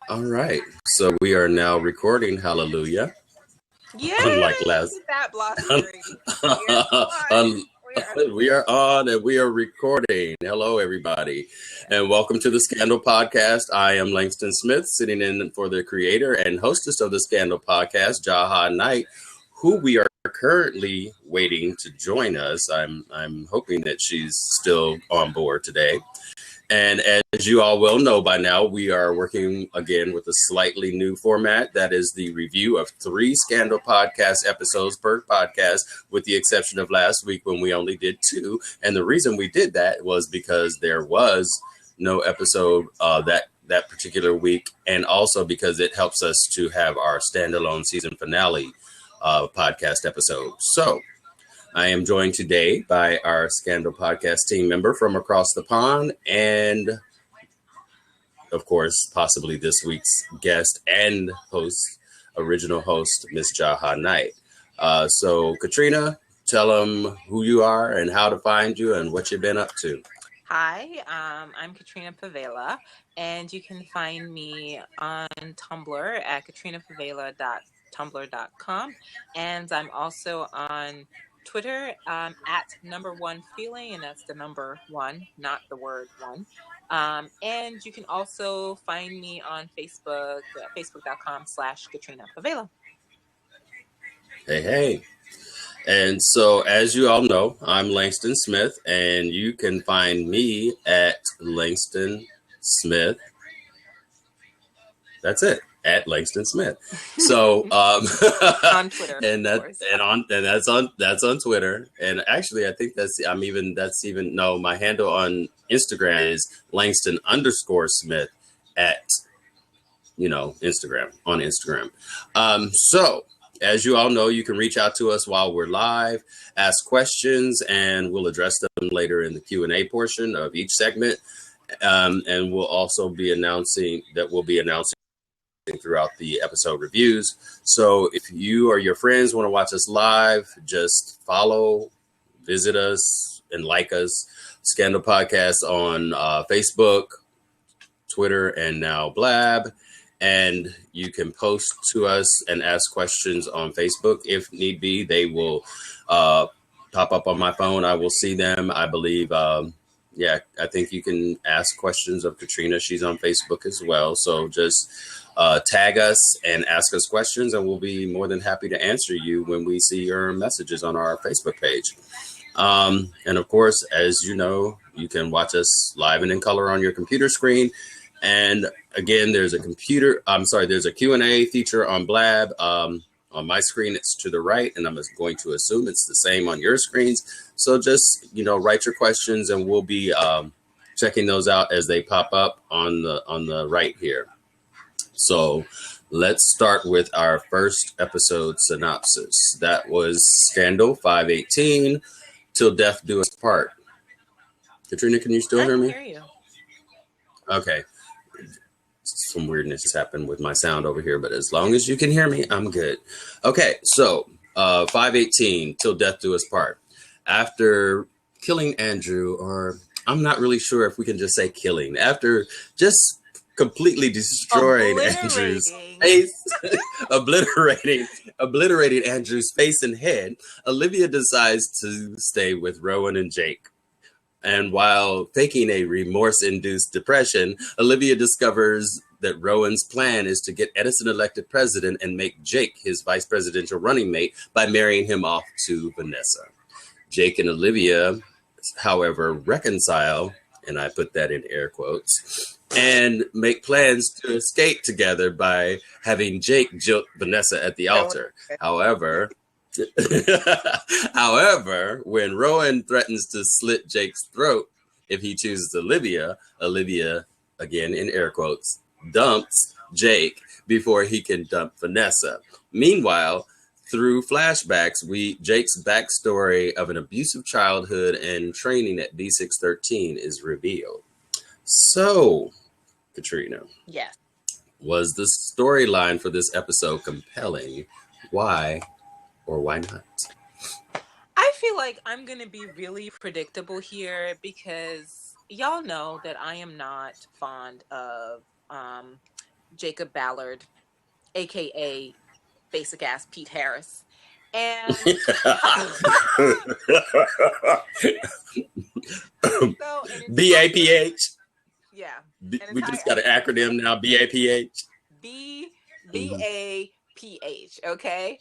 All right. So we are now recording. Hallelujah. Yay! Unlike last. That blustery. We are on and we are recording. Hello, everybody, and welcome to the Scandal Podcast. I am Langston Smith, sitting in for the creator and hostess of the Scandal Podcast, Jaha Knight, who we are currently waiting to join us. I'm hoping that she's still on board today. And as you all well know by now, we are working again with a slightly new format. That is the review of 3 Scandal Podcast episodes per podcast, with the exception of last week when we only did 2. And the reason we did that was because there was no episode that particular week, and also because it helps us to have our standalone season finale podcast episode. So I am joined today by our Scandal Podcast team member from across the pond, and of course, possibly this week's guest and host, original host, Miss Jaha Knight. So Katrina, tell them who you are and how to find you and what you've been up to. Hi, I'm Katrina Pavela, and you can find me on Tumblr at katrinapavela.tumblr.com, and I'm also on Twitter at #1feeling, and that's the number 1, not the word 1. And you can also find me on Facebook, facebook.com/Katrina Pavela. Hey. And so, as you all know, I'm Langston Smith, and you can find me at Langston Smith. That's it. At Langston Smith. So on Twitter, and that's on Twitter. And actually, I think my handle on Instagram is Langston_Smith at Instagram. So as you all know, you can reach out to us while we're live, ask questions, and we'll address them later in the Q&A portion of each segment. And we'll also be announcing throughout the episode reviews. So if you or your friends want to watch us live, just follow, visit us, and like us. Scandal Podcast on Facebook, Twitter, and now Blab. And you can post to us and ask questions on Facebook if need be. They will pop up on my phone. I will see them. I believe, I think you can ask questions of Katrina. She's on Facebook as well. So just tag us and ask us questions, and we'll be more than happy to answer you when we see your messages on our Facebook page. And of course, as you know, you can watch us live and in color on your computer screen. And again, there's a Q&A feature on Blab. On my screen, it's to the right, and I'm going to assume it's the same on your screens. So just, write your questions, and we'll be checking those out as they pop up on the right here. So let's start with our first episode synopsis. That was Scandal 518, Till Death Do Us Part. Katrina, can you still hear me? I can hear you. Okay. Some weirdness has happened with my sound over here, but as long as you can hear me, I'm good. Okay, so 518, Till Death Do Us Part. After killing Andrew, or I'm not really sure if we can just say killing, after just completely destroying Andrew's face, obliterating Andrew's face and head, Olivia decides to stay with Rowan and Jake. And while faking a remorse-induced depression, Olivia discovers that Rowan's plan is to get Edison elected president and make Jake his vice presidential running mate by marrying him off to Vanessa. Jake and Olivia, however, reconcile, and I put that in air quotes, and make plans to escape together by having Jake jilt Vanessa at the altar. However, when Rowan threatens to slit Jake's throat if he chooses Olivia, again in air quotes, dumps Jake before he can dump Vanessa. Meanwhile, through flashbacks, Jake's backstory of an abusive childhood and training at B613 is revealed. So, Katrina. Yes. Was the storyline for this episode compelling? Why or why not? I feel like I'm going to be really predictable here because y'all know that I am not fond of Jacob Ballard, aka basic ass Pete Harris. And BAPH. Yeah. We just got an acronym now, BAPH. BAPH, okay?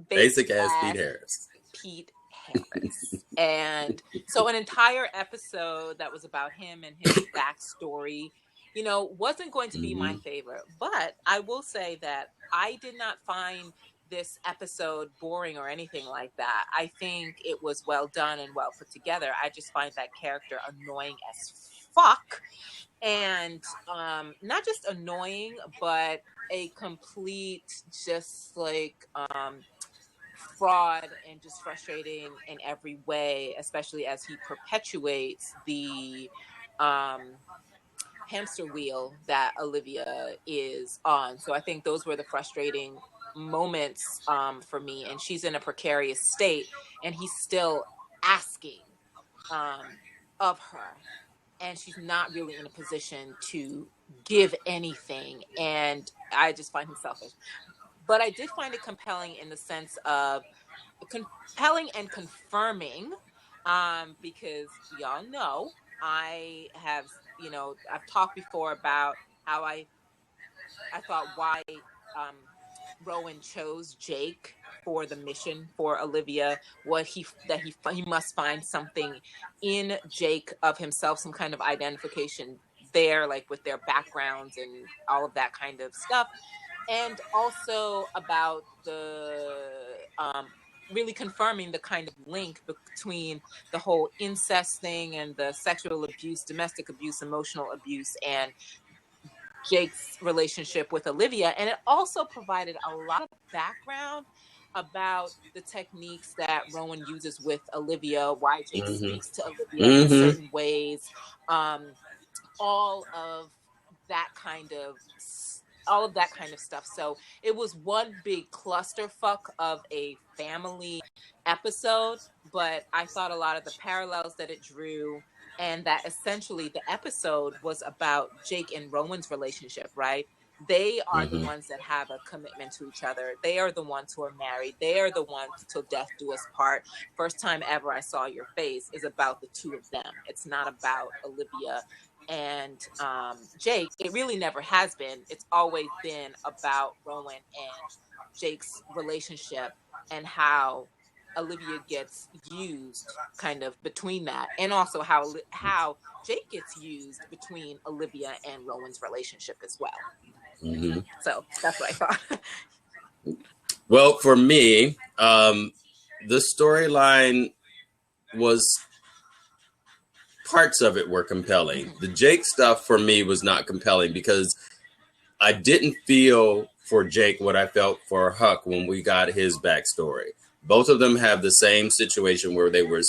Basic ass Pete Harris. Pete Harris. And so an entire episode that was about him and his backstory, you know, wasn't going to be my favorite. But I will say that I did not find this episode boring or anything like that. I think it was well done and well put together. I just find that character annoying as fuck. And not just annoying, but a complete just like fraud and just frustrating in every way, especially as he perpetuates the hamster wheel that Olivia is on. So I think those were the frustrating moments for me. And she's in a precarious state, and he's still asking of her. And she's not really in a position to give anything. And I just find him selfish. But I did find it compelling in the sense of compelling and confirming, because y'all know I have, you know, I've talked before about how I thought why Rowan chose Jake for the mission for Olivia, he must find something in Jake of himself, some kind of identification there, like with their backgrounds and all of that kind of stuff. And also about the really confirming the kind of link between the whole incest thing and the sexual abuse, domestic abuse, emotional abuse, and Jake's relationship with Olivia. And it also provided a lot of background about the techniques that Rowan uses with Olivia, why Jake speaks to Olivia in certain ways, all of that kind of stuff. So it was one big clusterfuck of a family episode, but I thought a lot of the parallels that it drew, and that essentially the episode was about Jake and Rowan's relationship, right? They are the ones that have a commitment to each other. They are the ones who are married. They are the ones till death do us part. First time ever I saw your face is about the two of them. It's not about Olivia and Jake. It really never has been. It's always been about Rowan and Jake's relationship and how Olivia gets used kind of between that, and also how Jake gets used between Olivia and Rowan's relationship as well. So that's what I thought. Well, for me, the storyline was, parts of it were compelling. The Jake stuff for me was not compelling because I didn't feel for Jake what I felt for Huck when we got his backstory. Both of them have the same situation where they were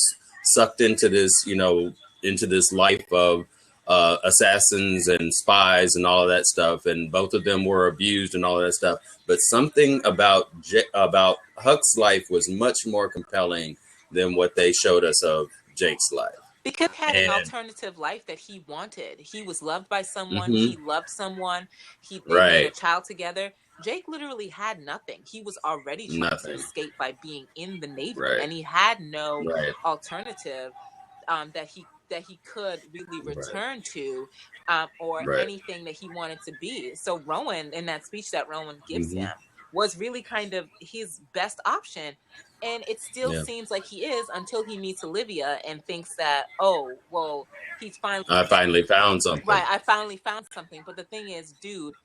sucked into this, you know, into this life of assassins and spies and all of that stuff. And both of them were abused and all of that stuff. But something about Huck's life was much more compelling than what they showed us of Jake's life. Because he had an alternative life that he wanted. He was loved by someone. He loved someone. They made a child together. Jake literally had nothing. He was already trying to escape by being in the Navy, and he had no alternative that he could really return to, or anything that he wanted to be. So Rowan, in that speech that Rowan gives him, was really kind of his best option. And it still seems like he is until he meets Olivia and thinks that, oh, well, I finally found something. Right, I finally found something. But the thing is, dude,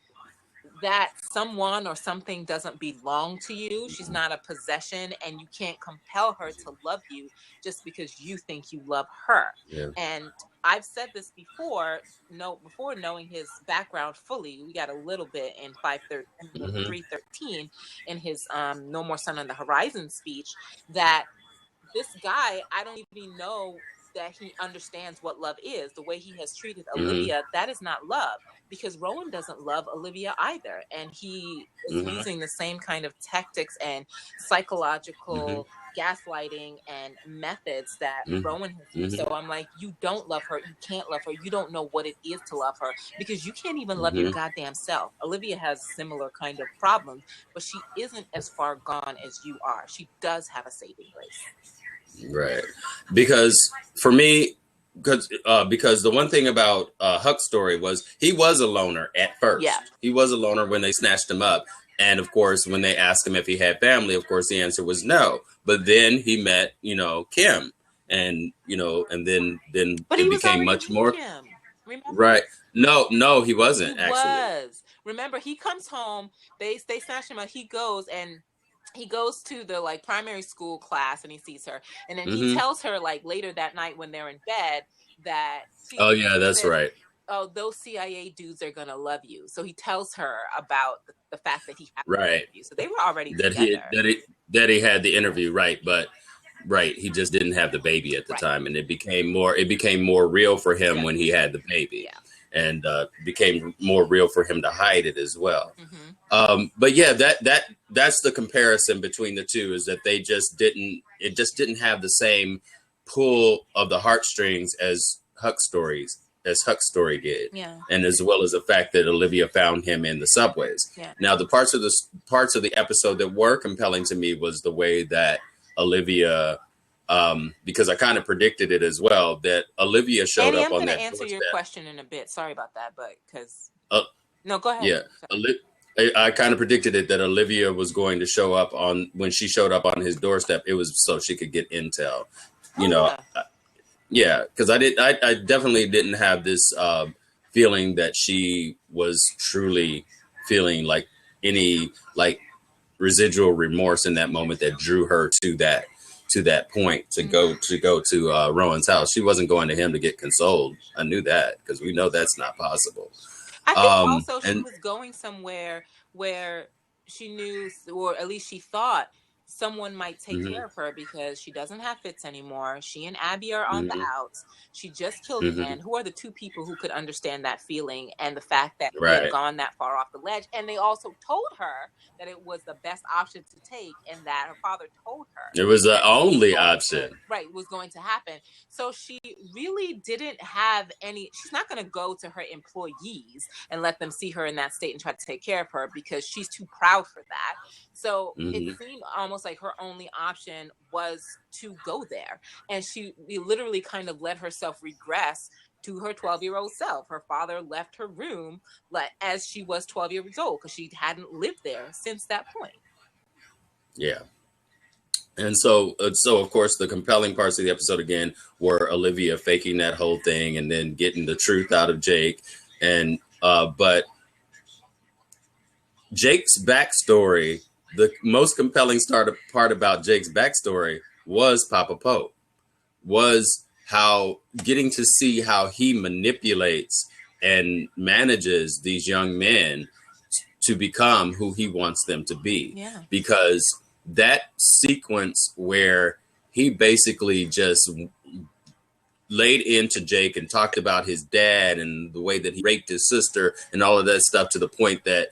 that someone or something doesn't belong to you. She's not a possession, and you can't compel her to love you just because you think you love her. And I've said this before, before knowing his background fully. We got a little bit in 313 in his No More Sun on the Horizon speech, that this guy, I don't even know that he understands what love is. The way he has treated Mm-hmm. Olivia, that is not love, because Rowan doesn't love Olivia either. And he is Mm-hmm. using the same kind of tactics and psychological gaslighting and methods that Rowan has used. So I'm like, you don't love her. You can't love her. You don't know what it is to love her, because you can't even love your goddamn self. Olivia has similar kind of problems, but she isn't as far gone as you are. She does have a saving grace. Right. Because for me, because the one thing about Huck's story was he was a loner at first. Yeah. He was a loner when they snatched him up. And of course, when they asked him if he had family, of course, the answer was no. But then he met, Kim, and, and then but it became much more. Kim, remember? Right. No, he wasn't, he actually. Was. Remember, he comes home, they snatch him up, he goes to the primary school class, and he sees her, and then he tells her later that night when they're in bed that that's right. Oh, those CIA dudes are gonna love you. So he tells her about the fact that he had right. You. So they were already that together. He had the interview, right? But he just didn't have the baby at the time, and it became more real for him when he had the baby. Yeah. And became more real for him to hide it as well. But yeah, that's the comparison between the two, is that it just didn't have the same pull of the heartstrings as Huck's story did. Yeah. And as well as the fact that Olivia found him in the subways. Yeah. Now, the parts of the episode that were compelling to me was the way that Olivia, because I kind of predicted it as well, that Olivia showed up on that. I'm going to answer your question in a bit. Sorry about that, but because no, go ahead. Yeah, I kind of predicted it, that Olivia was going to show up when she showed up on his doorstep. It was so she could get intel. Yeah, because I definitely didn't have this feeling that she was truly feeling any residual remorse in that moment that drew her to that point to go to Rowan's house. She wasn't going to him to get consoled. I knew that, because we know that's not possible. I think also she was going somewhere where she knew, or at least she thought, someone might take care of her, because she doesn't have Fitz anymore. She and Abby are on the outs. She just killed a man. Who are the two people who could understand that feeling and the fact that they had gone that far off the ledge? And they also told her that it was the best option to take, and that her father told her it was the only option. Was going to happen. So she really didn't have any. She's not going to go to her employees and let them see her in that state and try to take care of her, because she's too proud for that. So it seemed almost like her only option was to go there. And she literally kind of let herself regress to her 12-year-old self. Her father left her room as she was 12 years old, because she hadn't lived there since that point. Yeah. And so of course, the compelling parts of the episode again were Olivia faking that whole thing and then getting the truth out of Jake. And but Jake's backstory, the most compelling part about Jake's backstory was Papa Pope, was how getting to see how he manipulates and manages these young men to become who he wants them to be. Yeah. Because that sequence where he basically just laid into Jake and talked about his dad and the way that he raped his sister and all of that stuff, to the point that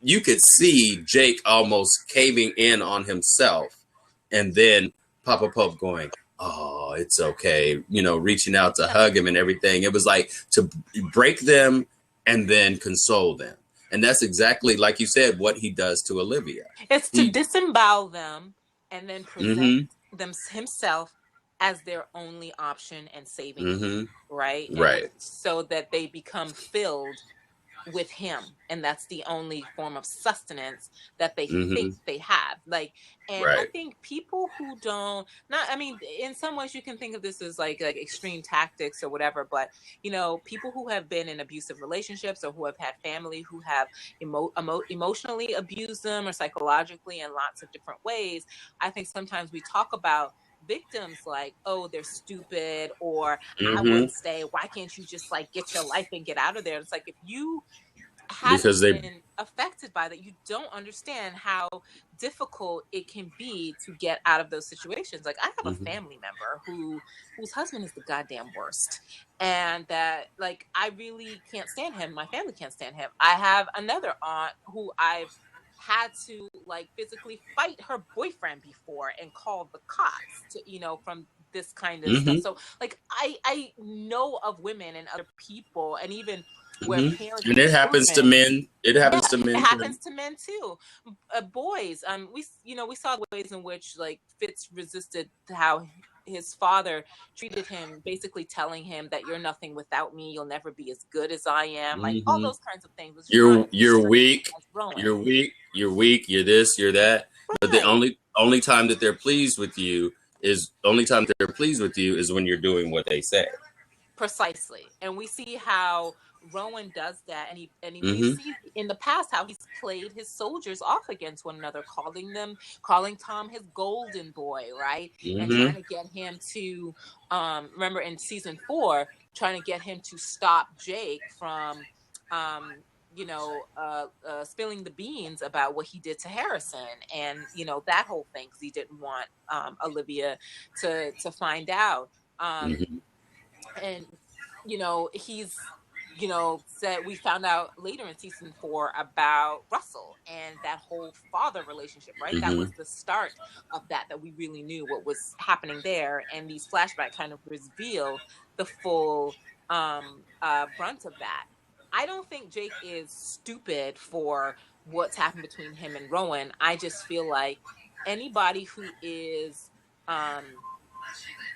you could see Jake almost caving in on himself, and then Papa Pope going, "Oh, it's okay," reaching out to hug him and everything. It was like to break them and then console them. And that's exactly, like you said, what he does to Olivia. It's to disembowel them and then present them himself as their only option and saving, right? Right. And so that they become filled with him, and that's the only form of sustenance that they think they have. I think people who in some ways you can think of this as like extreme tactics or whatever, but people who have been in abusive relationships, or who have had family who have emotionally abused them or psychologically in lots of different ways, I think sometimes we talk about victims like, oh, they're stupid, or I wouldn't stay. Why can't you just get your life and get out of there? It's like, if you haven't been affected by that, you don't understand how difficult it can be to get out of those situations. Like, I have a family member whose husband is the goddamn worst, and that, like, I really can't stand him. My family can't stand him. I have another aunt who I've had to, like, physically fight her boyfriend before and call the cops to, you know, from this kind of stuff. So, like, I know of women and other people, and even where parents, and it happens to men. It happens to men. It happens to men too. Boys, we saw the ways in which, like, Fitz resisted how his father treated him, basically telling him that you're nothing without me. You'll never be as good as I am. Like, all those kinds of things. You're weak. You're weak. You're weak. You're this. You're that. Right. But the only time that they're pleased with you is when you're doing what they say. Precisely. And we see how Rowan does that, and we see in the past how he's played his soldiers off against one another, calling Tom his golden boy, right? And trying to get him to remember in season 4, trying to get him to stop Jake from spilling the beans about what he did to Harrison, and that whole thing, because he didn't want Olivia to find out. And he's said, we found out later in season 4 about Russell and that whole father relationship, right? That was the start of that we really knew what was happening there, and these flashbacks kind of reveal the full brunt of that. I don't think Jake is stupid for what's happened between him and Rowan. I just feel like anybody who is I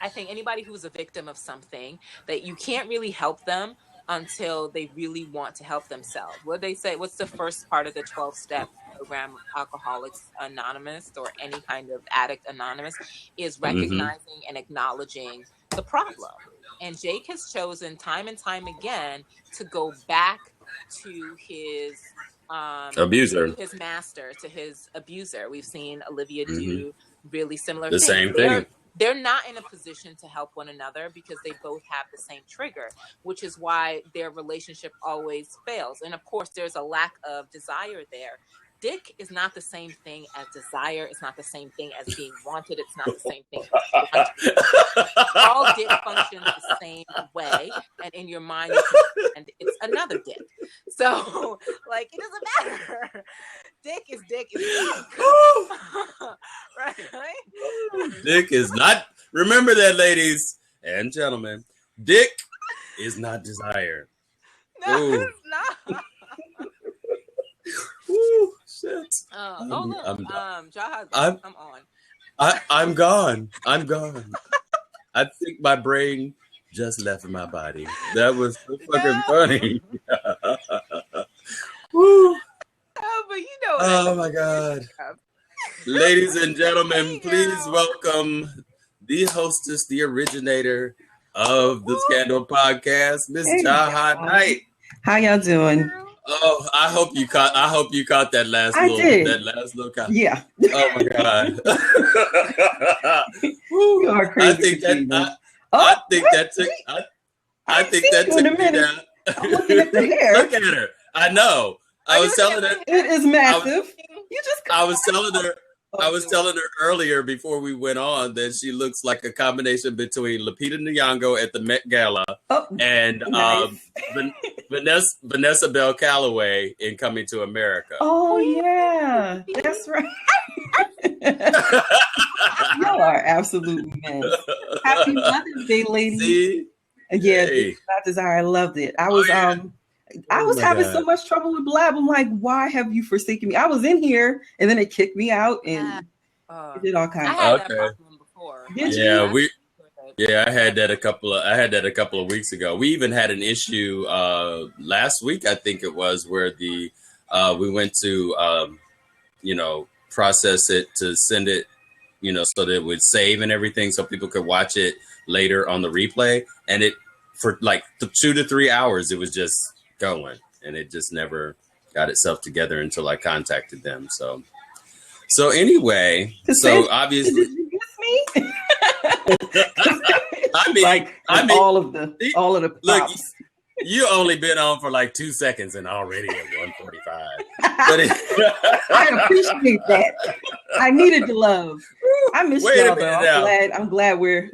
think anybody who's a victim of something, that you can't really help them until they really want to help themselves. What they say, what's the first part of the 12-step program of Alcoholics Anonymous or any kind of Addict Anonymous, is recognizing and acknowledging the problem. And Jake has chosen time and time again to go back to his abuser, to his master, to his abuser. We've seen Olivia do really similar the things. Same thing. They're not in a position to help one another because they both have the same trigger, which is why their relationship always fails. And of course, there's a lack of desire there. Dick is not the same thing as desire. It's not the same thing as being wanted. It's not the same thing as wanted. All dick functions the same way, and in your mind, and it's another dick. So, like, it doesn't matter. Dick is dick. Right? Dick is not. Remember that, ladies and gentlemen. Dick is not desire. No, it's not. Woo, shit. Jahaz, I'm on. I'm gone. I think my brain just left my body. That was so fucking funny. Woo. Oh, but oh my God. Ladies and gentlemen, please welcome the hostess, the originator of the Scandal Podcast, Miss Jahaz Knight. How y'all doing? Oh, I hope you caught that last little comment. Yeah. Oh my God. You are crazy. I think that took me down. I'm looking at the hair. Look at her. I know. I was telling her it is massive. I was telling her earlier before we went on that she looks like a combination between Lupita Nyong'o at the Met Gala and nice. Vanessa Bell Calloway in Coming to America. Oh yeah, that's right. Y'all are absolute men. Happy Mother's Day, ladies. See? Yeah, hey. Not desire. I loved it. I was I was having so much trouble with Blab. I'm like, why have you forsaken me? I was in here, and then it kicked me out, and it did all kinds of stuff. I had that problem before. I had that a couple of weeks ago. We even had an issue last week, I think it was, where we went to process it to send it, so that it would save and everything, so people could watch it later on the replay, and it for like 2 to 3 hours it was just going, and it just never got itself together until I contacted them. So anyway, obviously, did you miss me? I mean, all of the props. Look, You only been on for like 2 seconds and already at 1:45. I appreciate that. I needed the love. I miss y'all though. I'm glad we're.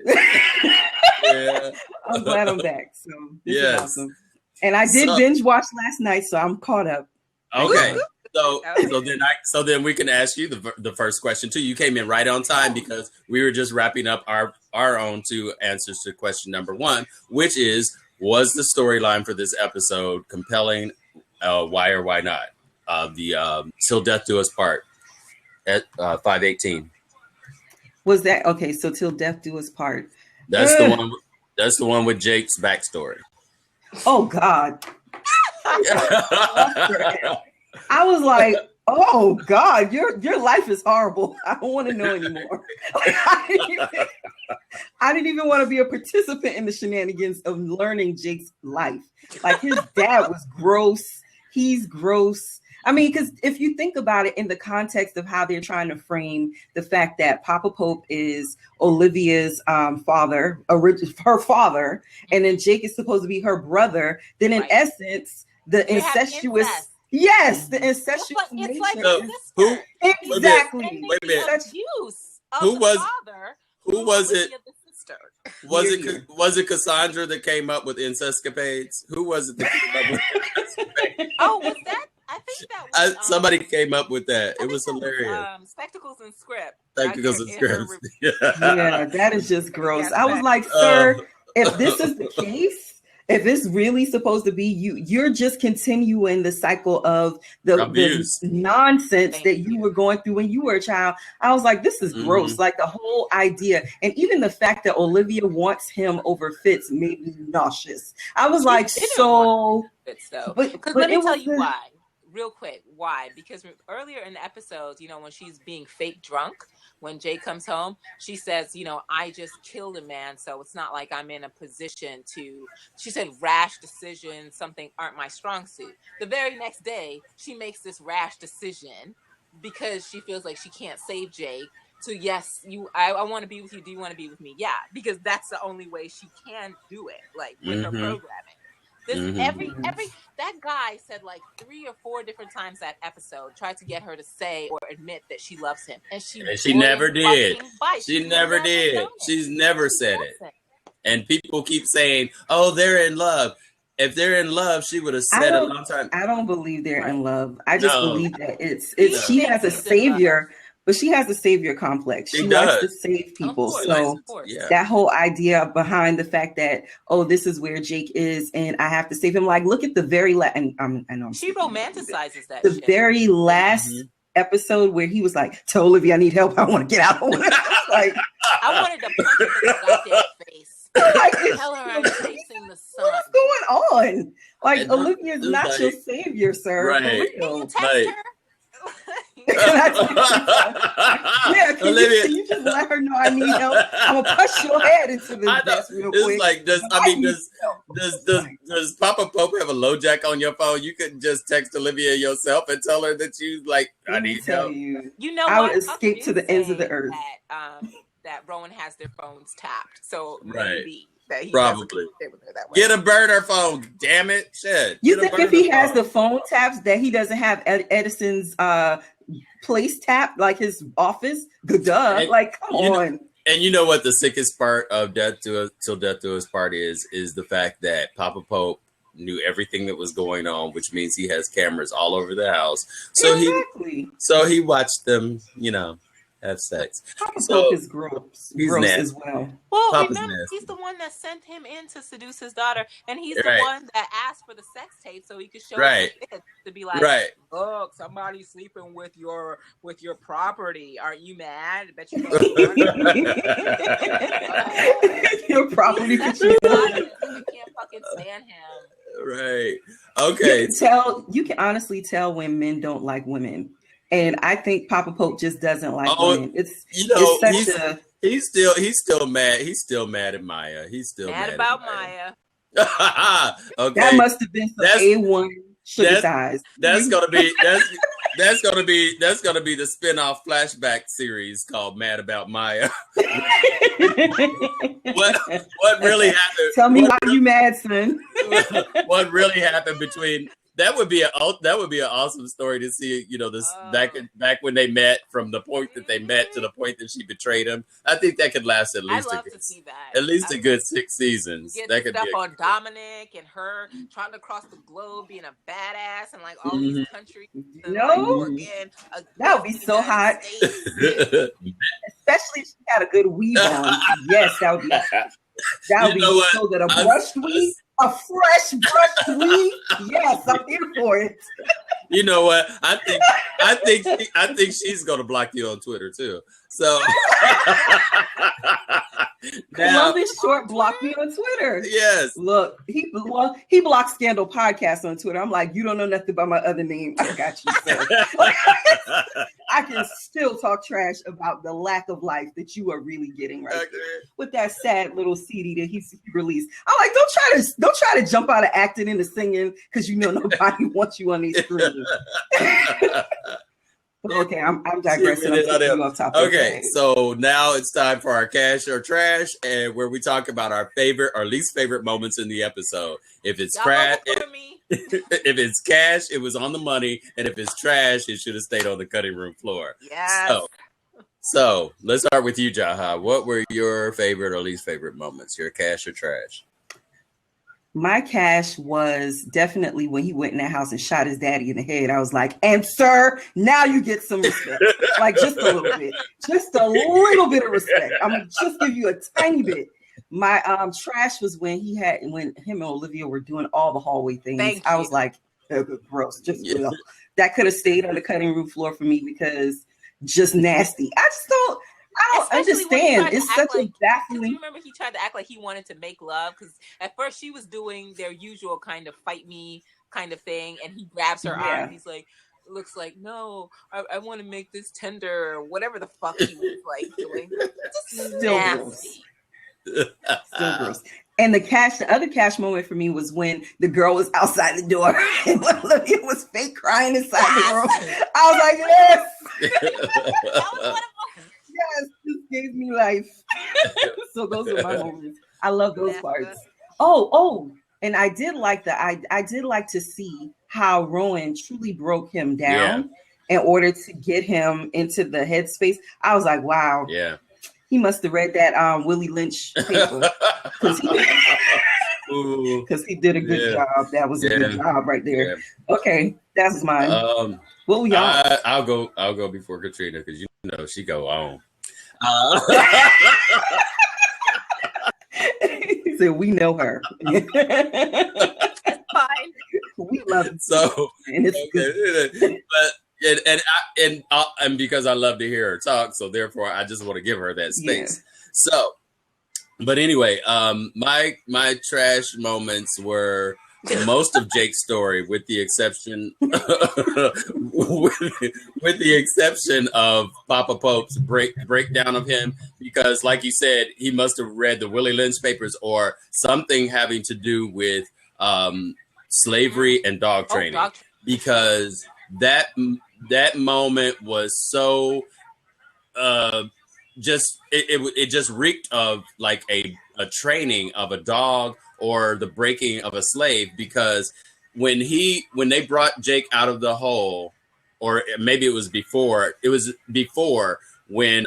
Yeah. I'm glad I'm back. So this is awesome. And I did binge watch last night, so I'm caught up. Okay. So then we can ask you the first question too. You came in right on time because we were just wrapping up our own 2 answers to question number 1, which is, was the storyline for this episode compelling? Why or why not? The Till Death Do Us Part at 5:18. Was that okay? So Till Death Do Us Part. That's the one. That's the one with Jake's backstory. Oh God. I was like, oh God, your life is horrible. I don't want to know anymore. I didn't even want to be a participant in the shenanigans of learning Jake's life. Like his dad was gross. He's gross. I mean, because if you think about it in the context of how they're trying to frame the fact that Papa Pope is Olivia's father, her father, and then Jake is supposed to be her brother, then in essence, the incestuous. Yes, the incestuous. It's like who? Exactly. Wait a minute. Who was? Who was it? Was it Cassandra that came up with incescapades? Who was it that came up with incescapades? Oh, was that? I think that was somebody came up with that. It was hilarious. Spectacles and Script. Spectacles and Script. Yeah, that is just gross. I was like, sir, if this is the case, if it's really supposed to be you're just continuing the cycle of the nonsense that you were going through when you were a child. I was like, this is gross. Like the whole idea. And even the fact that Olivia wants him over Fitz made me nauseous. I was like, so. Fitz, though. But let me tell you why. Real quick, why? Because earlier in the episodes, when she's being fake drunk, when Jay comes home, she says, I just killed a man, so it's not like I'm in a position to, she said, rash decisions, something aren't my strong suit. The very next day, she makes this rash decision because she feels like she can't save Jake. So yes, I want to be with you. Do you want to be with me? Yeah, because that's the only way she can do it, like with her programming. Every that guy said like 3 or 4 different times that episode, tried to get her to say or admit that she loves him, and she never did. She never did. She's never said it. And people keep saying, "Oh, they're in love." If they're in love, she would have said a long time. I don't believe they're in love. I just believe that it's she has a savior. But she has a savior complex. She likes to save people. So that whole idea behind the fact that, this is where Jake is and I have to save him. Like, look at the very last, I know. She romanticizes that The very last episode where he was like, tell Olivia I need help. I want to get out. Like, I wanted to punch her in the goddamn face. Tell her I'm chasing the sun. What's going on? Like, Olivia's not your savior, sir. Right. Can you text her? Can you just let her know I need help? I'm gonna push your head into this desk real quick. It's like, does Papa Pope have a LoJack on your phone? You couldn't just text Olivia yourself and tell her that you like, I need help. I would escape to the ends of the earth. That Rowan has their phones tapped, so maybe. Probably get a burner phone. Damn it, shit. You think if he has the phone taps that he doesn't have Edison's place tap, like his office? Duh. Like, come on. And you know what the sickest part of Till Death Do Us Part is the fact that Papa Pope knew everything that was going on, which means he has cameras all over the house. So he watched them, have sex. Papa Pope is gross as well. Well, remember, he's the one that sent him in to seduce his daughter, and he's the one that asked for the sex tape so he could show his kids to be like, look, somebody's sleeping with your property. Aren't you mad? I bet you your property. You can't fucking stand him. Right. Okay. You can honestly tell when men don't like women. And I think Papa Pope just doesn't like women. He's still mad. He's still mad at Maya. He's still mad about Maya. Okay. That must have been some A1 sugar size. That's That's gonna be the spin-off flashback series called Mad About Maya. what really happened? Tell me why you mad, son. What really happened between that would be an awesome story to see, this back when they met, from the point that they met to the point that she betrayed him. I think that could last at least to see that. At least a good 6 seasons. Get that could stuff be on Dominic and her trying to cross the globe, being a badass, and like all these countries. That would be so hot. Especially if she had a good weave on. Yes, that would be. That would be so good. A brushed weave. A fresh brushed weave? Yes, I'm here for it. You know what? I think she's gonna block you on Twitter too. So Columbus Short blocked me on Twitter. Yes. Look, he blocked Scandal Podcast on Twitter. I'm like, you don't know nothing about my other name. I got you, sir. I can still talk trash about the lack of life that you are really getting right there with that sad little CD that he released. I'm like, don't try to jump out of acting into singing because nobody wants you on these screens. Okay, I'm digressing. I'm off topic. Okay, so now it's time for our cash or trash, and where we talk about our favorite or least favorite moments in the episode. If it's trash, if it's cash, it was on the money, and if it's trash, it should have stayed on the cutting room floor. Yes. So let's start with you, Jaha. What were your favorite or least favorite moments? Your cash or trash? My cash was definitely when he went in that house and shot his daddy in the head. I was like, and sir, now you get some respect. Like just a little bit of respect. I'm gonna just give you a tiny bit. My trash was when him and Olivia were doing all the hallway things. I was like, gross. Just that could have stayed on the cutting room floor for me because just nasty. I don't understand. It's such a baffling. You remember he tried to act like he wanted to make love because at first she was doing their usual kind of fight me kind of thing, and he grabs her arm. And he's like, "Looks like no, I want to make this tender," or whatever the fuck he was like doing. Still gross. Still gross. And the other cash moment for me was when the girl was outside the door and Olivia was fake crying inside the room. I was like, yes. That was one of Yes, this gave me life. So those are my moments. I love those parts. Oh, and I did like to see how Rowan truly broke him down in order to get him into the headspace. I was like, wow. Yeah. He must have read that Willie Lynch paper because he did a good job. That was a good job right there. Yeah. Okay, that's mine. What were y'all? I'll go before Katrina because she go on. He said, "We know her. It's fine. We love it." So, and it's good. And because I love to hear her talk, so therefore I just want to give her that space. Yeah. So, but anyway, my trash moments were most of Jake's story, with the exception of Papa Pope's breakdown of him, because, like you said, he must have read the Willie Lynch papers or something having to do with slavery and dog training, because that moment was so it just reeked of like a training of a dog or the breaking of a slave, because when they brought Jake out of the hole, or maybe it was before when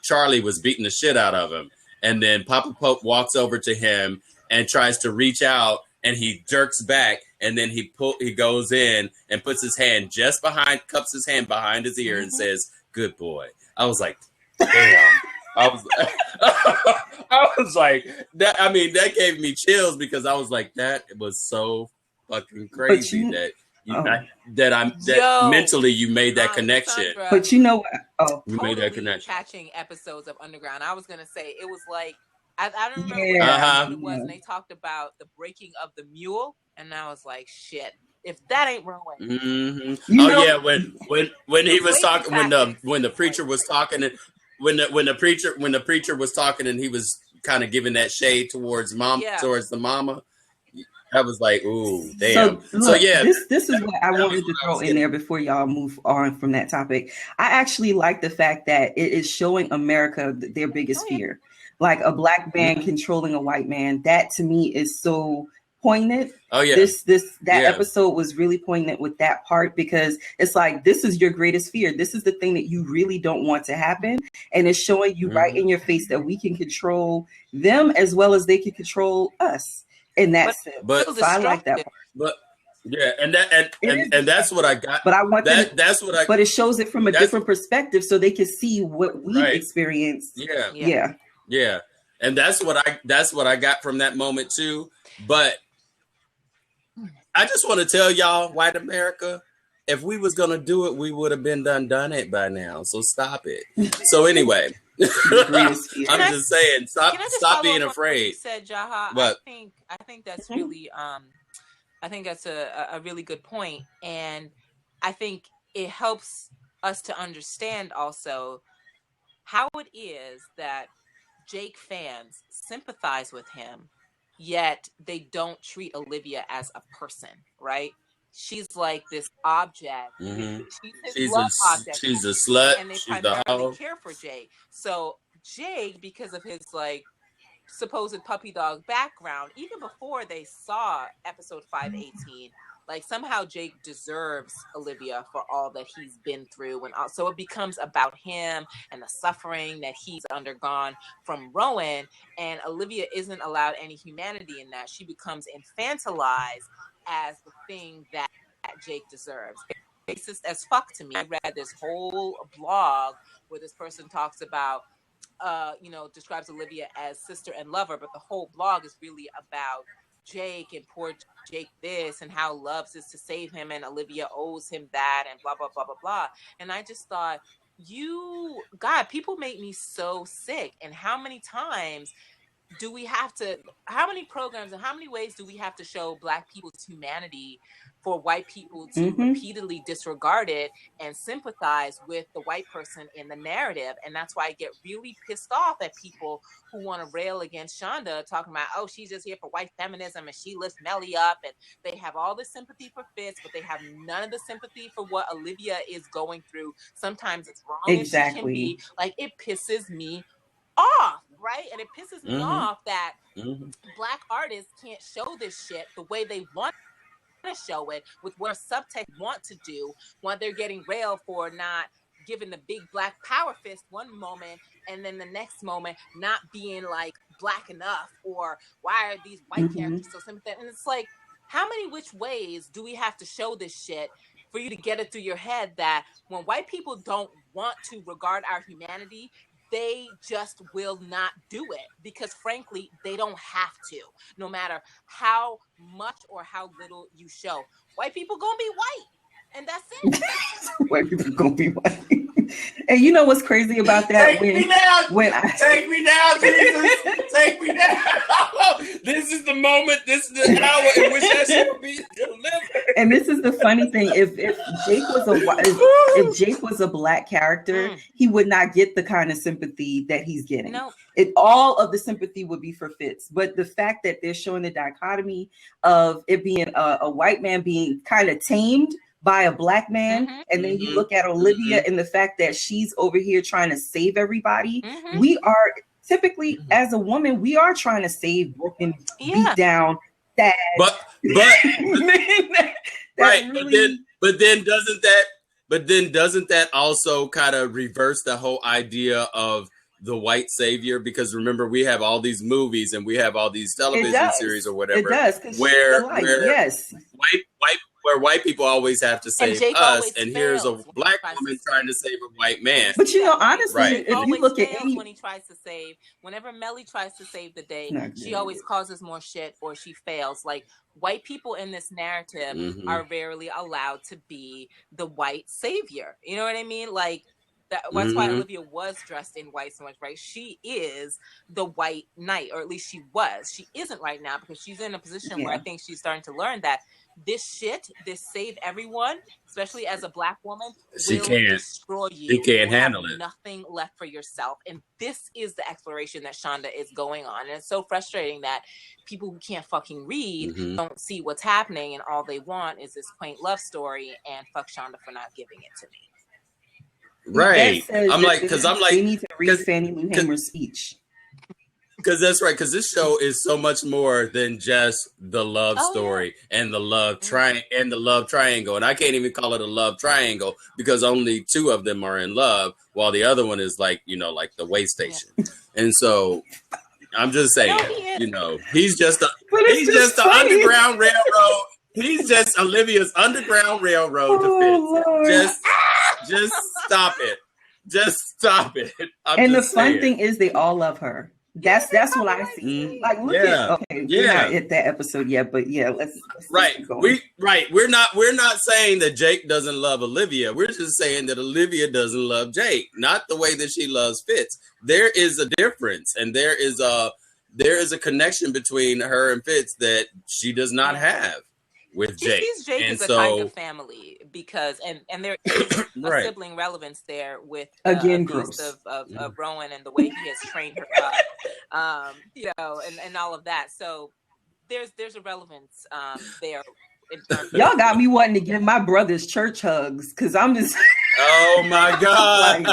Charlie was beating the shit out of him, and then Papa Pope walks over to him and tries to reach out, and he jerks back, and then he goes in and puts his hand cups his hand behind his ear and says, "Good boy." I was like, damn. I was like that. I mean, that gave me chills because I was like, that was so fucking crazy mentally you made that connection. Sandra, but you know what? Oh, you made that connection. Catching episodes of Underground. I was gonna say it was like I don't remember what it was. And they talked about the breaking of the mule, and I was like, shit. If that ain't Rowan. Mm-hmm. When he was talking, when the preacher was talking, and when the preacher was talking, and he was kind of giving that shade towards the mama. I was like, ooh, So damn. look, Yeah, this is what I that was wanted to what I throw was in getting. there before y'all move on from that topic. I actually like the fact that it is showing America their biggest fear, like a black man controlling a white man. That to me is so poignant. Oh yeah, That episode was really poignant with that part, because it's like, this is your greatest fear. This is the thing that you really don't want to happen, and it's showing you right in your face that we can control them as well as they can control us in that sense. But So I like that part. But yeah, and that's what I got. But I want that. That's what I. But it shows it from a different perspective, so they can see what we experienced. Yeah, and that's what I got from that moment too. But I just want to tell y'all, white America, if we was gonna do it, we would have been done it by now. So stop it. So anyway, I'm just saying, stop being afraid. You said, Jaha, but I think that's really I think that's a really good point, and I think it helps us to understand also how it is that Jake fans sympathize with him, yet they don't treat Olivia as a person, right? She's like this object. Mm-hmm. She's a slut. And they she's primarily care for Jake. So Jake, because of his like supposed puppy dog background, even before they saw episode 518, like somehow Jake deserves Olivia for all that he's been through, and so it becomes about him and the suffering that he's undergone from Rowan, and Olivia isn't allowed any humanity in that. She becomes infantilized as the thing that Jake deserves. It's racist as fuck to me. I read this whole blog where this person talks about describes Olivia as sister and lover, but the whole blog is really about Jake and poor Jake this, and how Loves is to save him and Olivia owes him that, and blah, blah, blah, blah, blah. And I just thought, people make me so sick. And how many times do we have to, how many programs and how many ways do we have to show Black people's humanity for white people to repeatedly disregard it and sympathize with the white person in the narrative? And that's why I get really pissed off at people who want to rail against Shonda, talking about, oh, she's just here for white feminism and she lifts Melly up, and they have all the sympathy for Fitz, but they have none of the sympathy for what Olivia is going through. Sometimes it's wrong as she can be. Like, it pisses me off, right? And it pisses me off that Black artists can't show this shit the way they want to show it, with where subtext want to do, when they're getting railed for not giving the big Black power fist one moment, and then the next moment not being like Black enough, or why are these white characters so sympathetic? And it's like, how many which ways do we have to show this shit for you to get it through your head that when white people don't want to regard our humanity, they just will not do it, because frankly, they don't have to, no matter how much or how little you show. White people gonna be white, and that's it. White people gonna be white. And you know what's crazy about that? Take me down, Jesus. Take me down. This is the moment. This is the hour in which that shit will be delivered. And this is the funny thing: if Jake was a Black character, he would not get the kind of sympathy that he's getting. No. All of the sympathy would be for Fitz. But the fact that they're showing the dichotomy of it being a white man being kind of tamed by a Black man, and then you look at Olivia and the fact that she's over here trying to save everybody. We are typically, as a woman, we are trying to save broken, beat down, sad. But right, really... but then doesn't that also kind of reverse the whole idea of the white savior? Because remember, we have all these movies and we have all these television series or whatever. It does, where white people always have to save us, and here's a Black woman trying to save a white man. But you know, honestly, if you look at when he tries to save, whenever Melly tries to save the day, she always causes more shit or she fails. Like, white people in this narrative are rarely allowed to be the white savior. You know what I mean? Like, that's why Olivia was dressed in white so much, right? She is the white knight, or at least she was. She isn't right now, because she's in a position where I think she's starting to learn that this shit, this save everyone, especially as a Black woman, She will can't. destroy you. She can't You will handle have it. nothing left for yourself. And this is the exploration that Shonda is going on. And it's so frustrating that people who can't fucking read Mhm. don't see what's happening, and all they want is this quaint love story, and fuck Shonda for not giving it to me. Right. That says I'm that like, because I'm they like, need to read Fannie Lou Hamer's speech. because that's right. Because this show is so much more than just the love story and the love triangle. And I can't even call it a love triangle because only two of them are in love, while the other one is like, you know, like the way station. And so I'm just saying, you know, he's just an underground railroad. He's just Olivia's underground railroad to Fitz. Just stop it. Just stop it. And the fun thing is, they all love her. That's what I see. Like, look at we're not at that episode yet, but yeah, let's keep going. We're not saying that Jake doesn't love Olivia. We're just saying that Olivia doesn't love Jake, not the way that she loves Fitz. There is a difference, and there is a connection between her and Fitz that she does not have with Jake. She sees Jake and as a kind of family because, and there is a sibling relevance there with again of Rowan and the way he has trained her up, you know, and all of that. So there's a relevance there. Y'all got me wanting to give my brothers church hugs because I'm just. Oh my God!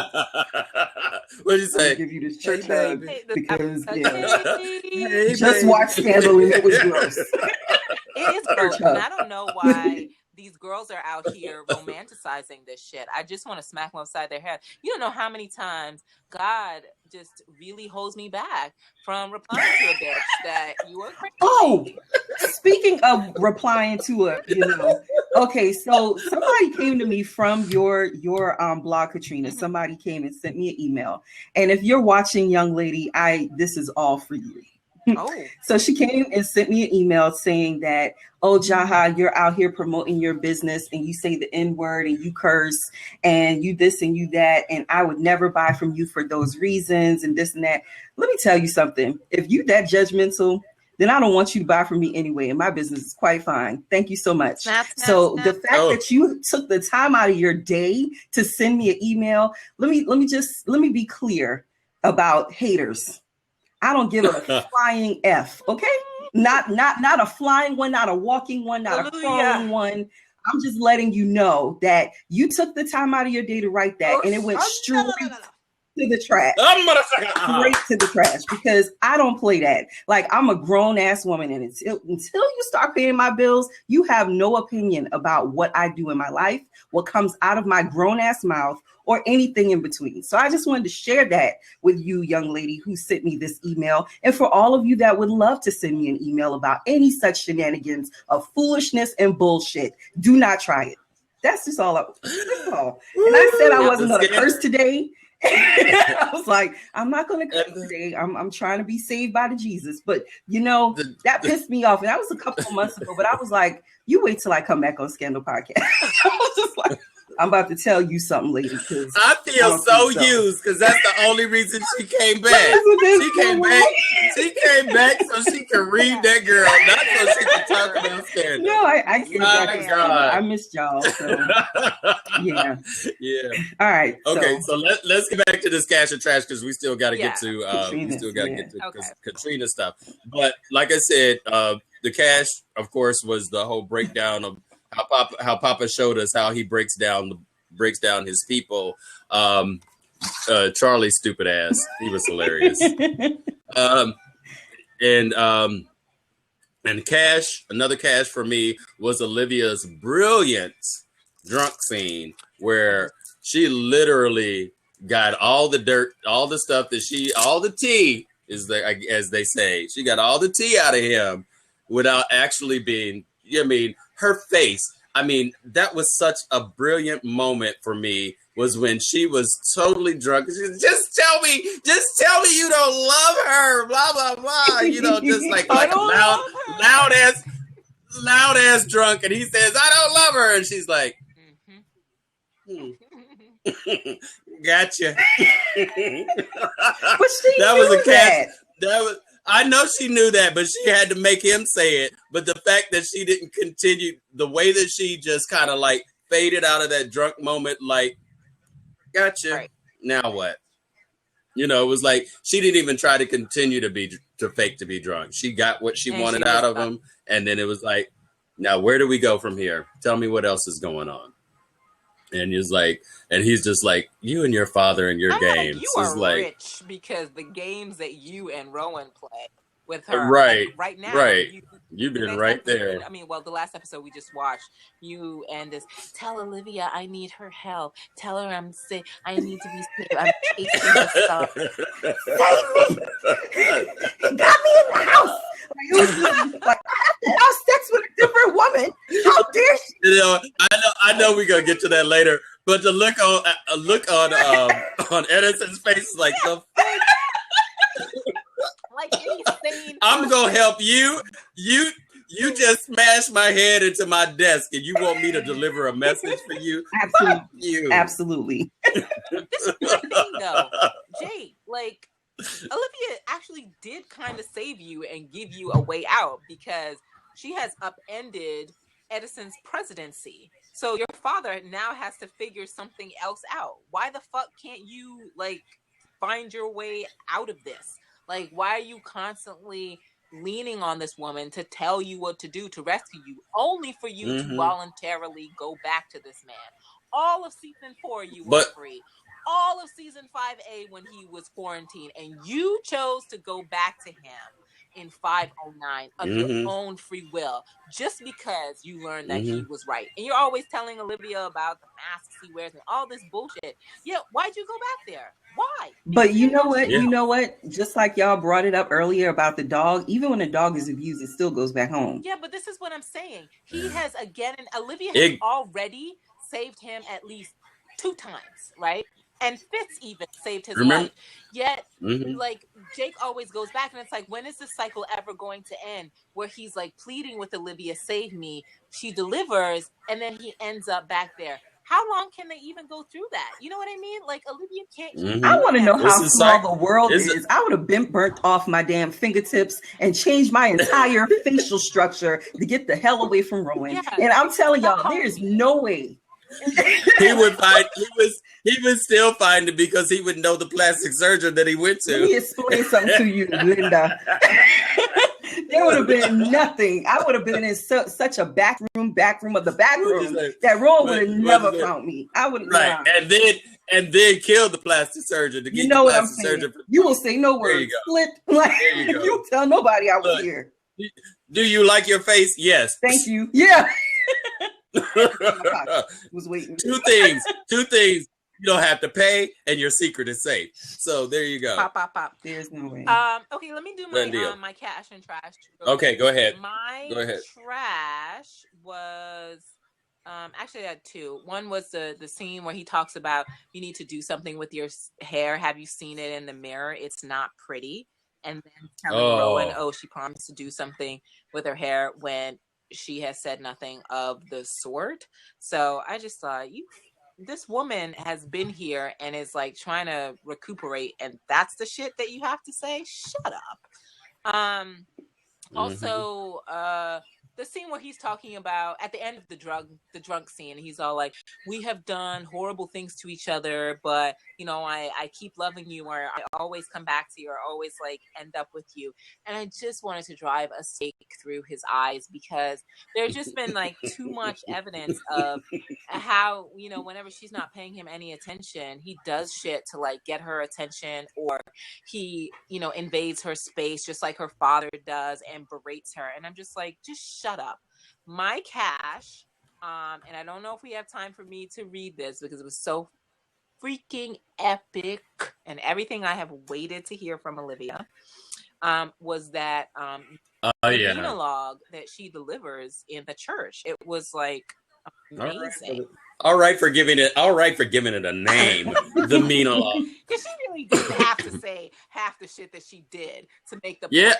What did you say? Give you this church hug because hey, just watch Scandal and it was gross. It is gross, and I don't know why these girls are out here romanticizing this shit. I just want to smack them upside their head. You don't know how many times God just really holds me back from replying to a bitch that you are crazy. Oh, speaking of replying to a, you know, okay, so somebody came to me from your blog, Katrina. Somebody came and sent me an email, and if you're watching, young lady, this is all for you. Oh. So she came and sent me an email saying that, oh, Jaha, you're out here promoting your business and you say the N word and you curse and you this and you that. And I would never buy from you for those reasons and this and that. Let me tell you something. If you that judgmental, then I don't want you to buy from me anyway. And my business is quite fine. Thank you so much. So the fact that you took the time out of your day to send me an email, let me be clear about haters. I don't give a flying F, okay? Not a flying one, not a walking one, not a crawling one. I'm just letting you know that you took the time out of your day to write that, and it went straight to the trash. Straight to the trash, because I don't play that. Like, I'm a grown ass woman, and until you start paying my bills, you have no opinion about what I do in my life, what comes out of my grown ass mouth, or anything in between. So I just wanted to share that with you, young lady, who sent me this email. And for all of you that would love to send me an email about any such shenanigans of foolishness and bullshit, do not try it. That's just all. That's all. And I said I wasn't going to curse today. I was like, I'm not going to curse today. I'm trying to be saved by the Jesus. But, you know, that pissed me off. And that was a couple of months ago. But I was like, you wait till I come back on Scandal Podcast. I was just like, I'm about to tell you something, lady. I feel so used because that's the only reason she came back. She came back so she could read that girl, not so she could talk about Scandal. No, I came back. I missed y'all. So, yeah. All right. Okay, so let's get back to this cash and trash because we still got to get to Katrina stuff. But like I said, the cash, of course, was the whole breakdown of how Papa showed us how he breaks down his people. Charlie's stupid ass. He was hilarious. And cash, another cash for me was Olivia's brilliant drunk scene where she literally got all the dirt, all the stuff that all the tea is as they say. She got all the tea out of him without actually being, her face. I mean, that was such a brilliant moment for me, was when she was totally drunk. She said, just tell me you don't love her, blah, blah, blah. Just like loud ass drunk. And he says, I don't love her. And she's like, gotcha. But she that was a catch. That was, I know she knew that, but she had to make him say it. But the fact that she didn't continue, the way that she just kind of like faded out of that drunk moment, like, gotcha. Right. Now what? You know, it was like she didn't even try to continue to fake to be drunk. She got what she wanted out of him, and then it was like, now where do we go from here? Tell me what else is going on. And he's like, and he's just like, you and your father and your games. Like, you are rich because the games that you and Rowan play with her, right, like, right now, right. You've been right there. I mean, well, the last episode we just watched, you and this, tell Olivia I need her help. Tell her I'm sick. I need to be saved. I'm chasing the stuff. Save me! Got me in the house. Like, it was just, like, I have to have sex with a different woman. How dare she? You know, I know we're gonna get to that later, but the look on Edison's face is like the. Like, I'm gonna help you. You just smashed my head into my desk, and you want me to deliver a message for you? Absolutely. Fuck you. Absolutely. This is the thing, though, Jay. Like, Olivia actually did kind of save you and give you a way out because she has upended Edison's presidency. So your father now has to figure something else out. Why the fuck can't you, like, find your way out of this? Like, why are you constantly leaning on this woman to tell you what to do, to rescue you, only for you to voluntarily go back to this man? All of season 4, you were free. All of season 5A when he was quarantined, and you chose to go back to him in 509 of your own free will, just because you learned that he was right. And you're always telling Olivia about the masks he wears and all this bullshit. Yeah, why'd you go back there? Why? But you know what? Yeah. You know what? Just like y'all brought it up earlier about the dog, even when a dog is abused, it still goes back home. Yeah, but this is what I'm saying. He has, again, and Olivia has already saved him at least 2 times, right? And Fitz even saved his life. Yet, like, Jake always goes back, and it's like, when is this cycle ever going to end? Where he's like pleading with Olivia, save me. She delivers, and then he ends up back there. How long can they even go through that? You know what I mean? Like, Olivia can't. I want to know how small the world is. I would have been burnt off my damn fingertips and changed my entire facial structure to get the hell away from Rowan. Yeah. And I'm telling y'all, there's no way. He would still find it because he would know the plastic surgeon that he went to. Let me explain something to you, Linda. There would have been nothing. I would have been in such a back room of the back room that Rowan would have never found me. I would have and then killed the plastic surgeon to get you know the plastic surgeon. You will say no words. Split. Like, you tell nobody I was here. Do you like your face? Yes. Thank you. Yeah. Was waiting. Two things. You don't have to pay, and your secret is safe. So there you go. Pop. There's no way. Okay, let me do my my cash and trash. Okay, go ahead. Go ahead. Trash was actually I had 2. One was the scene where he talks about you need to do something with your hair. Have you seen it in the mirror? It's not pretty. And then telling Rowan, she promised to do something with her hair when she has said nothing of the sort. So I just thought, this woman has been here and is like trying to recuperate, and that's the shit that you have to say? Shut up. Also, the scene where he's talking about at the end of the drunk scene, he's all like, we have done horrible things to each other, but I keep loving you, or I always come back to you, or always like end up with you. And I just wanted to drive a stake through his eyes, because there's just been like too much evidence of how, whenever she's not paying him any attention, he does shit to like get her attention, or he, invades her space just like her father does and berates her. And I'm just like, just shut up. My cash, and I don't know if we have time for me to read this because it was so freaking epic and everything I have waited to hear from Olivia, was that monologue that she delivers in the church. It was like amazing. All right for giving it a name. The monologue. Because she really didn't have to say half the shit that she did to make the point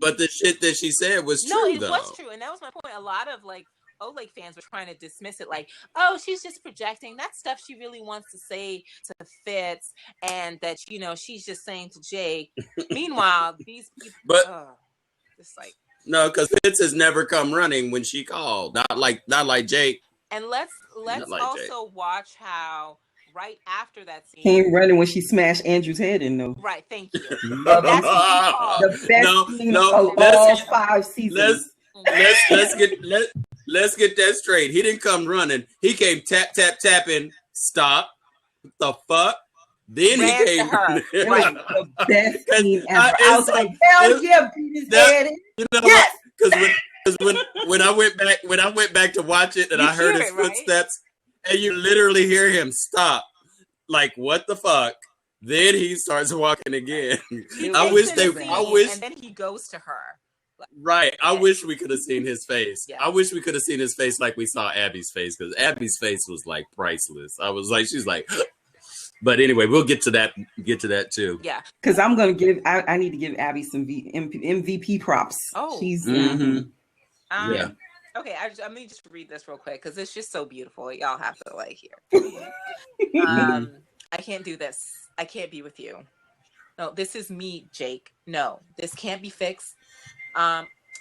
but the shit that she said was true. No, it was true, and that was my point. A lot of like Oleg fans were trying to dismiss it like, oh, she's just projecting. That stuff she really wants to say to Fitz, and that, you know, she's just saying to Jake. Meanwhile, these people, But just like, no, because Fitz has never come running when she called. Not like Jake. and let's like also watch how right after that scene came running when she smashed Andrew's head in, though. Right, thank you. That's the best scene of all 5 seasons. Let's get that straight. He didn't come running. He came tapping. Stop. What the fuck? Then Ran he came. to her. It Right. was the best scene ever. I was like, hell yeah, beat his head in. You know, Yes. because when I went back to watch it and You I heard hear his it, right? footsteps, and you literally hear him stop. Like, what the fuck? Then he starts walking again. I wish and then he goes to her. Right. I wish we could have seen his face. Yeah. I wish we could have seen his face like we saw Abby's face, because Abby's face was like priceless. I was like, she's like, but anyway, we'll get to that too. Yeah. Because I'm gonna I need to give Abby some MVP props. Oh. She's Mhm. Yeah. Okay, let me just read this real quick because it's just so beautiful. Y'all have to like hear. I can't do this. I can't be with you. No, this is me, Jake. No, this can't be fixed.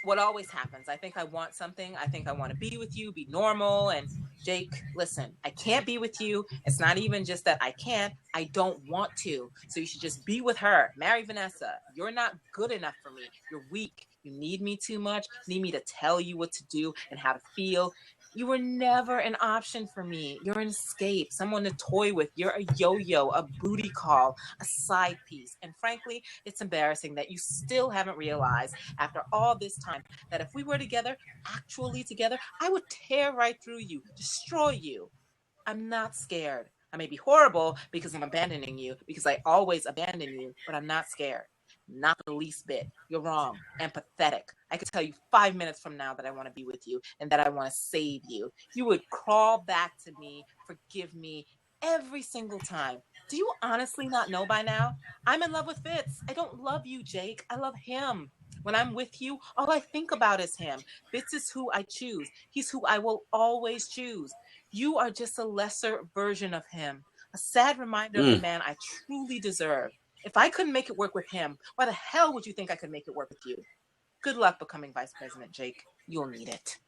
What always happens, I think I want something. I think I want to be with you, be normal. And Jake, listen, I can't be with you. It's not even just that I can't. I don't want to. So you should just be with her. Marry Vanessa. You're not good enough for me. You're weak. You need me too much. You need me to tell you what to do and how to feel. You were never an option for me. You're an escape, someone to toy with. You're a yo-yo, a booty call, a side piece. And frankly, it's embarrassing that you still haven't realized after all this time that if we were together, actually together, I would tear right through you, destroy you. I'm not scared. I may be horrible because I'm abandoning you, because I always abandon you, but I'm not scared. Not the least bit. You're wrong and pathetic. I could tell you 5 minutes from now that I want to be with you and that I want to save you. You would crawl back to me, forgive me every single time. Do you honestly not know by now? I'm in love with Fitz. I don't love you, Jake. I love him. When I'm with you, all I think about is him. Fitz is who I choose. He's who I will always choose. You are just a lesser version of him, a sad reminder of the man I truly deserve. If I couldn't make it work with him, why the hell would you think I could make it work with you? Good luck becoming vice president, Jake. You'll need it.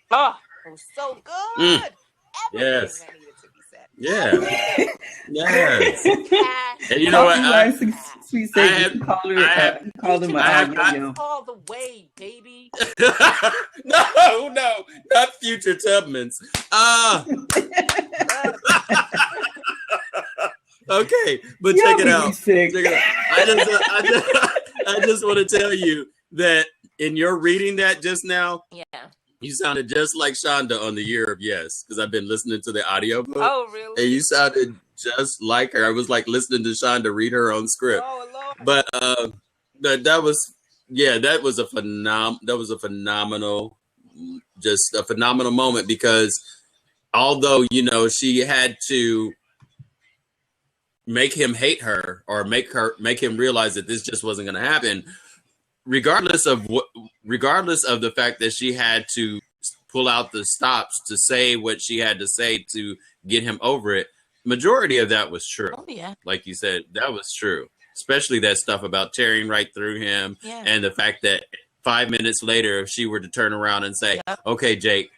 Oh, it was so good. Yes. Everything that needed to be said. Yeah. Yes. And you know what? Sweet Sage, you called him a yo-yo. All the way, baby. No, not future Tubmans. Okay, but check it out. I just want to tell you that in your reading that just now, you sounded just like Shonda on the Year of Yes, because I've been listening to the audiobook. Oh, really? And you sounded just like her. I was like listening to Shonda read her own script. Oh, Lord. But that was a phenomenal moment, because although, you know, she had to make him hate her or make him realize that this just wasn't going to happen, regardless of the fact that she had to pull out the stops to say what she had to say to get him over it. Majority of that was true. Oh, yeah. Like you said, that was true. Especially that stuff about tearing right through him, and the fact that 5 minutes later, if she were to turn around and say, "Okay, Jake,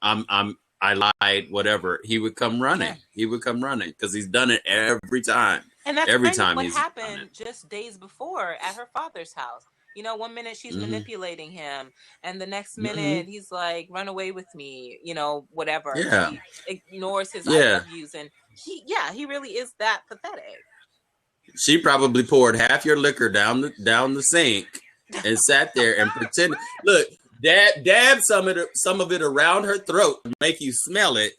I lied, whatever," he would come running. Yeah. He would come running because he's done it every time. And that's every kind time of what happened just days before at her father's house. You know, 1 minute she's manipulating him, and the next minute he's like, "Run away with me," you know, whatever. Yeah. He ignores his I love yous, and he really is that pathetic. She probably poured half your liquor down the sink and sat there and pretended. Look, dab some of it around her throat to make you smell it.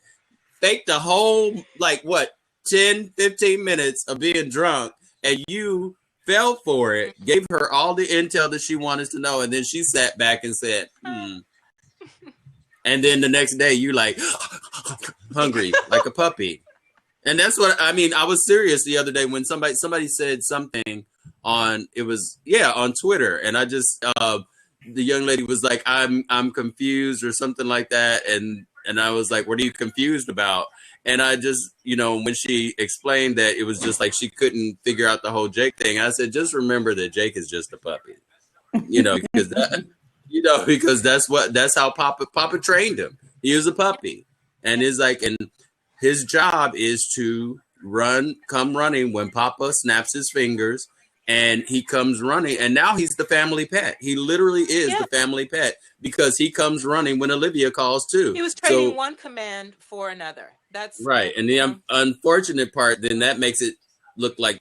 Faked the whole 10-15 minutes of being drunk, and you fell for it. Gave her all the intel that she wanted to know, and then she sat back and said, And then the next day you like hungry like a puppy. And that's what I mean. I was serious the other day when somebody said something on Twitter, and I just the young lady was like, I'm confused or something like that. And I was like, what are you confused about? And I just, when she explained that it was just like she couldn't figure out the whole Jake thing, I said, just remember that Jake is just a puppy, because that's how Papa trained him. He was a puppy, and and his job is to come running when Papa snaps his fingers, and he comes running, and now he's the family pet. He literally is the family pet because he comes running when Olivia calls too. He was trading one command for another. That's right. And the unfortunate part, then that makes it look like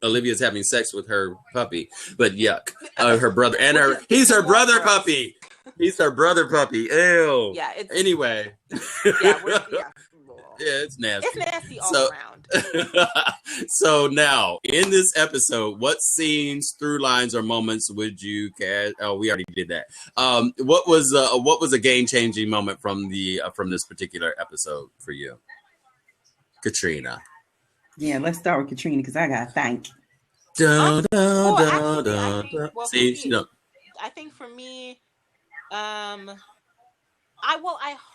Olivia's having sex with her puppy, but yuck. Her brother and he's her brother puppy. He's her brother puppy. Ew. Yeah. Anyway. Yeah, it's nasty. It's nasty all around. So now, in this episode, what scenes, through lines, or moments would you cast? Oh, we already did that. What was a game-changing moment from this particular episode for you, Katrina? Yeah, let's start with Katrina because I got to thank. I think for me, I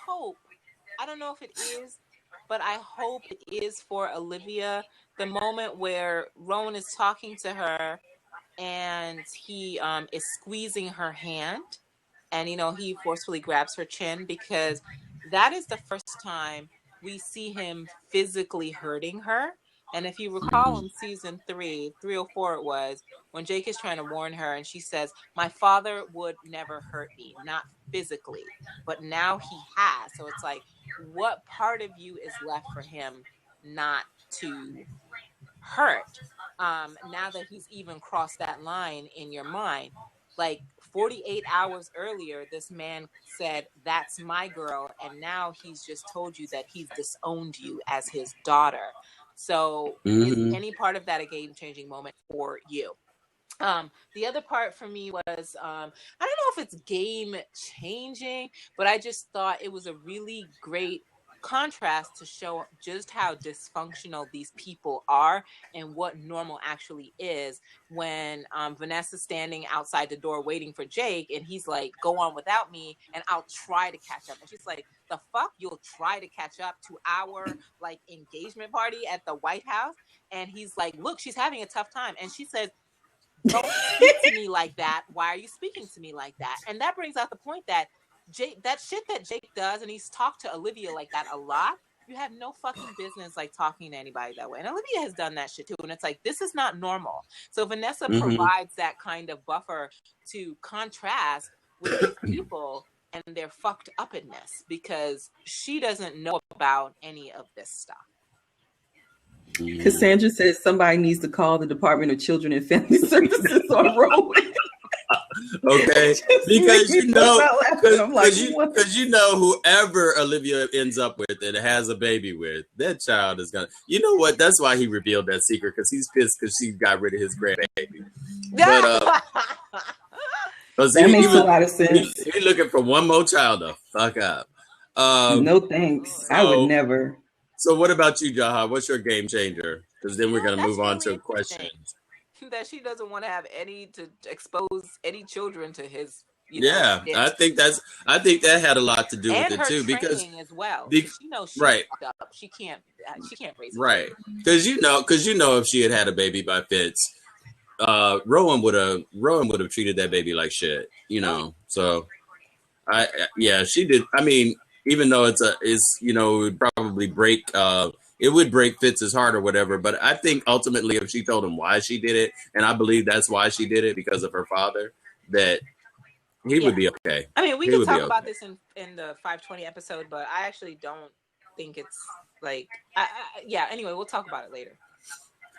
hope. I don't know if it is. But I hope it is for Olivia, the moment where Rowan is talking to her and he is squeezing her hand and, he forcefully grabs her chin, because that is the first time we see him physically hurting her. And if you recall in season 304 it was, when Jake is trying to warn her and she says, my father would never hurt me, not physically, but now he has. So it's like, what part of you is left for him not to hurt? Now that he's even crossed that line in your mind, like 48 hours earlier, this man said, that's my girl. And now he's just told you that he's disowned you as his daughter. So is any part of that a game-changing moment for you? The other part for me was, I don't know if it's game-changing, but I just thought it was a really great contrast to show just how dysfunctional these people are and what normal actually is, when Vanessa's standing outside the door waiting for Jake and he's like, go on without me and I'll try to catch up. And she's like, the fuck, you'll try to catch up to our like engagement party at the White House? And he's like, look, she's having a tough time. And she says, don't speak to me like that. Why are you speaking to me like that? And that brings out the point that that shit that Jake does, and he's talked to Olivia like that a lot, you have no fucking business like talking to anybody that way. And Olivia has done that shit too. And it's like, this is not normal. So Vanessa provides that kind of buffer to contrast with these people and their fucked upness, because she doesn't know about any of this stuff. Cassandra says somebody needs to call the Department of Children and Family Services on Rowan. Okay, because whoever Olivia ends up with and has a baby with, that child is gonna. You know what? That's why he revealed that secret, because he's pissed because she got rid of his grandbaby. But that makes a lot of sense. He's looking for one more child to fuck up. No thanks. I would never. So what about you, Jaha? What's your game changer? Because then we're going to move on to questions. That she doesn't want to have to expose any children to his. I think that had a lot to do with it too, because as well. She knows she's fucked up. She can't raise. Right, because if she had a baby by Fitz, Rowan would have treated that baby like shit. So she did. I mean, even though it would probably break. It would break Fitz's heart or whatever, but I think ultimately if she told him why she did it, and I believe that's why she did it, because of her father, that he would be okay. I mean, we can talk about this in the 520 episode, but I actually don't think it's like, anyway, we'll talk about it later.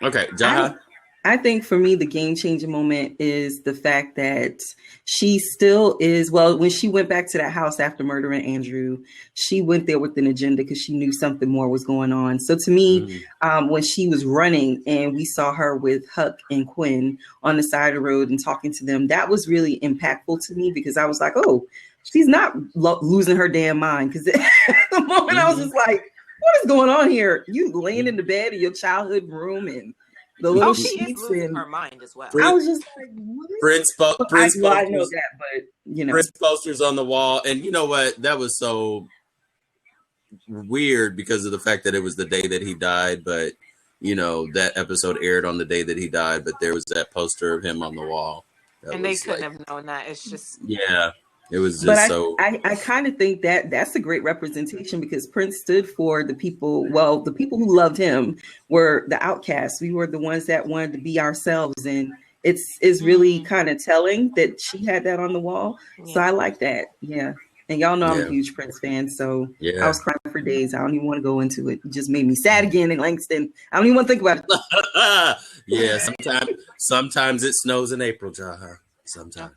Okay, Jaha? I think for me, the game-changing moment is the fact that she still is, when she went back to that house after murdering Andrew, she went there with an agenda because she knew something more was going on. So to me, when she was running and we saw her with Huck and Quinn on the side of the road and talking to them, that was really impactful to me, because I was like, oh, she's not losing her damn mind. Because at the moment I was just like, what is going on here? You laying in the bed in your childhood room and the little she is sheets, losing and her mind as well. I was just like, what? Prince I know posters, that, but Prince posters on the wall, and you know what? That was so weird because of the fact that it was the day that he died, but that episode aired on the day that he died, but there was that poster of him on the wall. And they couldn't have known that. It's just it was just but I kind of think that that's a great representation because Prince stood for the people. Well, the people who loved him were the outcasts. We were the ones that wanted to be ourselves, and it's really kind of telling that she had that on the wall. Yeah. So I like that. Yeah. And y'all know I'm a huge Prince fan, so I was crying for days. I don't even want to go into it. It just made me sad again in Langston. I don't even want to think about it. Yeah, sometimes it snows in April, Jaha. Sometimes.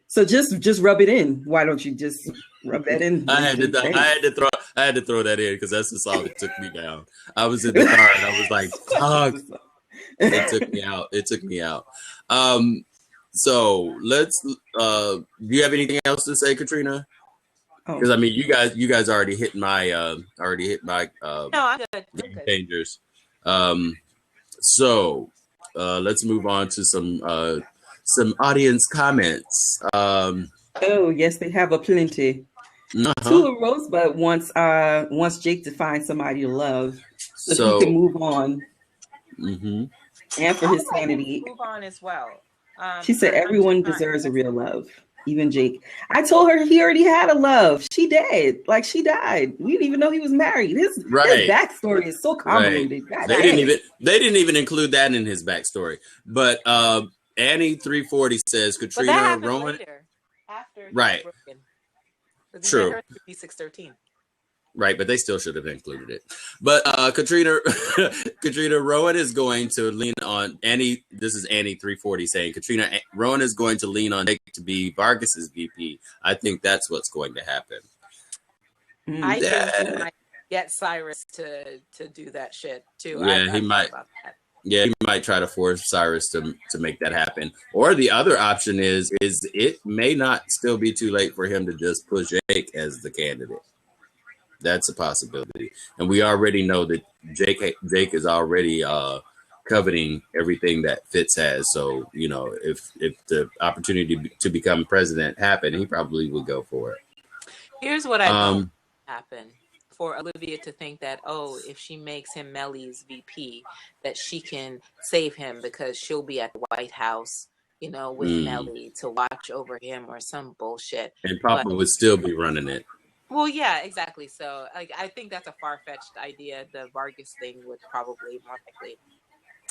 So just rub it in. Why don't you just rub that in? I had to throw that in because that's the song that took me down. I was in the car and I was like, "Dog." It took me out. So let's. Do you have anything else to say, Katrina? Because I mean, you guys already hit my no, I'm good. Game changers. So let's move on to some audience comments. Oh yes, they have a plenty. Tula Rosebud wants Jake to find somebody to love so he can move on. Mm-hmm. And for his sanity, move on as well. She said everyone deserves a real love, even Jake. I told her he already had a love. She died. She died. We didn't even know he was married. His backstory is so convoluted. Right. They didn't even include that in his backstory. But Annie 340 says Katrina Rowan. After right. True. 613. Right, but they still should have included it. But Katrina Rowan is going to lean on Annie. This is Annie 340 saying Katrina Rowan is going to lean on Jake to be Vargas's VP. I think that's what's going to happen. I think he might get Cyrus to do that shit too. Yeah, he might. Yeah, he might try to force Cyrus to make that happen. Or the other option is it may not still be too late for him to just push Jake as the candidate. That's a possibility. And we already know that Jake is already coveting everything that Fitz has. So, if the opportunity to become president happened, he probably would go for it. Here's what I want to happen. For Olivia to think that, if she makes him Melly's VP, that she can save him because she'll be at the White House, with Melly to watch over him or some bullshit. And Papa would still be running it. Well, yeah, exactly. So, I think that's a far-fetched idea. The Vargas thing would probably more likely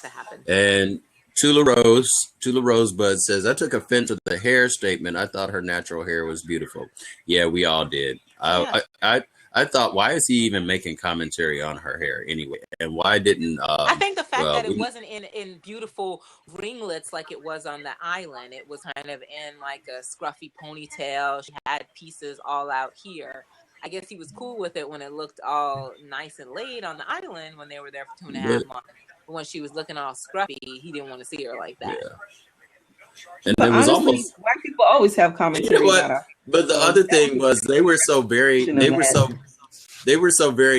to happen. And Tula Rosebud says, I took offense to the hair statement. I thought her natural hair was beautiful. Yeah, we all did. I thought, why is he even making commentary on her hair anyway? And why didn't... I think the fact that it wasn't in beautiful ringlets like it was on the island. It was kind of in like a scruffy ponytail. She had pieces all out here. I guess he was cool with it when it looked all nice and laid on the island when they were there for 2.5 months. But when she was looking all scruffy, he didn't want to see her like that. Yeah. And it was honestly, almost... White people always have commentary about her. But the other thing was they were so very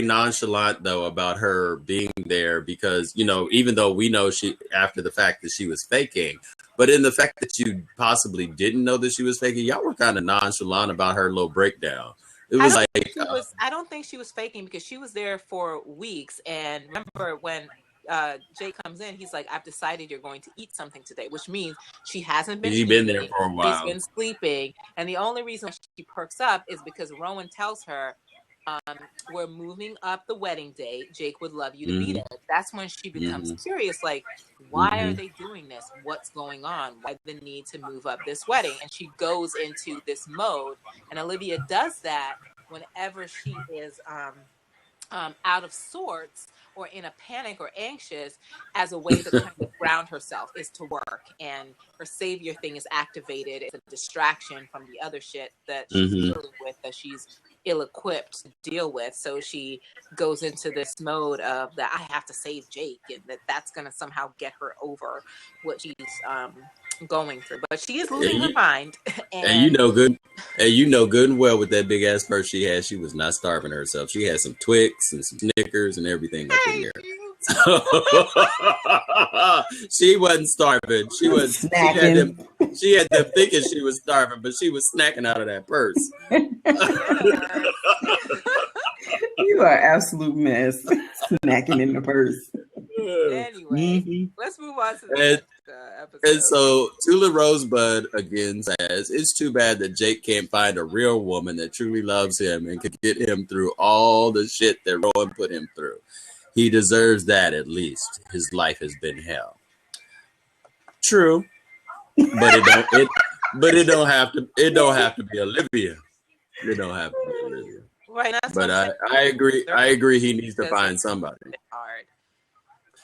nonchalant though about her being there because even though we know she after the fact that she was faking, but in the fact that you possibly didn't know that she was faking, y'all were kind of nonchalant about her little breakdown. It was I don't think she was faking because she was there for weeks. And remember when Jay comes in, he's like, I've decided you're going to eat something today, which means she hasn't been sleeping. Been there for a while. She's been sleeping. And the only reason she perks up is because Rowan tells her, we're moving up the wedding date. Jake would love you to be there. That's when she becomes curious, like, why are they doing this? What's going on? Why the need to move up this wedding? And she goes into this mode. And Olivia does that whenever she is out of sorts or in a panic or anxious, as a way to kind of ground herself is to work. And her savior thing is activated. It's a distraction from the other shit that she's dealing with, that she's ill-equipped to deal with. So she goes into this mode of that I have to save Jake, and that's going to somehow get her over what she's going through. But she is losing her mind. And you know good and well with that big ass purse she had, she was not starving herself. She had some Twix and some Snickers and everything up in there. She wasn't starving. She was snacking. She had them thinking she was starving, but she was snacking out of that purse. You are an absolute mess. Snacking in the purse. Anyway, let's move on to the next episode. And so Tula Rosebud again says, it's too bad that Jake can't find a real woman that truly loves him and could get him through all the shit that Rowan put him through. He deserves that at least. His life has been hell. True. But it don't have to be Olivia. It don't have to be Olivia. Right, but I agree he needs to find somebody. Hard.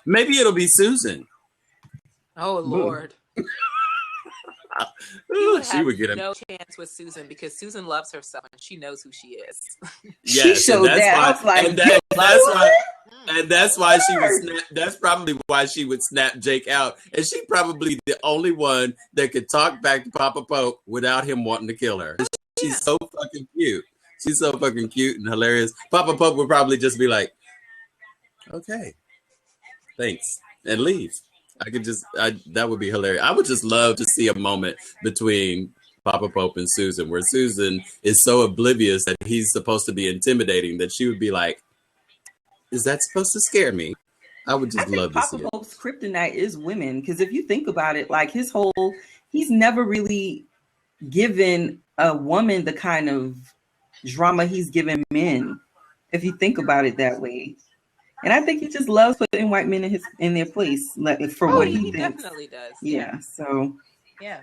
Maybe it'll be Susan. Oh Lord. She would get no chance with Susan because Susan loves herself and she knows who she is. Yes, she showed that. I was like, that's why she would snap. That's probably why she would snap Jake out, and she probably the only one that could talk back to Papa Pope without him wanting to kill her. She's so fucking cute. She's so fucking cute and hilarious. Papa Pope would probably just be like, "Okay, thanks," and leave. That would be hilarious. I would just love to see a moment between Papa Pope and Susan where Susan is so oblivious that he's supposed to be intimidating that she would be like, is that supposed to scare me? I would just love to see it. Papa Pope's kryptonite is women, because if you think about it, like he's never really given a woman the kind of drama he's given men, if you think about it that way. And I think he just loves putting white men in their place for what he thinks. Definitely does. Yeah. So. Yeah.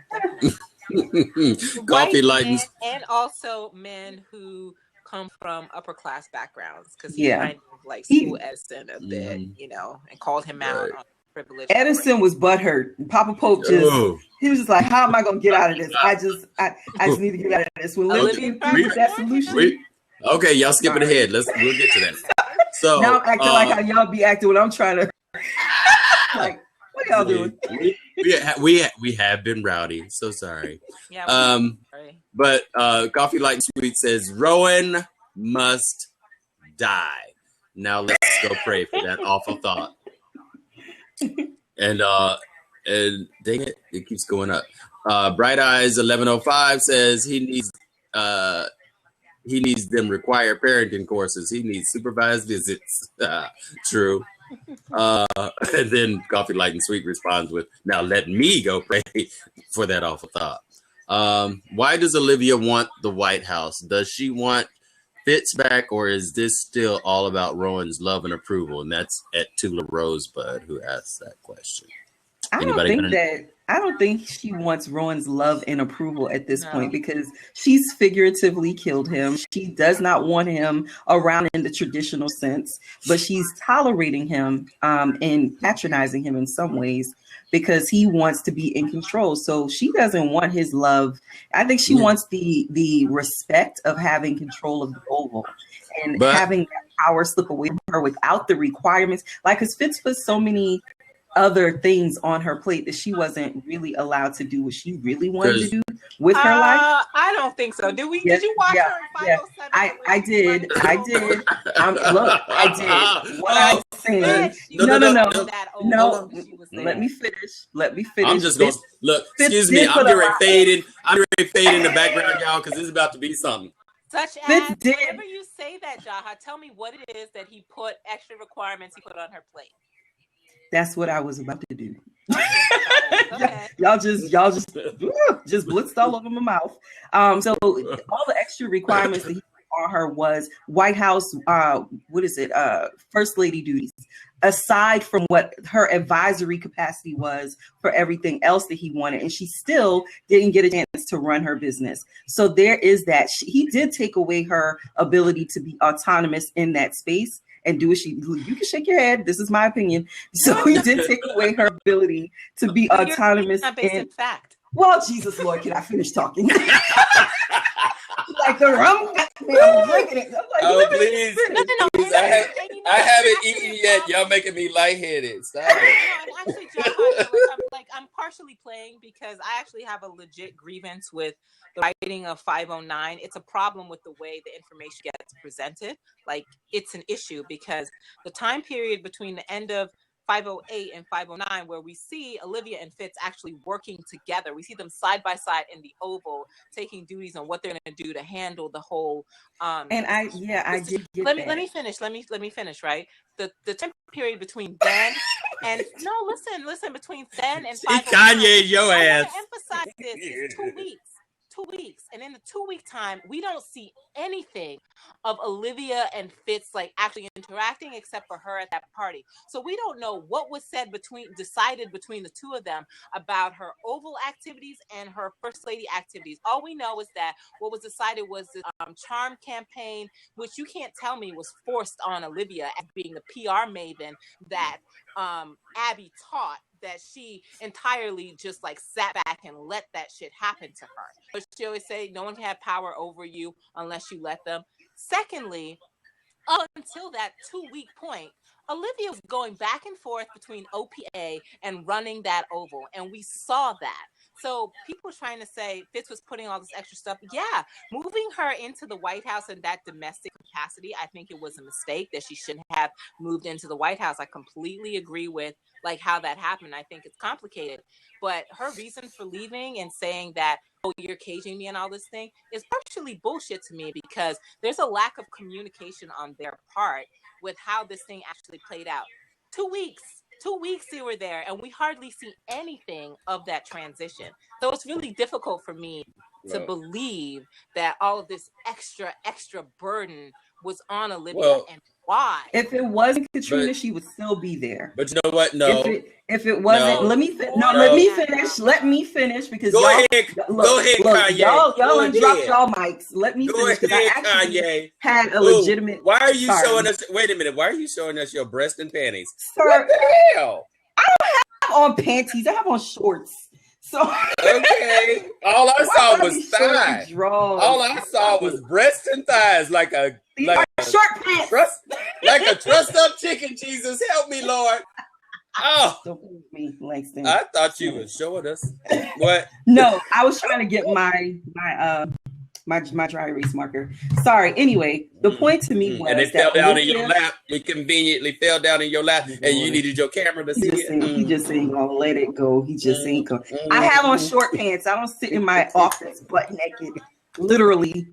Coffee lightens. And also men who come from upper class backgrounds, because he kind of like school Edison a bit, and called him out on privilege. Edison was butthurt. Papa Pope he was just like, how am I going to get out of this? I just need to get out of this. When Lillian threw that solution. Okay, y'all skipping ahead. We'll get to that. So now I'm acting like how y'all be acting when I'm trying to like, what y'all doing? We have been rowdy. So sorry. Yeah. But Coffee Light and Sweet says Rowan must die. Now let's go pray for that awful thought. And dang it keeps going up. Bright Eyes 1105 says he needs them required parenting courses. He needs supervised visits. True. And then Coffee Light and Sweet responds with, now let me go pray for that awful thought. Why does Olivia want the White House? Does she want Fitz back, or is this still all about Rowan's love and approval? And that's at Tula Rosebud who asked that question. I don't think she wants Rowan's love and approval at this point, because she's figuratively killed him. She does not want him around in the traditional sense, but she's tolerating him and patronizing him in some ways because he wants to be in control. So she doesn't want his love. I think she wants the respect of having control of the Oval and having that power slip away from her without the requirements. Like, because Fitz put so many other things on her plate that she wasn't really allowed to do what she really wanted to do with her life. I don't think so. Did you watch her in 507? I did. Look, I did. What I said. No. Let me finish. I'm just going to look. Excuse me. I'm getting fading. I'm ready to fade in the background, y'all, because this is about to be something. Such as, whenever you say that, Jaha, tell me what it is that he put extra requirements he put on her plate. That's what I was about to do. Okay. Y'all just blitzed all over my mouth. So all the extra requirements that he put on her was White House, First Lady duties, aside from what her advisory capacity was for everything else that he wanted. And she still didn't get a chance to run her business. So there is that. He did take away her ability to be autonomous in that space and do what you can shake your head. This is my opinion. So he did take away her ability to be autonomous. In fact. Well, Jesus Lord, can I finish talking? Like the rum, I'm drinking it. I'm like, please. Please. I haven't eaten yet. Y'all making me lightheaded. Stop it. Actually, John, I'm part partially playing because I actually have a legit grievance with the writing of 509. It's a problem with the way the information gets presented. Like, it's an issue because the time period between the end of 508 and 509, where we see Olivia and Fitz actually working together. We see them side by side in the Oval, taking duties on what they're going to do to handle the whole. And I did get let that. me finish. Let me finish. Right, the time period between then and listen between then and 509. Kanye, your ass. I want to emphasize this. It's 2 weeks. 2 weeks, and in the 2 week time, we don't see anything of Olivia and Fitz like actually interacting except for her at that party. So we don't know what was decided between the two of them about her Oval activities and her First Lady activities. All we know is that what was decided was the charm campaign, which you can't tell me was forced on Olivia as being the PR maven that Abby taught, that she entirely just like sat back and let that shit happen to her. But she always say no one can have power over you unless you let them. Secondly, up until that 2 week point, Olivia was going back and forth between OPA and running that Oval, and we saw that. So people trying to say Fitz was putting all this extra stuff. Yeah, moving her into the White House in that domestic capacity, I think it was a mistake that she shouldn't have moved into the White House. I completely agree with like how that happened. I think it's complicated. But her reason for leaving and saying that, oh, you're caging me and all this thing is partially bullshit to me because there's a lack of communication on their part with how this thing actually played out. 2 weeks. 2 weeks they were there, and we hardly see anything of that transition. So it's really difficult for me to believe that all of this extra burden was on Olivia and why. If it wasn't Katrina, she would still be there. But you know what? No. If it wasn't, let me finish. Let me finish because go ahead, Kanye. Y'all dropped y'all mics. Let me finish because I actually had a legitimate. Why are you showing us? Wait a minute. Why are you showing us your breast and panties? Sir, what the hell? I don't have on panties. I have on shorts. So okay, all I saw was thighs. All I saw was breasts and thighs, like a short pants, like a trussed up chicken. Jesus, help me, Lord. Oh, don't believe me, Langston. I thought you were showing us what? No, I was trying to get my dry erase marker. Sorry. Anyway, the point to me was, and it fell down in your lap. It conveniently fell down in your lap, and you needed your camera to see it. He just ain't gonna let it go. He just ain't gonna. I have on short pants. I don't sit in my office butt naked, literally.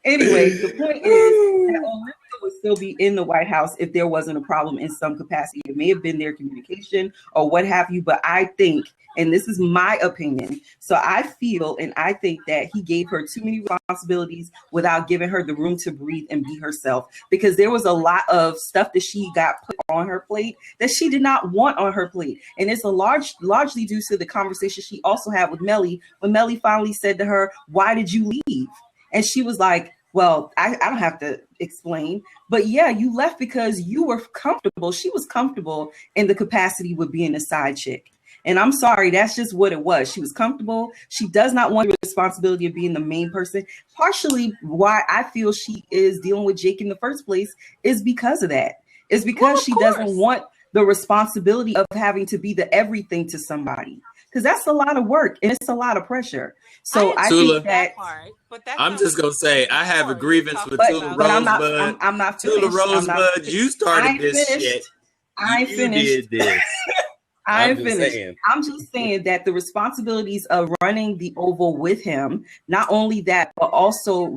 Anyway, the point is that Olivia would still be in the White House if there wasn't a problem in some capacity. It may have been their communication or what have you, but I think, and this is my opinion, so I feel and I think that he gave her too many responsibilities without giving her the room to breathe and be herself, because there was a lot of stuff that she got put on her plate that she did not want on her plate. And it's largely due to the conversation she also had with Melly, when Melly finally said to her, "Why did you leave?" And she was like, well, I don't have to explain, but yeah, you left because you were comfortable. She was comfortable in the capacity with being a side chick. And I'm sorry, that's just what it was. She was comfortable. She does not want the responsibility of being the main person. Partially why I feel she is dealing with Jake in the first place is because of that. It's because she doesn't want the responsibility of having to be the everything to somebody. Because that's a lot of work and it's a lot of pressure. So I think that I'm just gonna say I have a grievance with Tula Rosebud. I'm not finished. Tula Rosebud, you started this shit. I finished. You did this. I'm finished. I'm just saying that the responsibilities of running the Oval with him, not only that, but also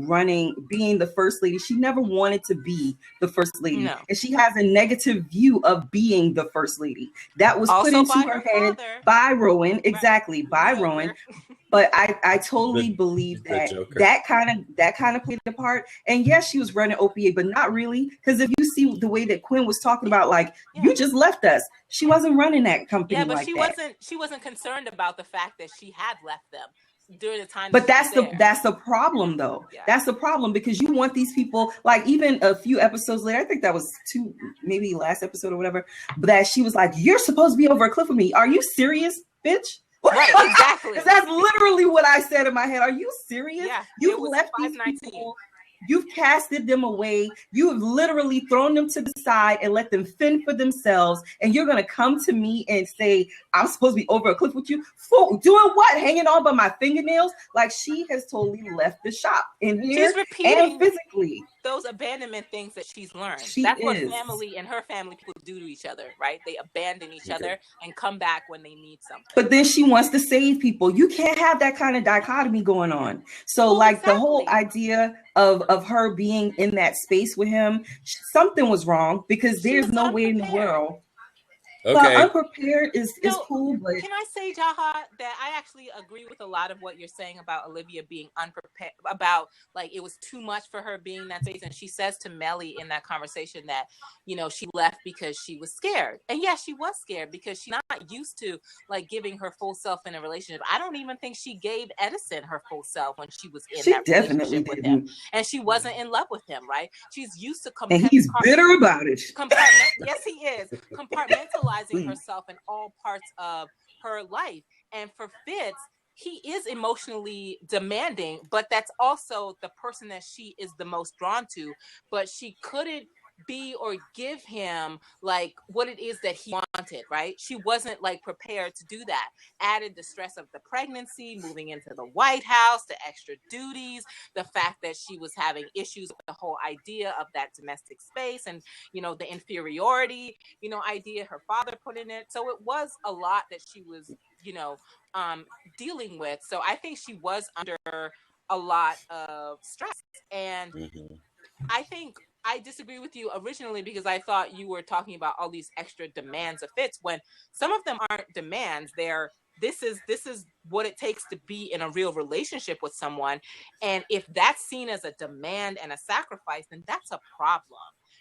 being the first lady. She never wanted to be the first lady. No. And she has a negative view of being the first lady. That was also put into her head by Rowan. Exactly, by Rowan. But I totally believe that kind of played a part. And yes, she was running OPA, but not really. Because if you see the way that Quinn was talking about, like, you just left us. She wasn't running that company. Yeah, but like she wasn't concerned about the fact that she had left them during the time. But that's the problem, though. Yeah. That's the problem, because you want these people, like even a few episodes later, I think that was maybe last episode or whatever, but that she was like, "You're supposed to be over a cliff with me. Are you serious, bitch?" Right, exactly. That's literally what I said in my head. Are you serious? Yeah, you left these people. You've casted them away. You have literally thrown them to the side and let them fend for themselves. And you're going to come to me and say, I'm supposed to be over a cliff with you? For doing what? Hanging on by my fingernails? Like, she has totally left the shop in here She's repeating and physically. Those abandonment things that she's learned. She That's what is. family and her family people do to each other, right? They abandon each other and come back when they need something. But then she wants to save people. You can't have that kind of dichotomy going on. So, Well, like, exactly. the whole idea of her being in that space with him, something was wrong, because She there's was no way in the unprepared. world. Okay. But unprepared is No, cool, but Can I say, Jaha, that I actually agree with a lot of what you're saying about Olivia being unprepared, about like it was too much for her being in that space. And she says to Melly in that conversation that, you know, she left because she was scared. And yes, she was scared because she's not used to like giving her full self in a relationship. I don't even think she gave Edison her full self when she was in she that definitely relationship with him. didn't. And she wasn't in love with him, right? She's used to And he's bitter about it. yes, he is compartmentalizing herself in all parts of her life. And for Fitz, he is emotionally demanding, but that's also the person that she is the most drawn to. But she couldn't be or give him like what it is that he wanted, right? She wasn't like prepared to do that. Added the stress of the pregnancy, moving into the White House, the extra duties, the fact that she was having issues with the whole idea of that domestic space and, you know, the inferiority, you know, idea her father put in it. So it was a lot that she was, you know, dealing with. So I think she was under a lot of stress. And I think I disagree with you originally because I thought you were talking about all these extra demands of Fitz when some of them aren't demands. They're this is what it takes to be in a real relationship with someone. And if that's seen as a demand and a sacrifice, then that's a problem.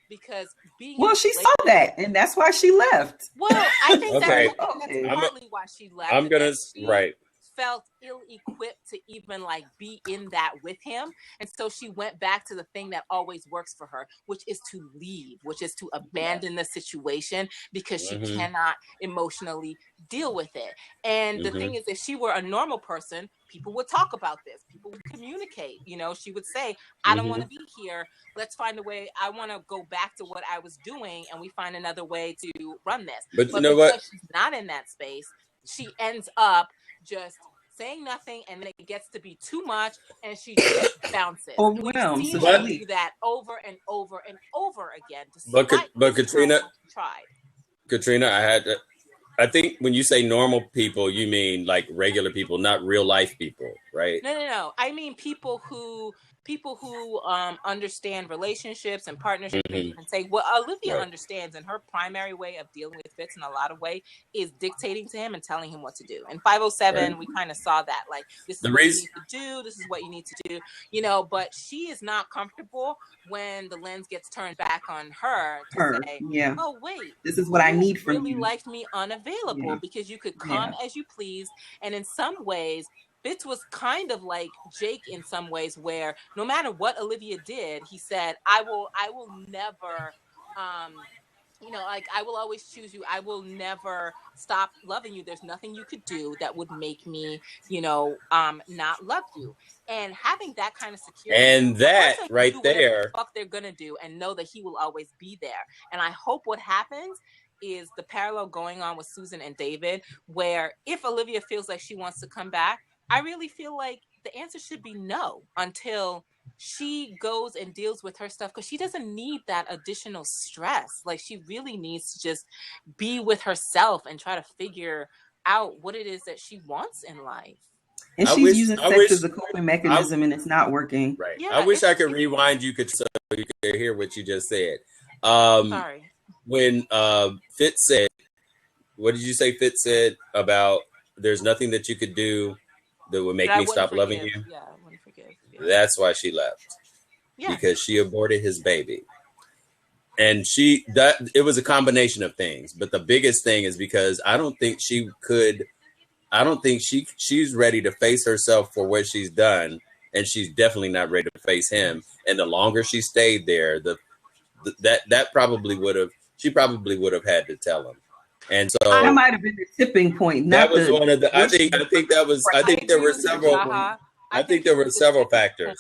Because being she saw that, and that's why she left. Well, I think that's Okay. partly why she left. I'm gonna right. Felt ill-equipped to even like be in that with him, and so she went back to the thing that always works for her, which is to leave, which is to abandon the situation because she cannot emotionally deal with it. And the thing is, if she were a normal person, people would talk about this, people would communicate, you know, she would say, I don't want to be here, let's find a way, I want to go back to what I was doing, and we find another way to run this. But you know what, she's not in that space, she ends up just saying nothing, and then it gets to be too much, and she just bounces. Overwhelmed. So she do that over and over and over again. But Katrina, tried. I think when you say normal people, you mean like regular people, not real life people, right? No. I mean people who understand relationships and partnerships and say what Olivia understands, and her primary way of dealing with Fitz in a lot of ways is dictating to him and telling him what to do. In 507, we kind of saw that, like, this is what you need to do, this is what you need to do, you know, but she is not comfortable when the lens gets turned back on her to say, oh, wait, this is what I need from you. You Really liked me unavailable because you could come as you please. And in some ways, Fitz was kind of like Jake in some ways, where no matter what Olivia did, he said, I will never, you know, like, I will always choose you. I will never stop loving you. There's nothing you could do that would make me, you know, not love you. And having that kind of security, and that right there, the fuck they're gonna do, and know that he will always be there. And I hope what happens is the parallel going on with Susan and David, where if Olivia feels like she wants to come back, I really feel like the answer should be no until she goes and deals with her stuff, because she doesn't need that additional stress. Like, she really needs to just be with herself and try to figure out what it is that she wants in life. And she's using sex as a coping mechanism, and it's not working. Right. Yeah, I wish I could rewind you so you could hear what you just said. Sorry. When Fitz said, what did you say Fitz said about there's nothing that you could do that would make me stop loving you? Yeah, I wouldn't forgive. Yeah. That's why she left. Yeah. Because she aborted his baby. And it was a combination of things. But the biggest thing is because I don't think she's ready to face herself for what she's done. And she's definitely not ready to face him. And the longer she stayed there, she probably would have had to tell him. And so that might have been the tipping point. That was one of the. I think there were several. I think there were several factors.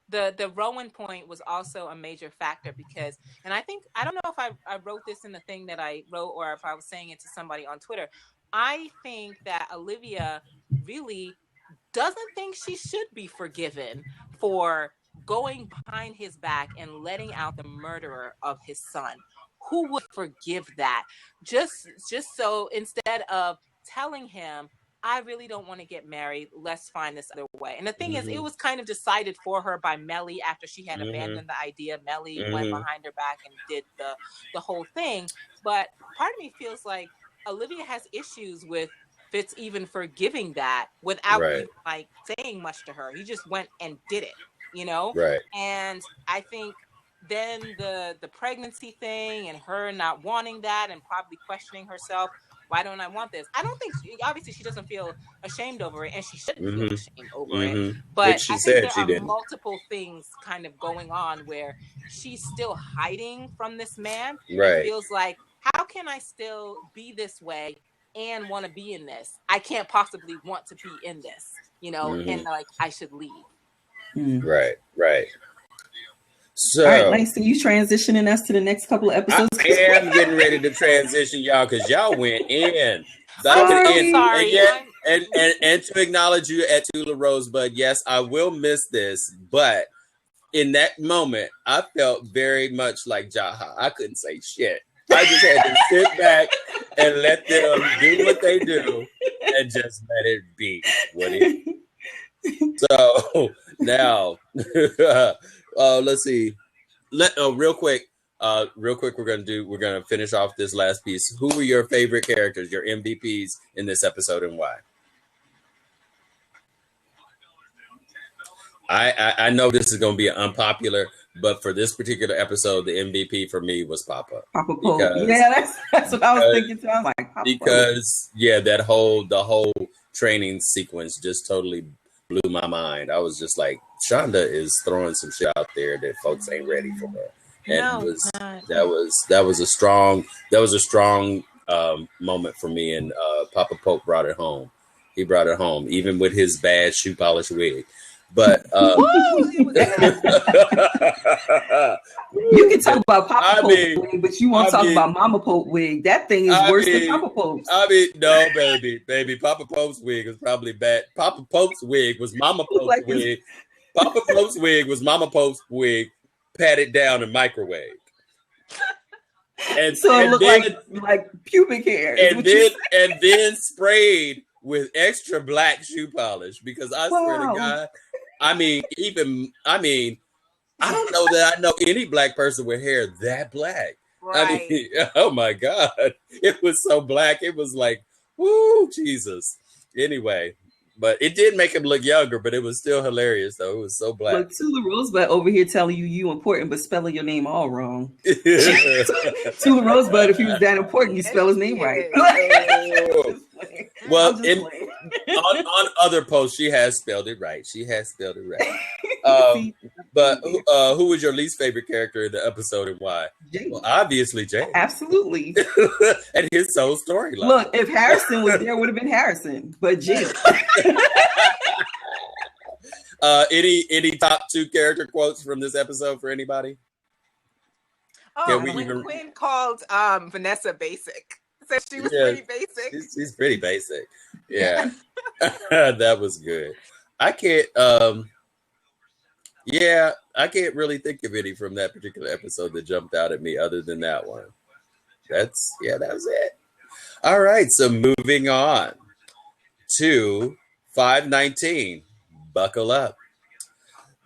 the Rowan point was also a major factor because, and I don't know if I wrote this in the thing that I wrote or if I was saying it to somebody on Twitter. I think that Olivia really doesn't think she should be forgiven for going behind his back and letting out the murderer of his son. Who would forgive that? Just so instead of telling him, I really don't want to get married, let's find this other way. And the thing is, it was kind of decided for her by Mellie after she had abandoned the idea. Mellie went behind her back and did the whole thing. But part of me feels like Olivia has issues with Fitz even forgiving that without even, like, saying much to her. He just went and did it, you know? Right. And I think then the pregnancy thing and her not wanting that and probably questioning herself, why don't I want this? I don't think obviously she doesn't feel ashamed over it, and she shouldn't feel ashamed over it. But I think there are multiple things kind of going on where she's still hiding from this man. Right. It feels like, how can I still be this way and want to be in this? I can't possibly want to be in this, you know, and like I should leave. Right. So, all right, Langston, you transitioning us to the next couple of episodes? I am getting ready to transition y'all because y'all went in. Sorry. And to acknowledge you at Tula Rosebud, yes, I will miss this, but in that moment, I felt very much like Jaha. I couldn't say shit. I just had to sit back and let them do what they do and just let it be what it is. So now, let's see. Real quick, we're gonna finish off this last piece. Who were your favorite characters, your MVPs in this episode, and why? I know this is gonna be unpopular, but for this particular episode, the MVP for me was Papa. Papa Pope. Yeah, that's what I was thinking too. I was like, Papa because Pope. The whole training sequence just totally blew my mind. I was just like, Shonda is throwing some shit out there that folks ain't ready for her. And that was a strong moment for me. And Papa Pope brought it home. He brought it home, even with his bad shoe polish wig. But you can talk about Papa Pope wig, but you want to talk about Mama Pope wig. That thing is worse than Papa Pope's. No, baby. Papa Pope's wig was probably bad. Papa Pope's wig was Mama Pope's wig. Papa Pope's wig was Mama Pope's wig, patted down and microwaved. And so it looked like pubic hair. And then sprayed with extra black shoe polish, because I swear to God, I don't know that I know any black person with hair that black. Right. I mean, oh my God. It was so black. It was like, woo, Jesus. Anyway, but it did make him look younger, but it was still hilarious though. It was so black. Look, Tula Rosebud over here telling you important, but spelling your name all wrong. Tula Rosebud, if he was that important, you spell his name right. Well, on other posts, she has spelled it right. But who was your least favorite character in the episode and why? Jay. Well, obviously Jay. Absolutely. And his whole storyline. Look, if Harrison was there, it would have been Harrison, but Jay. Any top 2 character quotes from this episode for anybody? When Quinn called Vanessa basic. Said she was pretty basic. She's pretty basic. Yeah. That was good. I can't really think of any from that particular episode that jumped out at me other than that one. That was it. All right, so moving on to 519. Buckle up.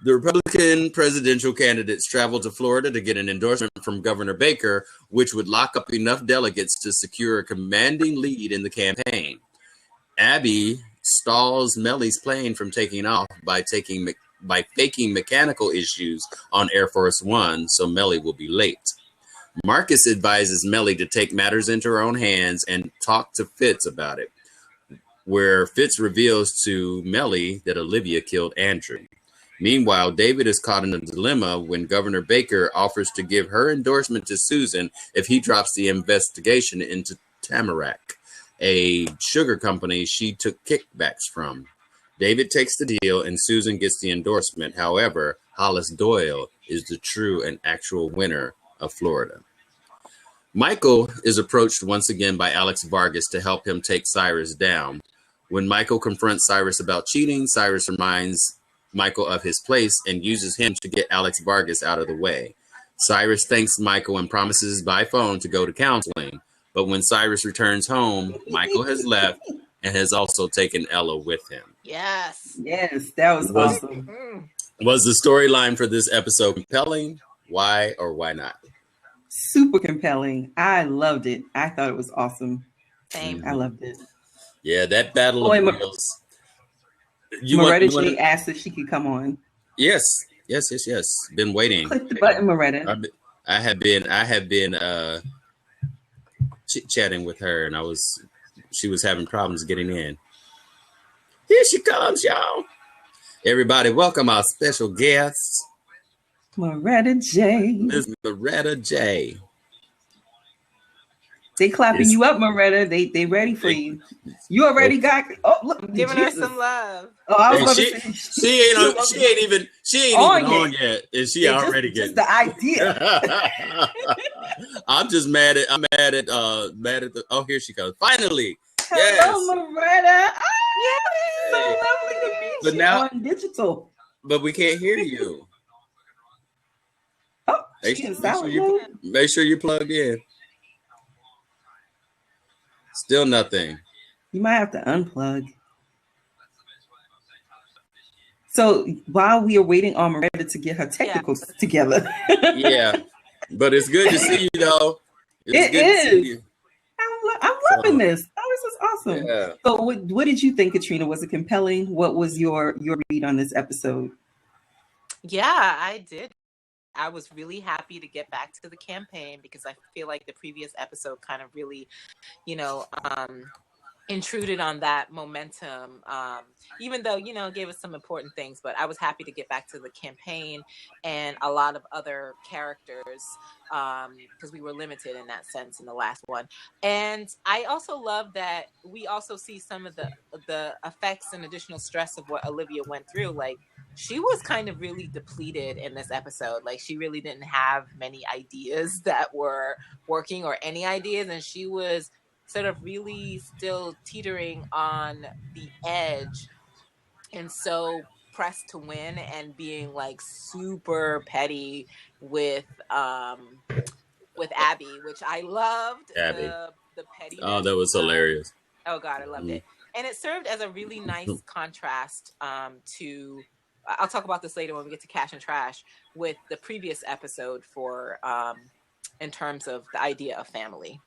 The Republican presidential candidates traveled to Florida to get an endorsement from Governor Baker, which would lock up enough delegates to secure a commanding lead in the campaign. Abby stalls Mellie's plane from taking off by faking mechanical issues on Air Force One, so Mellie will be late. Marcus advises Mellie to take matters into her own hands and talk to Fitz about it, where Fitz reveals to Mellie that Olivia killed Andrew. Meanwhile, David is caught in a dilemma when Governor Baker offers to give her endorsement to Susan if he drops the investigation into Tamarack, a sugar company she took kickbacks from. David takes the deal and Susan gets the endorsement. However, Hollis Doyle is the true and actual winner of Florida. Michael is approached once again by Alex Vargas to help him take Cyrus down. When Michael confronts Cyrus about cheating, Cyrus reminds Michael of his place and uses him to get Alex Vargas out of the way. Cyrus thanks Michael and promises by phone to go to counseling. But when Cyrus returns home, Michael has left and has also taken Ella with him. Yes. Yes, that was awesome. Was the storyline for this episode compelling? Why or why not? Super compelling. I loved it. I thought it was awesome. Same. I loved it. Yeah, that battle of wheels. Moretta J asked if she could come on. Yes. Been waiting. Click the button, Moretta. I have been chit-chatting with her, and she was having problems getting in. Here she comes, y'all. Everybody, welcome our special guest, Moretta J. Miss Moretta J. They clapping you up, Moretta. They ready for you. You already got. Oh, look, giving her some love. Oh, I was going to say she ain't even on yet, and she already getting the idea. I'm mad at the. Oh, here she comes. Finally, hello, Moretta. Yes, so lovely to meet but you now on digital. But we can't hear you. Oh, make sure you plug in. Still nothing. You might have to unplug. So while we are waiting on Moretta to get her technicals together. Yeah, but it's good to see you, though. It is. I'm loving this. Oh, this is awesome. Yeah. So what did you think, Katrina? Was it compelling? What was your read on this episode? Yeah, I did. I was really happy to get back to the campaign because I feel like the previous episode kind of really, intruded on that momentum, even though, gave us some important things. But I was happy to get back to the campaign and a lot of other characters because we were limited in that sense in the last one. And I also love that we also see some of the effects and additional stress of what Olivia went through. Like, she was kind of really depleted in this episode. Like, she really didn't have many ideas that were working or any ideas. And she was sort of really still teetering on the edge. And so pressed to win and being like super petty with Abby, which I loved. Abby. The pettiness. Oh, that was hilarious. Oh God, I loved it. And it served as a really nice contrast to, I'll talk about this later when we get to Cash and Trash, with the previous episode for in terms of the idea of family.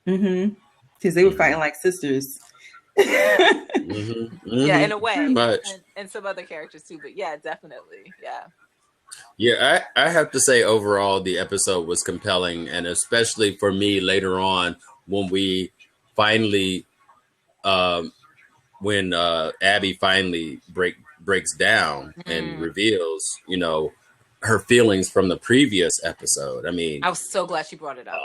Mm-hmm. Because they were fighting like sisters. Yeah, in a way. Much. And some other characters too, but yeah, definitely. Yeah. Yeah, I have to say overall the episode was compelling, and especially for me later on when we finally when Abby finally breaks down and reveals, her feelings from the previous episode. I mean, I was so glad she brought it up.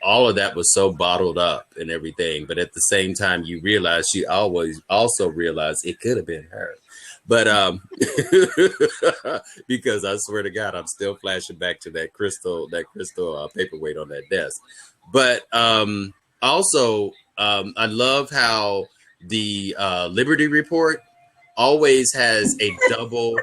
All of that was so bottled up and everything, but at the same time, you realize she always also realized it could have been her. But because I swear to God, I'm still flashing back to that crystal paperweight on that desk. But also, I love how the Liberty Report always has a double.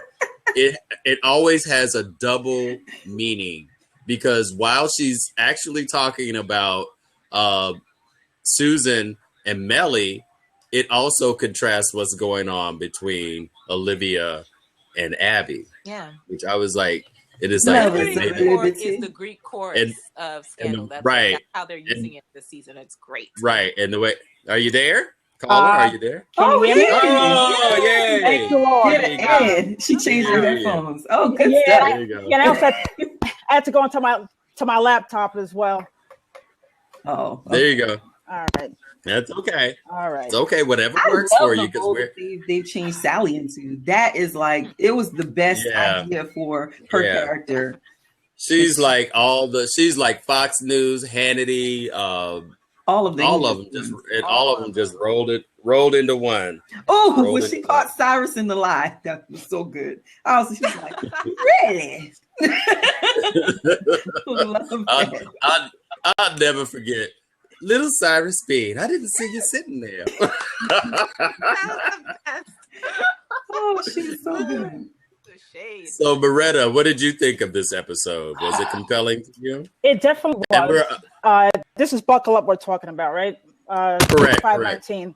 It always has a double meaning, because while she's actually talking about Susan and Mellie, it also contrasts what's going on between Olivia and Abby. Yeah. Which I was like, it is like is the Greek chorus of Scandal. That's how they're using it this season. It's great. Right. And the way, are you there? Caller, are you there? Oh, yeah. Oh, yay. Thank you, Lord. She changed her headphones. Oh, good stuff. There you go. And I had to go into my laptop as well. Oh, okay. There you go. All right. That's okay. All right. It's okay. Whatever works for you. Because they've changed Sally into. That is like, it was the best idea for her character. She's like Fox News, Hannity, All of them. All of them just, and all of them just rolled into one. Oh, Rolled when into she caught Cyrus in the lie, that was so good. I was just like, really? Love that. I'll never forget. Little Cyrus Bean, I didn't see you sitting there. That was the best. Oh, she's so good. The shade. So, Beretta, what did you think of this episode? Was it compelling to you? It definitely And was. This is Buckle Up we're talking about, right? Correct. 519.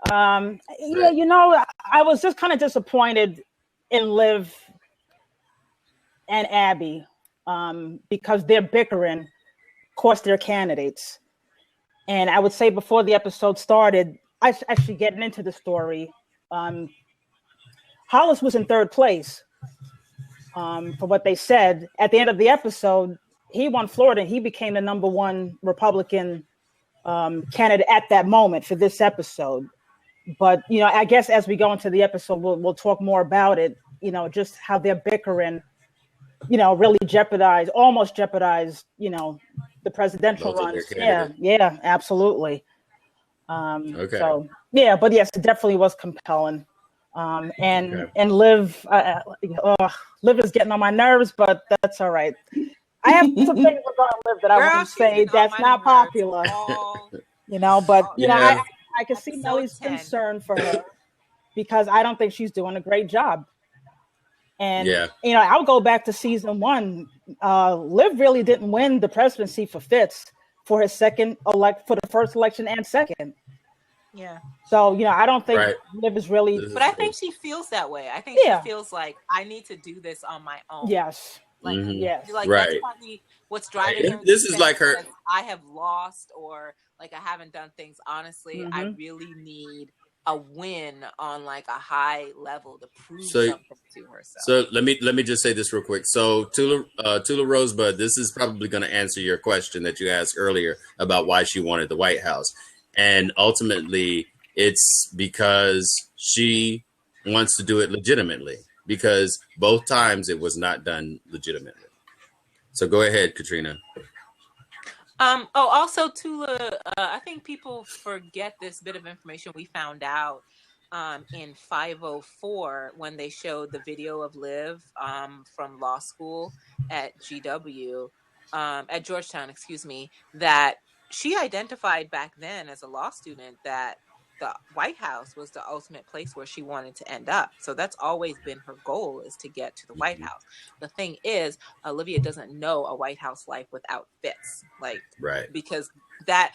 Yeah, you know, I was just kind of disappointed in Liv and Abby because their bickering cost their candidates. And I would say before the episode started, I actually getting into the story, Hollis was in third place for what they said. At the end of the episode, he won Florida. And he became the number one Republican candidate at that moment for this episode. But, you know, I guess as we go into the episode, we'll talk more about it, you know, just how they're bickering, you know, really almost jeopardized, you know, the presidential runs. Yeah, absolutely. Okay. So, yeah, but yes, it definitely was compelling. And Liv, Liv is getting on my nerves, but that's all right. I have some things about Liv that I want to say that's not popular, you know, but, you know, I can see Melly's concern for her because I don't think she's doing a great job. And, you know, I'll go back to season 1. Liv really didn't win the presidency for Fitz for his for the first election and second. Yeah. So, you know, I don't think Liv is really. But I think she feels that way. I think she feels like I need to do this on my own. Yes. Like, yes. Like that's probably what's driving her. This is like her. I have lost, or like I haven't done things honestly. I really need a win on like a high level to prove something to herself. So let me just say this real quick. So Tula Rosebud, this is probably going to answer your question that you asked earlier about why she wanted the White House. And ultimately, it's because she wants to do it legitimately, because both times it was not done legitimately. So go ahead, Katrina. Also, Tula, I think people forget this bit of information we found out in 504 when they showed the video of Liv from law school at at Georgetown, that she identified back then as a law student that the White House was the ultimate place where she wanted to end up. So that's always been her goal, is to get to the White House. The thing is, Olivia doesn't know a White House life without Fitz. Because the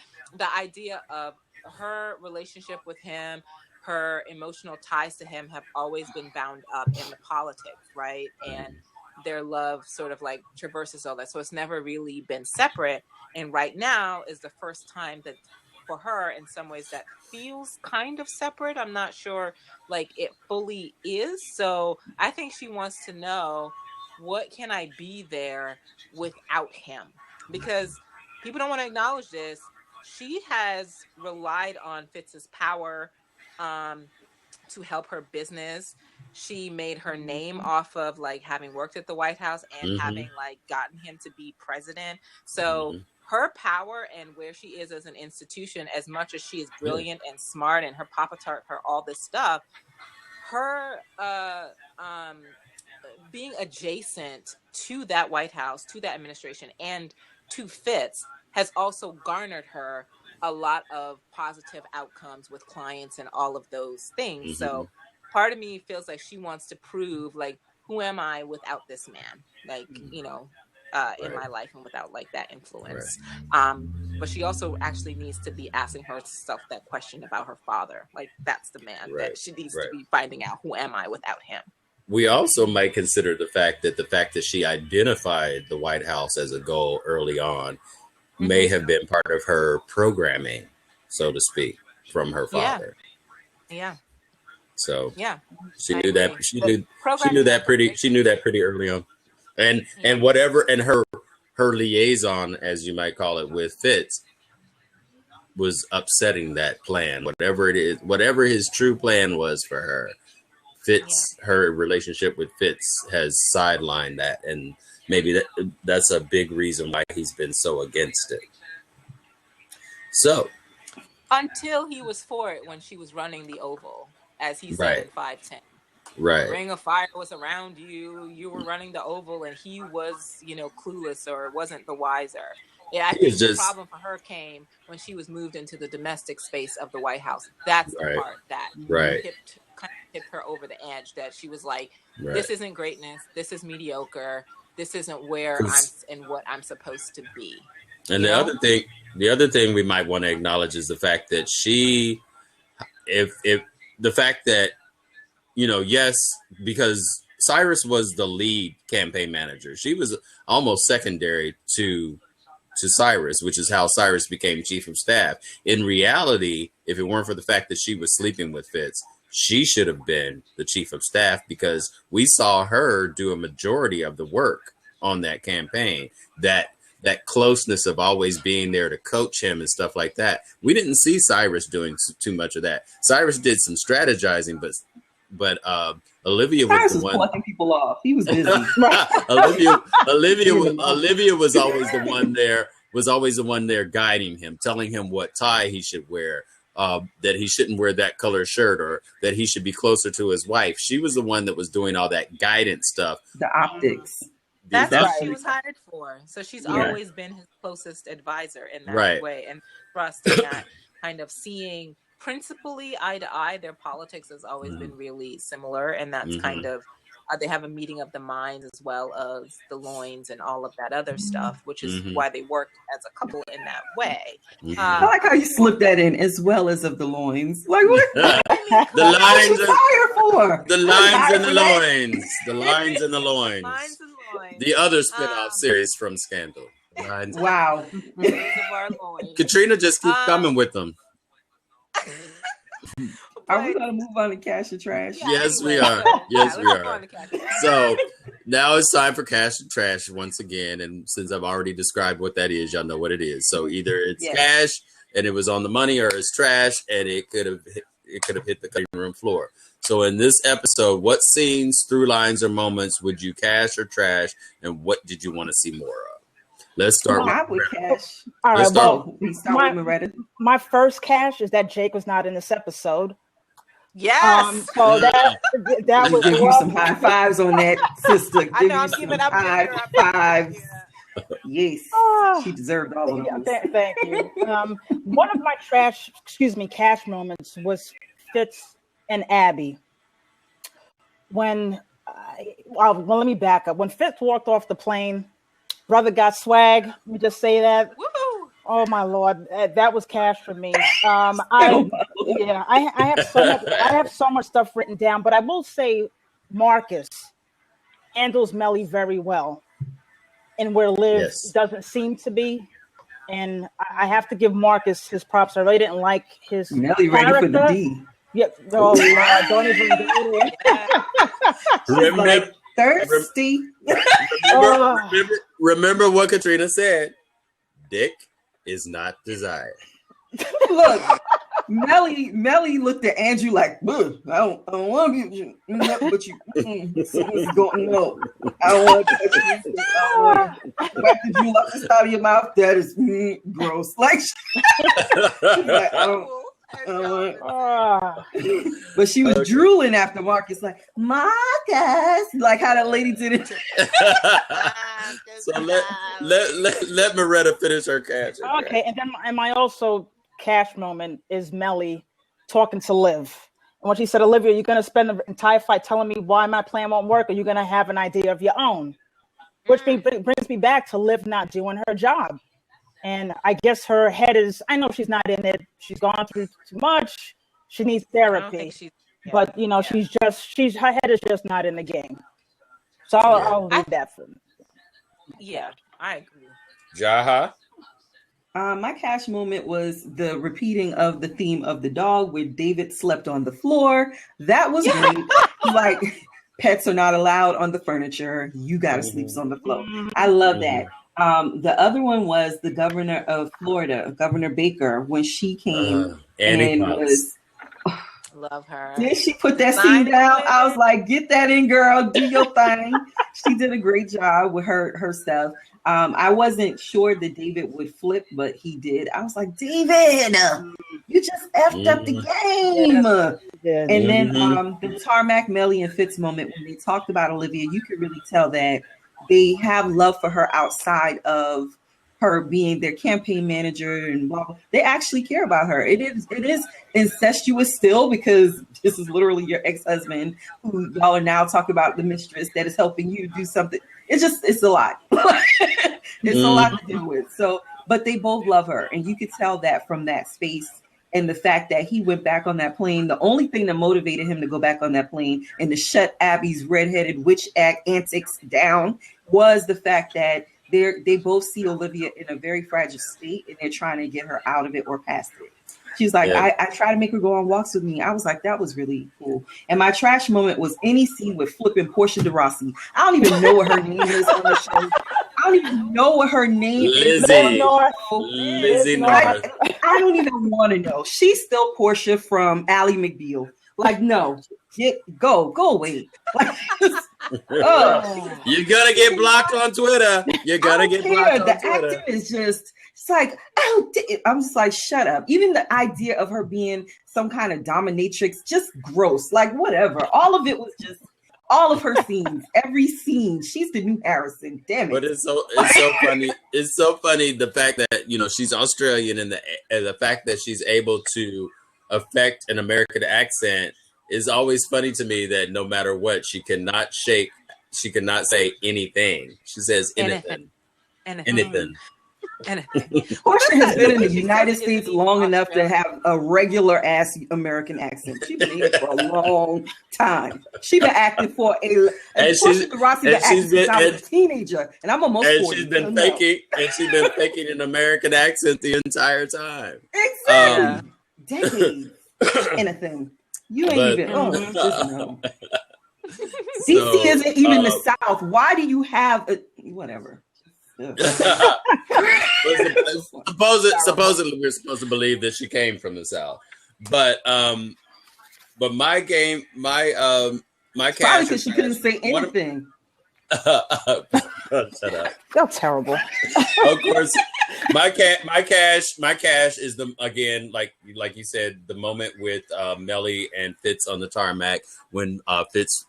idea of her relationship with him, her emotional ties to him have always been bound up in the politics, right? And their love sort of like traverses all that. So it's never really been separate. And right now is the first time that for her, in some ways, that feels kind of separate. I'm not sure like it fully is. So I think she wants to know, what can I be there without him? Because people don't want to acknowledge this. She has relied on Fitz's power to help her business. She made her name off of like having worked at the White House and having like gotten him to be president. So her power and where she is as an institution, as much as she is brilliant and smart, and her Papa taught her all this stuff, her being adjacent to that White House, to that administration, and to Fitz has also garnered her a lot of positive outcomes with clients and all of those things. So part of me feels like she wants to prove, like, who am I without this man? Like, you know, in my life, and without like that influence. But she also actually needs to be asking herself that question about her father. Like, that's the man that she needs to be finding out, who am I without him? We also might consider the fact that she identified the White House as a goal early on may have been part of her programming, so to speak, from her father. Yeah. So she I knew agree. that. She knew that pretty early on. And whatever, and her liaison, as you might call it, with Fitz was upsetting that plan. Whatever it is, whatever his true plan was for her, her relationship with Fitz has sidelined that, and maybe that's a big reason why he's been so against it. So Until he was for it when she was running the Oval, as he said Right. in 5'10". Right. Ring of fire was around you. You were running the Oval, and he was, clueless or wasn't the wiser. Yeah, I think the problem for her came when she was moved into the domestic space of the White House. That's the part that tipped her over the edge. That she was like, "This isn't greatness. This is mediocre. This isn't where I'm and what I'm supposed to be." And the other thing we might want to acknowledge is the fact that yes, because Cyrus was the lead campaign manager. She was almost secondary to Cyrus, which is how Cyrus became chief of staff. In reality, if it weren't for the fact that she was sleeping with Fitz, she should have been the chief of staff, because we saw her do a majority of the work on that campaign. That closeness of always being there to coach him and stuff like that. We didn't see Cyrus doing too much of that. Cyrus did some strategizing, but Olivia was the one plucking people off. He was busy. Olivia was always the one there. Was always the one there guiding him, telling him what tie he should wear, that he shouldn't wear that color shirt, or that he should be closer to his wife. She was the one that was doing all that guidance stuff. The optics. That's what she was hired for. So she's always been his closest advisor in that way, and trust in that kind of seeing principally eye to eye. Their politics has always been really similar, and that's kind of they have a meeting of the minds as well as the loins and all of that other stuff, which is why they worked as a couple in that way. I like how you slipped that in, as well as of the loins. Like what? The lines for? The lines and the loins. The lines and the loins. Lines and loins. The other spin-off series from Scandal. Wow. Katrina just keeps coming with them. Are we going to move on to Cash or Trash? Yes, we are. Yes, we are. So now it's time for Cash or Trash once again. And since I've already described what that is, y'all know what it is. So either it's cash and it was on the money, or it's trash and it could have hit the cutting room floor. So in this episode, what scenes, through lines, or moments would you cash or trash, and what did you want to see more of? Let's start with Cash. All right, well, we start with Maretta. My first cash is that Jake was not in this episode. Yes. So that was give you some high fives on that, sister. I know, I'm giving up high fives. Yes, she deserved all of them. Thank you. One of my cash moments was Fitz and Abby. Let me back up. When Fitz walked off the plane, brother got swag. Let me just say that. Woo-hoo. Oh my Lord, that was cash for me. I have so much stuff written down, but I will say Marcus handles Melly very well, and where Liv doesn't seem to be. And I have to give Marcus his props. I really didn't like his Melly ready for the D. Yep. Oh Lord, don't even go there. Thirsty. Remember what Katrina said. Dick is not desired. Look, Melly looked at Andrew like, I don't want to be, but you going no. I don't want to touch you. I don't want to whack the jewel up the side of your mouth. That is gross. Like, but she was drooling after Marcus, like Marcus, like how that lady did it. So let Maretta finish her cash. Okay, and then my also cash moment is Melly talking to Liv. And when she said, Olivia, you're going to spend the entire fight telling me why my plan won't work, or you're going to have an idea of your own, which brings me back to Liv not doing her job. And I guess her head is, I know she's not in it. She's gone through too much. She needs therapy. But, her head is just not in the game. So I'll leave that for me. Yeah, I agree. Jaha? My cash moment was the repeating of the theme of the dog, where David slept on the floor. That was great. Like, pets are not allowed on the furniture. You got to sleep on the floor. I love that. The other one was the governor of Florida, Governor Baker, when she came and was. Love her. Did she put that scene down? I was like, get that in, girl. Do your thing. She did a great job with her stuff. I wasn't sure that David would flip, but he did. I was like, David, You just effed up the game. Yeah. And then the Tarmac, Melly, and Fitz moment when they talked about Olivia, you could really tell that they have love for her outside of her being their campaign manager and blah blah. They actually care about her. It is incestuous still because this is literally your ex-husband who y'all are now talking about the mistress that is helping you do something. It's a lot. It's a lot to deal with. So, but they both love her, and you could tell that from that space. And the fact that he went back on that plane, the only thing that motivated him to go back on that plane and to shut Abby's redheaded witch act antics down was the fact that they both see Olivia in a very fragile state and they're trying to get her out of it or past it. She's like, I try to make her go on walks with me. I was like, that was really cool. And my trash moment was any scene with flipping Portia de Rossi. I don't even know what her name is on the show. I don't even know what her name is. Lizzie North. I don't even want to know. She's still Portia from Ally McBeal. Like, no, go away. Like, you're gonna get blocked on Twitter. You're gonna get blocked on Twitter. The acting is just, it's like, I'm just like, shut up. Even the idea of her being some kind of dominatrix, just gross. Like, whatever. All of it was just, all of her scenes, every scene. She's the new Harrison. Damn it. But it's so funny. It's so funny the fact that she's Australian and the fact that she's able to affect an American accent is always funny to me. That no matter what, she cannot say anything. She says anything. Portia has been in the United States long enough to have a regular ass American accent. She's been here for a long time. She's been acting for Portia de Rossi been acting since I was a teenager, and I'm almost 40. She's been faking an American accent the entire time. Exactly. Decades. Anything. You ain't even. Just no. DC isn't even the South. Why do you have whatever? Supposedly we're supposed to believe that she came from the South, but my cash probably because she couldn't say anything. Shut up. That's terrible. Of course, my cash is again like you said, the moment with Melly and Fitz on the tarmac when Fitz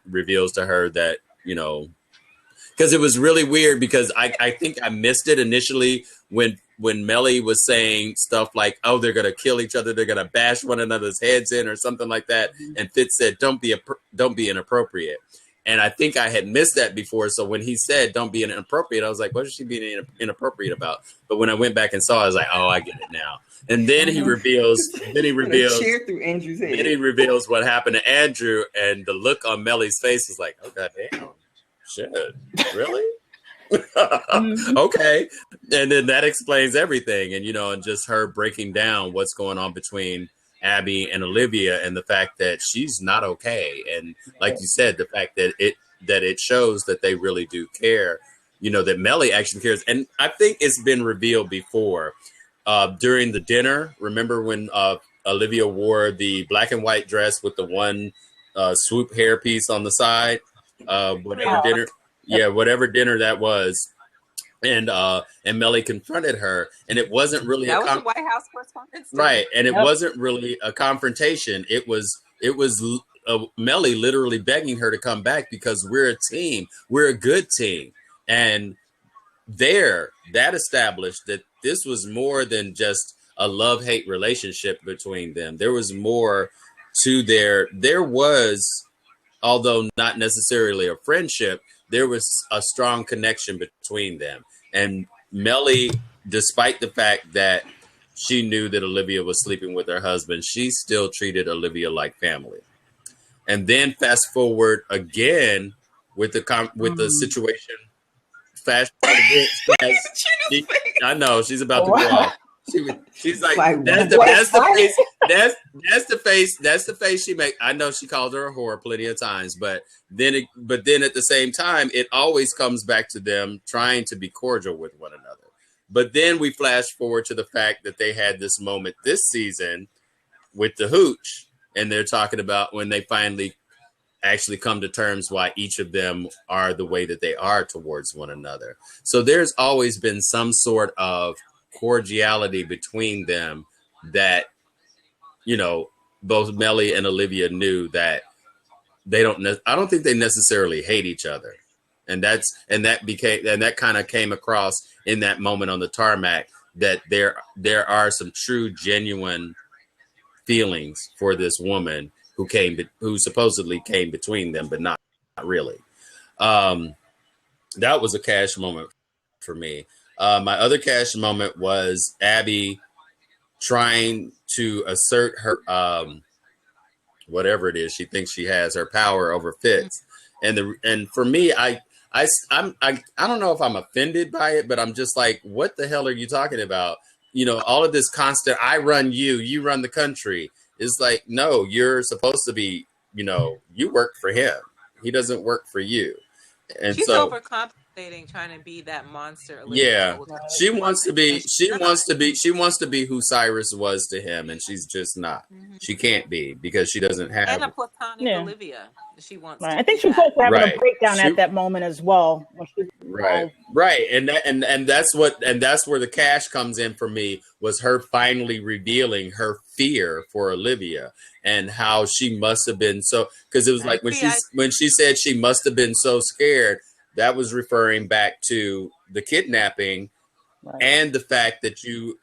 reveals to her that because it was really weird because I think I missed it initially when Melly was saying stuff like, oh, they're going to kill each other. They're going to bash one another's heads in or something like that. And Fitz said, don't be inappropriate. And I think I had missed that before. So when he said, don't be inappropriate, I was like, what is she being inappropriate about? But when I went back and saw it, I was like, oh, I get it now. And then he reveals through Andrew's head. Then he reveals what happened to Andrew. And the look on Melly's face is like, oh, goddamn. Shit, really? Okay. And then that explains everything. And, and just her breaking down what's going on between Abby and Olivia and the fact that she's not okay. And like you said, the fact that it shows that they really do care, that Melly actually cares. And I think it's been revealed before during the dinner. Remember when Olivia wore the black and white dress with the one swoop hair piece on the side? Whatever dinner that was, and Melly confronted her, and it wasn't really that was the White House correspondence, right? And it wasn't really a confrontation. It was Melly literally begging her to come back because we're a team, we're a good team, and that established that this was more than just a love-hate relationship between them. There was more to there was. Although not necessarily a friendship, there was a strong connection between them. And Melly, despite the fact that she knew that Olivia was sleeping with her husband, she still treated Olivia like family. And then fast forward again with the situation. I know she's about to go off. She's like that's the face she makes. I know she called her a whore plenty of times, but then at the same time, it always comes back to them trying to be cordial with one another. But then we flash forward to the fact that they had this moment this season with the hooch, and they're talking about when they finally actually come to terms why each of them are the way that they are towards one another. So there's always been some sort of cordiality between them that both Melly and Olivia knew that they don't. I don't think they necessarily hate each other, and that kind of came across in that moment on the tarmac, that there are some true, genuine feelings for this woman who supposedly came between them, but not really. That was a cash moment for me. My other cash moment was Abby trying to assert her whatever it is she thinks she has, her power over Fitz. And for me, I don't know if I'm offended by it, but I'm just like, what the hell are you talking about? All of this constant, I run you run the country. It's like, no, you're supposed to be, you work for him. He doesn't work for you. And she's so overcompensating, trying to be that monster. Yeah, she wants to be who Cyrus was to him, and she's just not. Mm-hmm. She can't be, because she doesn't have. And a platonic Olivia. She wants. Right. I think she was also having a breakdown at that moment as well. Right, and that's where the cash comes in for me, was her finally revealing her fear for Olivia and how she must have been so, because it was like when she said she must have been so scared. That was referring back to the kidnapping, and the fact that you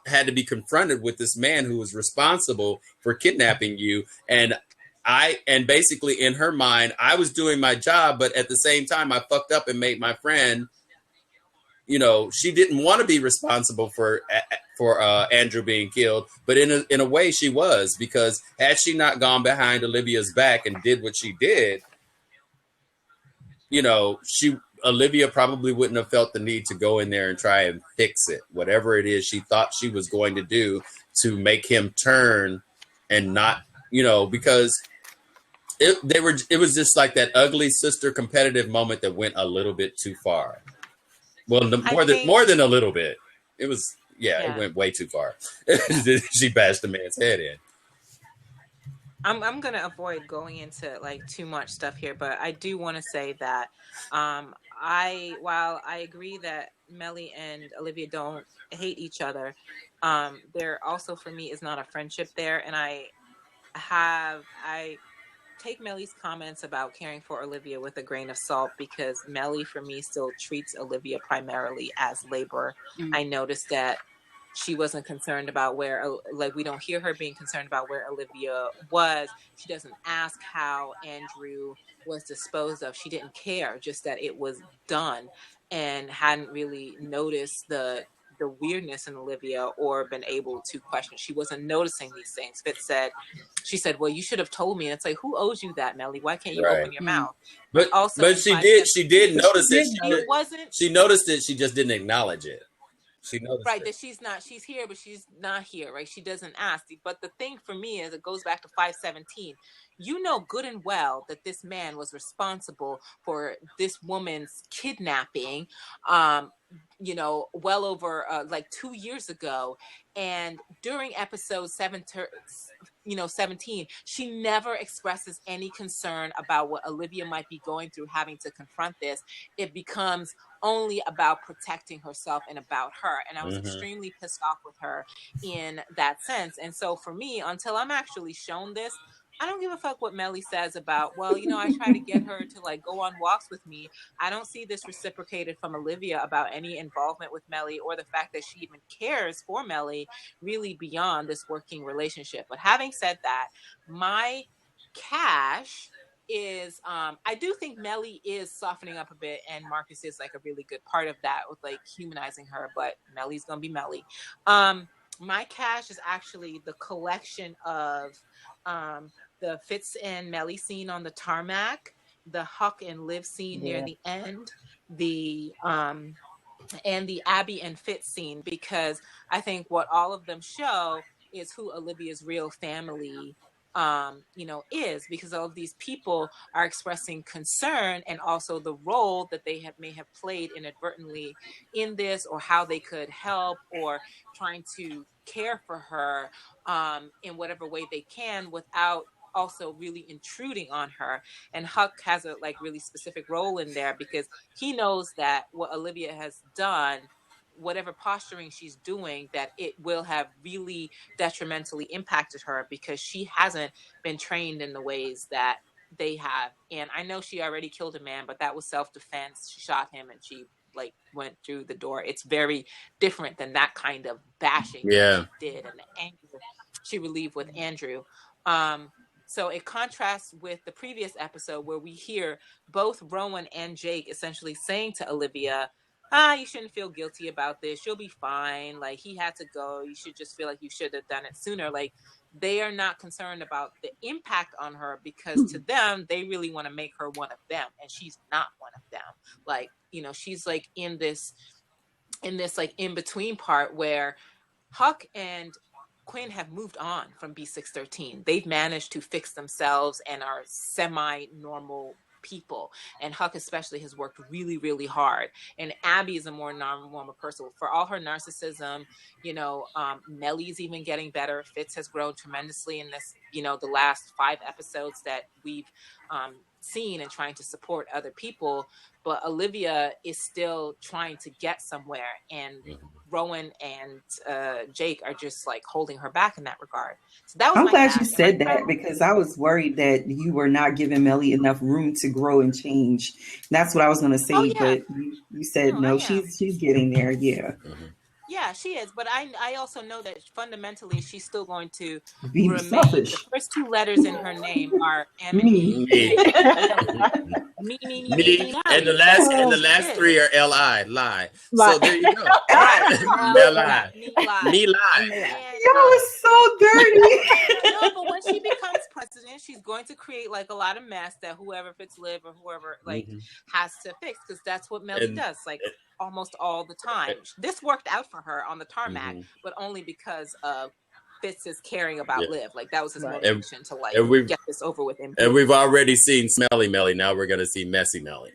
had to be confronted with this man who was responsible for kidnapping you. And basically in her mind, I was doing my job, but at the same time, I fucked up and made my friend. She didn't want to be responsible for Andrew being killed, but in a way she was, because had she not gone behind Olivia's back and did what she did, Olivia probably wouldn't have felt the need to go in there and try and fix it. Whatever it is she thought she was going to do to make him turn, and not, because it was just like that ugly sister competitive moment that went a little bit too far. Well, more than a little bit. It was, it went way too far. She bashed the man's head in. I'm going to avoid going into like too much stuff here, but I do want to say that while I agree that Melly and Olivia don't hate each other, there also for me is not a friendship there. And I take Melly's comments about caring for Olivia with a grain of salt, because Melly for me still treats Olivia primarily as labor. Mm-hmm. I noticed that she wasn't concerned about we don't hear her being concerned about where Olivia was. She doesn't ask how Andrew was disposed of. She didn't care, just that it was done, and hadn't really noticed the weirdness in Olivia or been able to question. She wasn't noticing these things. She said, well, you should have told me. And it's like, who owes you that, Melly? Why can't you open your mouth? But she did notice it. She noticed it. She just didn't acknowledge it. She noticed that she's here, but she's not here, right? She doesn't ask. But the thing for me is, it goes back to 517. You know good and well that this man was responsible for this woman's kidnapping, well over 2 years ago. And during episode 17, she never expresses any concern about what Olivia might be going through, having to confront this. It becomes only about protecting herself and about her. And I was extremely pissed off with her in that sense. And so for me, until I'm actually shown this, I don't give a fuck what Melly says about, I try to get her to go on walks with me. I don't see this reciprocated from Olivia about any involvement with Melly, or the fact that she even cares for Melly really beyond this working relationship. But having said that, my cash is I do think Melly is softening up a bit, and Marcus is a really good part of that with humanizing her, but Melly's gonna be Melly. My cash is actually the collection of the Fitz and Melly scene on the tarmac, the Huck and Liv scene near the end, and the Abby and Fitz scene, because I think what all of them show is who Olivia's real family is, because all of these people are expressing concern, and also the role that they may have played inadvertently in this, or how they could help, or trying to care for her in whatever way they can without also really intruding on her. And Huck has a really specific role in there, because he knows that what Olivia has done whatever posturing she's doing, that it will have really detrimentally impacted her because she hasn't been trained in the ways that they have. And I know she already killed a man, but that was self-defense. She shot him and she like went through the door. It's very different than that kind of bashing that she did and the anger she relieved with Andrew. So it contrasts with the previous episode where we hear both Rowan and Jake essentially saying to Olivia, you shouldn't feel guilty about this. You'll be fine. Like, he had to go. You should just feel like you should have done it sooner. Like, they are not concerned about the impact on her because to them, they really want to make her one of them. And she's not one of them. Like, you know, she's like in this like in between part where Huck and Quinn have moved on from B613. They've managed to fix themselves and are semi-normal people. And Huck especially has worked really, really hard. And Abby is a more normal person. For all her narcissism, you know, Mellie's even getting better. Fitz has grown tremendously in this, you know, the last 5 episodes that we've seen and trying to support other people. But Olivia is still trying to get somewhere. And Rowan and Jake are just like holding her back in that regard. So that was I'm glad you said that because I was worried that you were not giving Mellie enough room to grow and change. That's what I was going to say, but you said no, she's getting there. Yeah. Yeah, she is. But I also know that fundamentally she's still going to be remain. selfish. The first 2 letters in her name are M and Me. Me. And the last 3 are L-I, lie. So there you go. L-I. Me lie. Y'all are so dirty. No, but when she becomes president, she's going to create like a lot of mess that whoever Fitz live or whoever like has to fix, because that's what Mellie does. Like almost all the time. This worked out for her on the tarmac, but only because of Fitz is caring about Liv. Like that was his motivation to like get this over with him. And we've already seen Smelly Mellie. Now we're going to see Messy Mellie.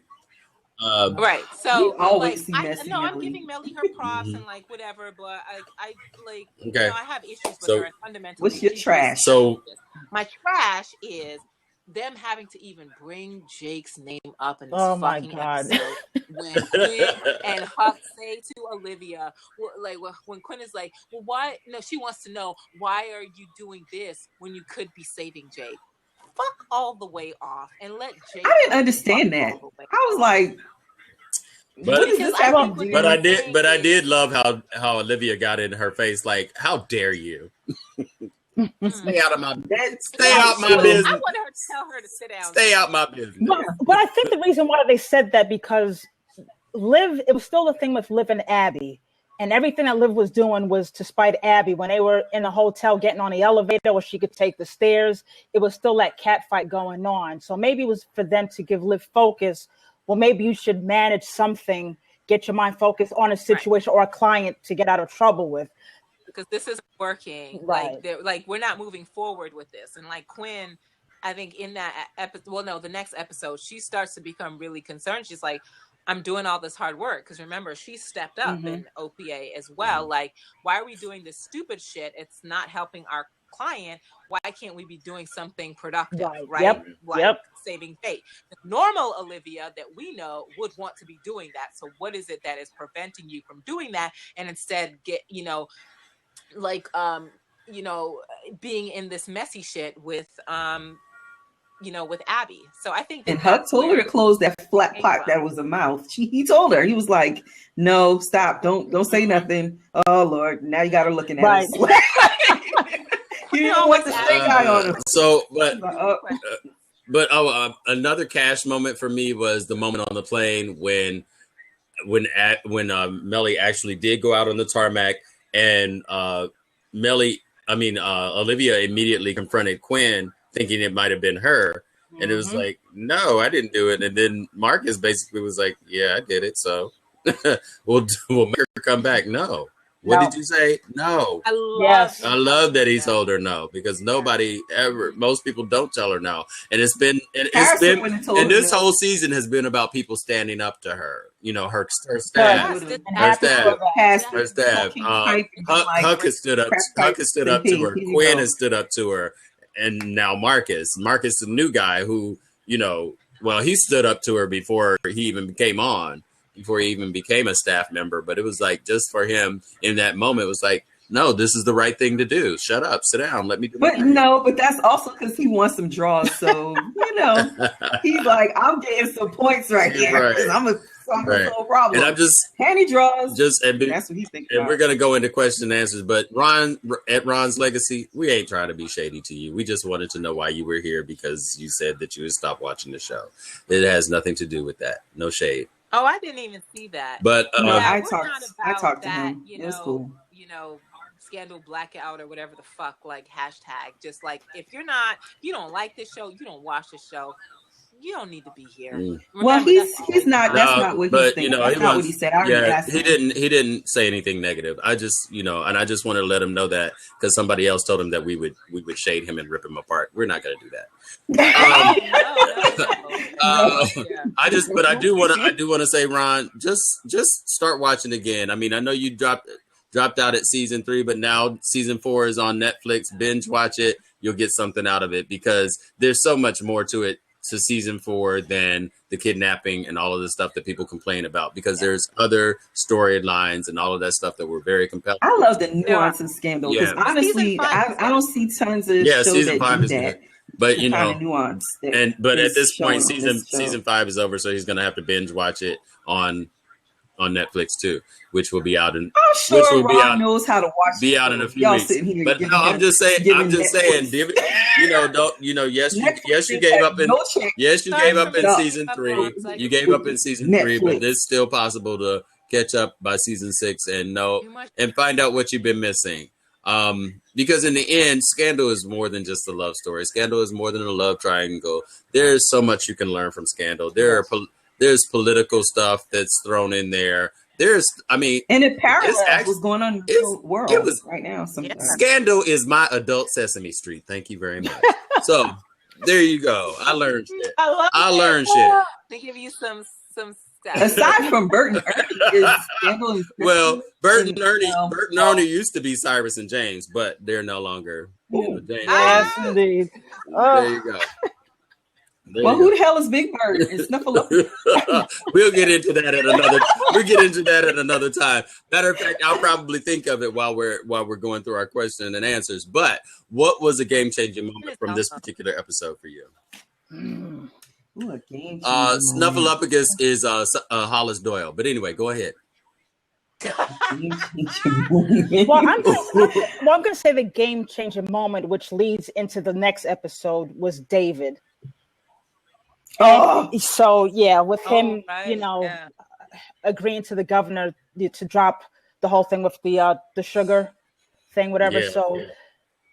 Right. So always see Messy Mellie. I'm giving Mellie her props and like whatever, but I like you know, I have issues with her. And fundamentally, what's your trash? So my trash is them having to even bring Jake's name up in this fucking episode when Quinn and Huck say to Olivia, like when Quinn is like, well, why? No, she wants to know, why are you doing this when you could be saving Jake? Fuck all the way off and let Jake. I didn't understand that. I was like, but I did love how Olivia got in her face, like, how dare you? Stay out of my business. I wanted her to tell her to sit down. Stay out my business. But I think the reason why they said that because Liv, it was still the thing with Liv and Abby, and everything that Liv was doing was to spite Abby. When they were in the hotel getting on the elevator where she could take the stairs, it was still that cat fight going on. So maybe it was for them to give Liv focus. Well, maybe you should manage something, get your mind focused on a situation or a client to get out of trouble with. Because this isn't working. Like we're not moving forward with this. And like Quinn, I think in that episode, well, no, the next episode, she starts to become really concerned. She's like, I'm doing all this hard work. Because remember, she stepped up in OPA as well. Like, why are we doing this stupid shit? It's not helping our client. Why can't we be doing something productive, right? Saving fate. The normal Olivia that we know would want to be doing that. So what is it that is preventing you from doing that? And instead get, being in this messy shit with with Abby. So I think and Huck told her to close that flat pot that was a mouth. He told her, he was like, no, stop, don't say nothing. Oh Lord, now you got her looking at us. You don't want the stink eye on him. So but another cash moment for me was the moment on the plane when Mellie actually did go out on the tarmac. And Olivia immediately confronted Quinn, thinking it might have been her. And it was like, no, I didn't do it. And then Marcus basically was like, yeah, I did it. So we'll make her come back. No. What did you say? No. I love that he told her no, because nobody ever, most people don't tell her no. And this whole season has been about people standing up to her. You know, her staff. Her staff. Huck has stood up to her. Quinn has stood up to her. And now Marcus, the new guy who, he stood up to her before he even came on. before he even became a staff member. But it was like, just for him in that moment, it was like, no, this is the right thing to do. Shut up, sit down, let me do But it. no, but that's also because he wants some draws. So, he's like, I'm getting some points right here. Right. I'm a no problem. And I'm just Handy draws. that's what he's thinking. and we're gonna go into question and answers. But at Ron's Legacy, we ain't trying to be shady to you. We just wanted to know why you were here, because you said that you would stop watching the show. It has nothing to do with that. No shade. Oh, I didn't even see that. But No, Yeah, I we're not about talked to that, him. It was cool. Scandal blackout or whatever the fuck, like hashtag. Just like, if you don't like this show, you don't watch the show, you don't need to be here. Well, Remember, he's not. That's not what he's thinking. That's not what he said. I already asked he him. didn't say anything negative. I just, and I just want to let him know that, because somebody else told him that we would shade him and rip him apart. We're not going to do that. I do want to say, Ron, just start watching again. I mean, I know you dropped out at season 3, but now season 4 is on Netflix. Binge watch it. You'll get something out of it, because there's so much more to it, to season 4, than the kidnapping and all of the stuff that people complain about, because there's other storylines and all of that stuff that were very compelling. I love the nuance of Scandal, because honestly, I don't see tons of shows season 5 is that. good. But kind of nuance. But at this point, season 5 is over, so he's gonna have to binge watch it on Netflix too, which will be out in. I'm sure which will Ron knows how to watch. Be out in a few Y'all weeks. sitting here, but no, I'm just saying. Yes, you gave up in. Yes, you gave up in season 3. You gave up in season 3, but it's still possible to catch up by season 6 and find out what you've been missing. Because in the end, Scandal is more than just a love story. Scandal is more than a love triangle. There's so much you can learn from Scandal. There's political stuff that's thrown in there. And it parallels what's going on in the world right now. Scandal is my adult Sesame Street. Thank you very much. So there you go. I learned shit. I learned shit. They give you some stuff. Aside from Bert and Ernie, is Scandal. Well, Bert and Ernie used to be Cyrus and James, but they're no longer. Yes, indeed. There you go. Who the hell is Big Bird? It's Snuffleupagus. We'll get into that at another time. Matter of fact, I'll probably think of it while we're going through our question and answers. But what was a game-changing moment from this particular episode for you? Snuffleupagus is Hollis Doyle. But anyway, go ahead. Well, I'm going to say the game-changing moment, which leads into the next episode, was David. So with him, agreeing to the governor to drop the whole thing with the sugar thing, whatever.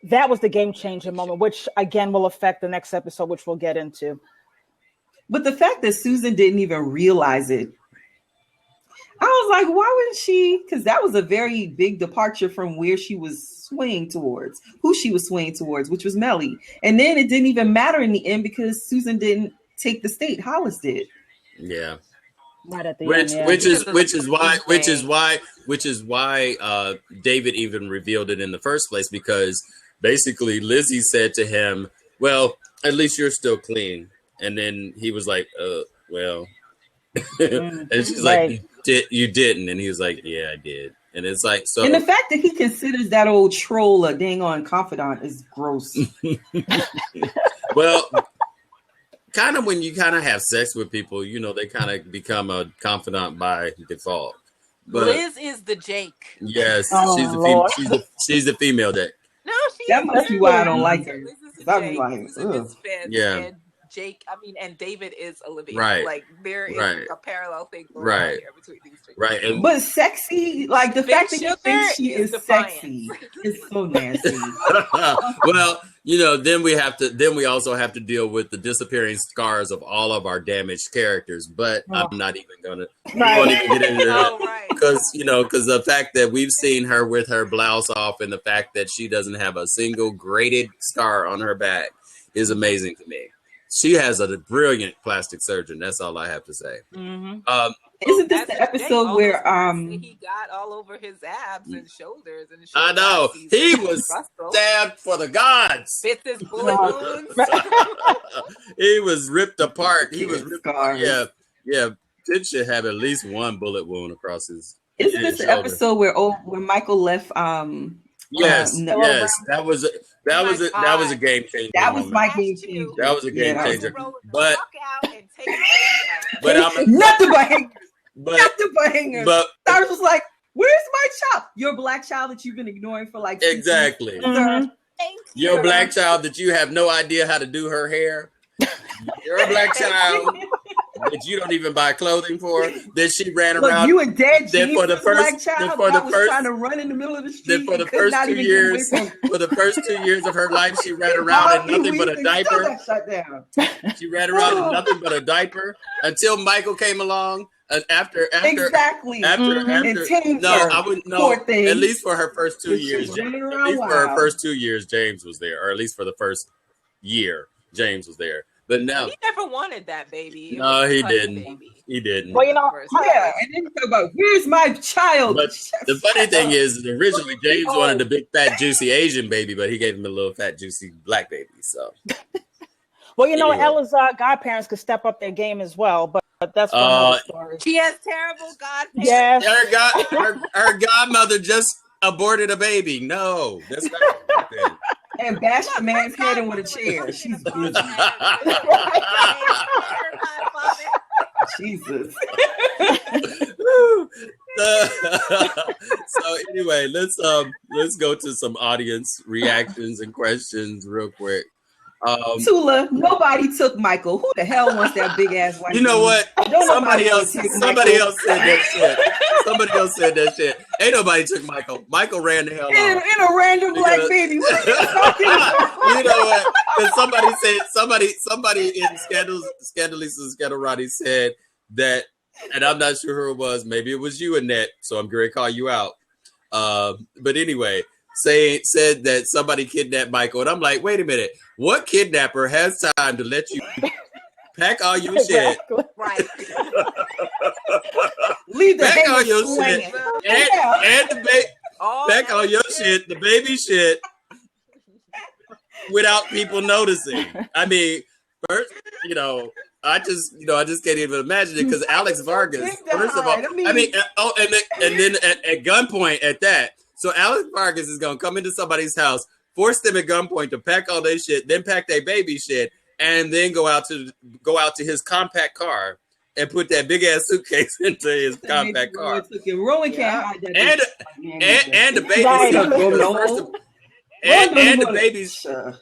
That was the game-changing moment, which again will affect the next episode, which we'll get into. But the fact that Susan didn't even realize it, I was like, why wouldn't she? Because that was a very big departure from where she was swaying towards, who she was swaying towards, which was Melly. And then it didn't even matter in the end because Susan didn't take the state. Hollis did. Yeah. Right at the end. Which is why David even revealed it in the first place, because basically Lizzie said to him, "Well, at least you're still clean." And then he was like, well, and she's like, you didn't. And he was like, yeah, I did. And it's like, so. And the fact that he considers that old troll a dang on confidant is gross. Well, kind of when you kind of have sex with people, they kind of become a confidant by default. But Liz is the Jake. Yes, she's the female Jake. No, that must be why I don't like her. Yeah. Jake, and David is Olivia. Right. Like there is a parallel thing going on here between these two. Right. But sexy, like the fact that you think she is sexy is so nasty. Well, then we also have to deal with the disappearing scars of all of our damaged characters. But I'm not even gonna get into that. Because the fact that we've seen her with her blouse off and the fact that she doesn't have a single graded scar on her back is amazing to me. She has a brilliant plastic surgeon. That's all I have to say. Mm-hmm. Isn't this the episode where he got all over his abs and shoulders and I know he was stabbed for the gods. Fits his bullet wounds. He was ripped apart. He was ripped apart. Yeah. Ted should have at least one bullet wound across his. Isn't this the episode where Michael left? Yes, that was a game changer. That was my game changer. That was a game changer. But nothing but hangers. Nothing but hangers. But Cyrus was like, "Where's my child? Your black child that you've been ignoring for like exactly. Your black child that you have no idea how to do her hair. You're a black child that you don't even buy clothing for. That she ran around. You and Dad James for the first, black child for the was first, trying to run in the middle of the street. Then for the first 2 years, for the first 2 years of her life, she ran around in nothing but a diaper. She ran around in nothing but a diaper until Michael came along. After exactly. After no, I wouldn't know. At least for her first 2 years, James was there, or at least for the first year, James was there. But now he never wanted that baby. No, he didn't. He didn't. Well, and then you talk about where's my child. But the funny thing is, originally James wanted a big, fat, juicy Asian baby, but he gave him a little fat, juicy black baby. So, well, Ella's godparents could step up their game as well, but that's another story. She has terrible godparents. Yes, her godmother just aborted a baby. No, that's not the thing. And bashed the man's head in with a chair. She's busy. Jesus. So anyway, let's go to some audience reactions and questions real quick. Tula, nobody took Michael. Who the hell wants that big ass white? You know what? Somebody else said that shit. Somebody else said that shit. Ain't nobody took Michael. Michael ran the hell off. In a random black baby. What are you talking about? You know what? Because somebody in Scandalisa Scandalrati said that, and I'm not sure who it was. Maybe it was you, Annette. So I'm going to call you out. But anyway, said that somebody kidnapped Michael, and I'm like, wait a minute. What kidnapper has time to let you pack all your shit? Right. Leave the pack all your shit and the pack all your shit, the baby shit, without people noticing. I mean, first, I just can't even imagine it because Alex Vargas. First of all, and then at gunpoint at that. So Alex Vargas is gonna come into somebody's house, force them at gunpoint to pack all their shit, then pack their baby shit, and then go out to his compact car and put that big ass suitcase into his compact car. Rowan can't hide that. And the baby seat.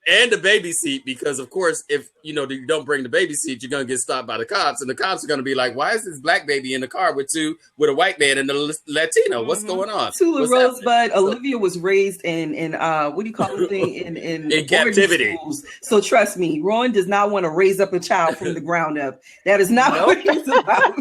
And the baby seat, because of course, if you don't bring the baby seat, you're gonna get stopped by the cops, and the cops are gonna be like, "Why is this black baby in the car with a white man and a Latino? What's going on?" Tula Rosebud, Olivia was raised in what do you call the thing in captivity. Schools. So trust me, Rowan does not want to raise up a child from the ground up. That is not what he's about.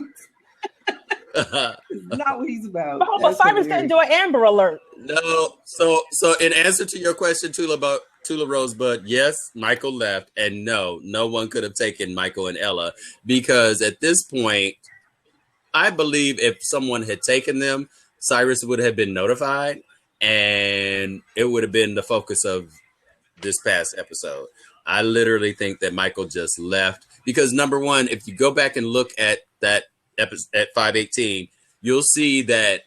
Not what he's about. But Cyrus didn't do an Amber Alert. No. So in answer to your question, Tula Rosebud, yes, Michael left, and no one could have taken Michael and Ella, because at this point, I believe if someone had taken them, Cyrus would have been notified, and it would have been the focus of this past episode. I literally think that Michael just left because, number one, if you go back and look at that episode at 518, you'll see that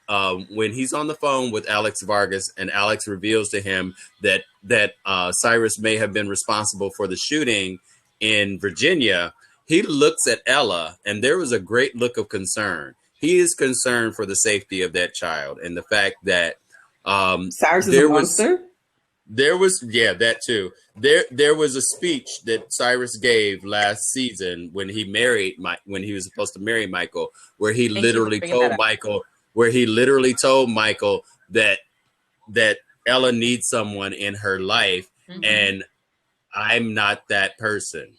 when he's on the phone with Alex Vargas and Alex reveals to him that Cyrus may have been responsible for the shooting in Virginia, he looks at Ella and there was a great look of concern. He is concerned for the safety of that child and the fact that Cyrus is a monster? That too. There was a speech that Cyrus gave last season when he was supposed to marry Michael, where he literally told Michael that Ella needs someone in her life, and I'm not that person,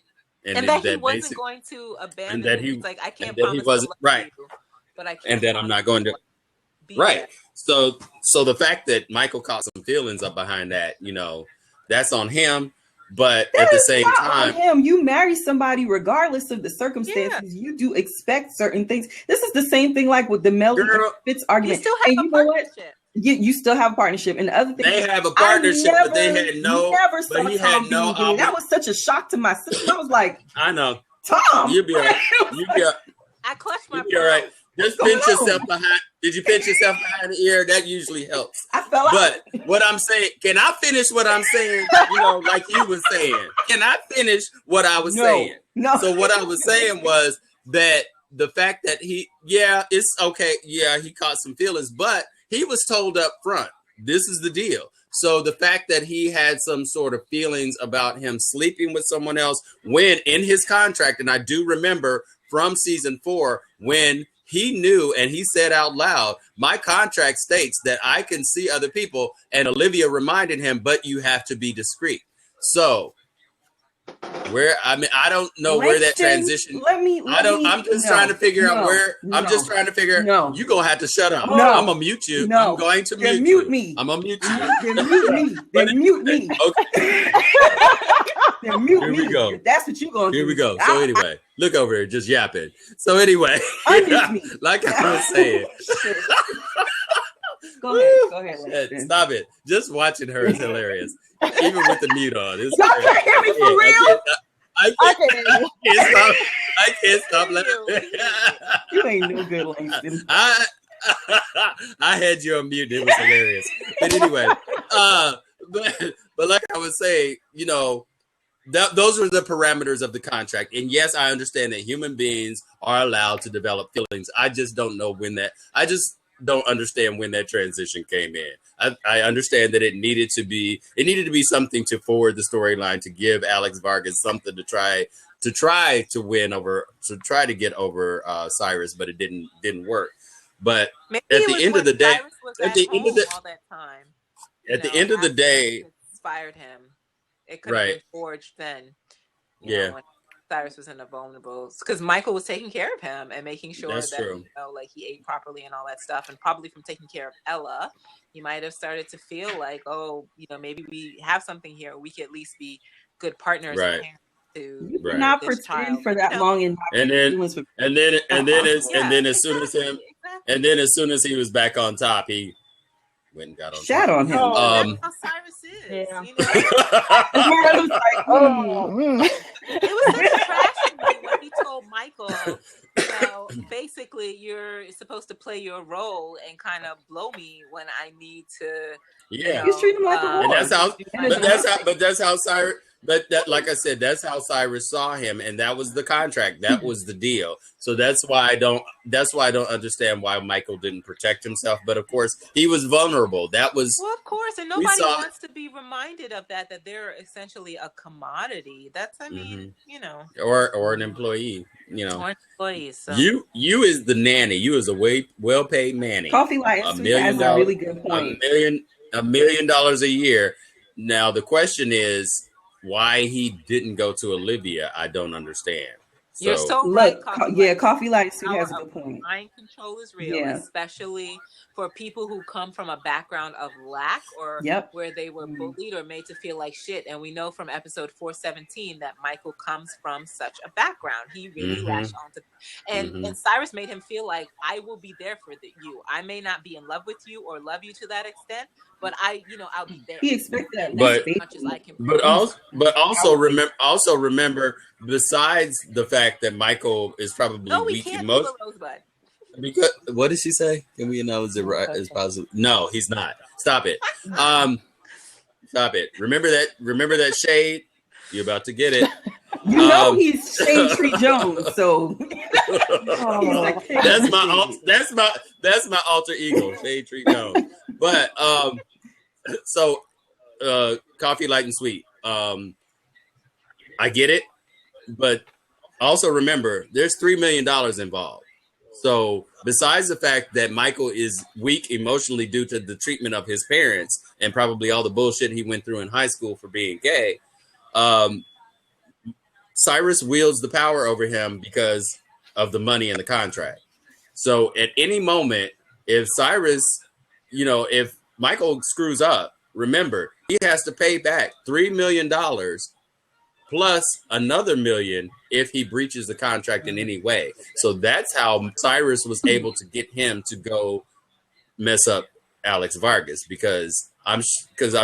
and that he wasn't going to abandon. And that he like, I can't promise. He wasn't right, but I can't. And that I'm not going to. Right. So the fact that Michael caught some feelings up behind that, that's on him. But at the same time, on him, you marry somebody regardless of the circumstances. Yeah. You do expect certain things. This is the same thing like with the Mel Fitz argument. You still have a partnership. You still have a partnership. And the other thing, they have a partnership, but they had no. Never saw Tom being gay. That was such a shock to my sister. I was like, I know. Tom, You'd be I clutched my You're right. pearls. Just pinch yourself behind. Did you pinch yourself behind the ear? That usually helps. I fell out. But what I'm saying, can I finish what I'm saying? Like you were saying. Can I finish what I was saying? No. So what I was saying was that the fact that it's okay. Yeah, he caught some feelings, but he was told up front, this is the deal. So the fact that he had some sort of feelings about him sleeping with someone else when in his contract, and I do remember from season 4 when he knew and he said out loud, my contract states that I can see other people, and Olivia reminded him, but you have to be discreet. So I don't know where that transition. I'm just trying to figure out where. I'm just trying to figure. No, you're gonna have to shut up. No, I'm gonna mute you. No, I'm going to mute me. I'm gonna mute you. Then mute me. Then mute me. Okay. Then mute me. Here we go. That's what you're gonna do. Here we go. So anyway, look over here, just yapping. So anyway, like I was saying. Go ahead. Langston. Stop it. Just watching her is hilarious. Even with the mute on. Y'all can't hear me for real? I can't stop laughing. You ain't no good, Langston. I had you on mute. It was hilarious. But anyway, but like I was saying, those were the parameters of the contract. And yes, I understand that human beings are allowed to develop feelings. I just don't know I just don't understand when that transition came in. I understand that it needed to be something to forward the storyline, to give Alex Vargas something to try to win over, to try to get over Cyrus, but it didn't work. But maybe at the end of the day, at the end of the all that time, at the end of the day, inspired him. It could have been forged then. You know, when Cyrus was in a vulnerable, because Michael was taking care of him and making sure that like he ate properly and all that stuff, and probably from taking care of Ella, he might have started to feel like, maybe we have something here. We could at least be good partners. Right. You cannot pretend for that long, and then as soon as he was back on top, he went and got on. Shat on him. That's how Cyrus is. Yeah. It was such a tragedy when he told Michael, basically you're supposed to play your role and kind of blow me when I need to. Yeah, he's treating him like a whore. But that's how Cyrus. But that, like I said, that's how Cyrus saw him, and that was the contract. That was the deal. So that's why I don't understand why Michael didn't protect himself. But of course, he was vulnerable. That was of course, and nobody wants to be reminded of that they're essentially a commodity. That's, or an employee, or employees. So. You is the nanny. You is a well-paid nanny. Coffee Light has a really good point. $1 million a year. Now the question is, why he didn't go to Olivia, I don't understand. You're so right. Coffee Light has a good point. Mind control is real, especially for people who come from a background of lack or where they were bullied or made to feel like shit. And we know from episode 417 that Michael comes from such a background. He really latched onto, and Cyrus made him feel like, I will be there for you. I may not be in love with you or love you to that extent, but I'll be there. He expected that, but as much as I can. But also remember, besides the fact that Michael is probably weak emotionally. Because what did she say? Can we know? Is it right? Is possible? No, he's not. Stop it. Stop it. Remember that shade. You're about to get it. He's Shade Tree Jones. So that's my alter ego, Shade Tree Jones. But Coffee Light and Sweet. I get it, but also remember, there's $3 million involved. So besides the fact that Michael is weak emotionally due to the treatment of his parents and probably all the bullshit he went through in high school for being gay, Cyrus wields the power over him because of the money in the contract. So at any moment, if Cyrus, if Michael screws up, remember, he has to pay back $3 million plus another $1 million if he breaches the contract in any way. So that's how Cyrus was able to get him to go mess up Alex Vargas, because I'm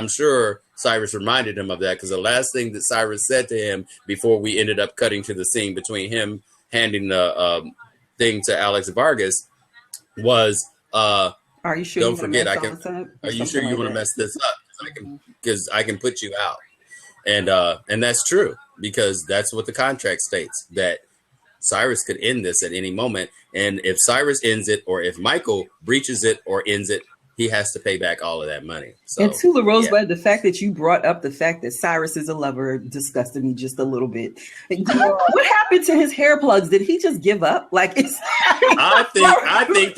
sure Cyrus reminded him of that, because the last thing that Cyrus said to him before we ended up cutting to the scene between him handing the thing to Alex Vargas was, Are you sure? don't forget, I can. Are you sure you want to mess this up? Because I can put you out, and that's true because that's what the contract states, that Cyrus could end this at any moment, and if Cyrus ends it, or if Michael breaches it or ends it, he has to pay back all of that money. So, and Tula Rosebud, the fact that you brought up the fact that Cyrus is a lover disgusted me just a little bit. What happened to his hair plugs? Did he just give up? Like, it's I think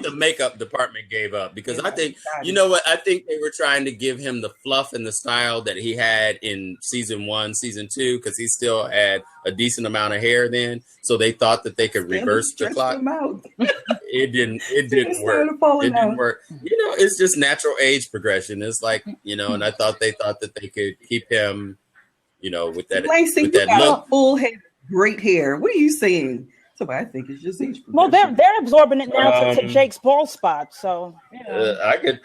the makeup department gave up because I think, you know what? I think they were trying to give him the fluff and the style that he had in season 1, season 2, because he still had a decent amount of hair then. So they thought that they could reverse the clock. It didn't work. It didn't work. You know, it's just natural age progression. It's like, you know, and they thought that they could keep him, you know, with that, Lacey, with that look. Full head, great hair. What are you saying? So I think it's just age progression. Well, they're absorbing it now to Jake's bald spot. So you know. I could.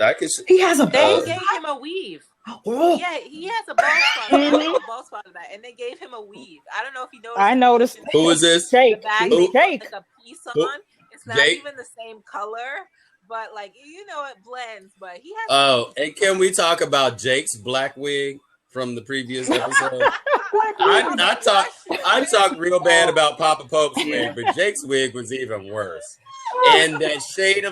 He has a They bald. gave him a weave. Oh. Yeah, he has a bald spot. He has a bald spot of that, and they gave him a weave. I don't know if you noticed. I noticed. Who is this? Jake. The bag Who? they put, like, a piece on. It's not Jake? even the same color, but like, you know, it blends. But he has. Oh, and can we talk about Jake's black wig from the previous episode? I talked real bad about Papa Pope's wig, but Jake's wig was even worse. And that shade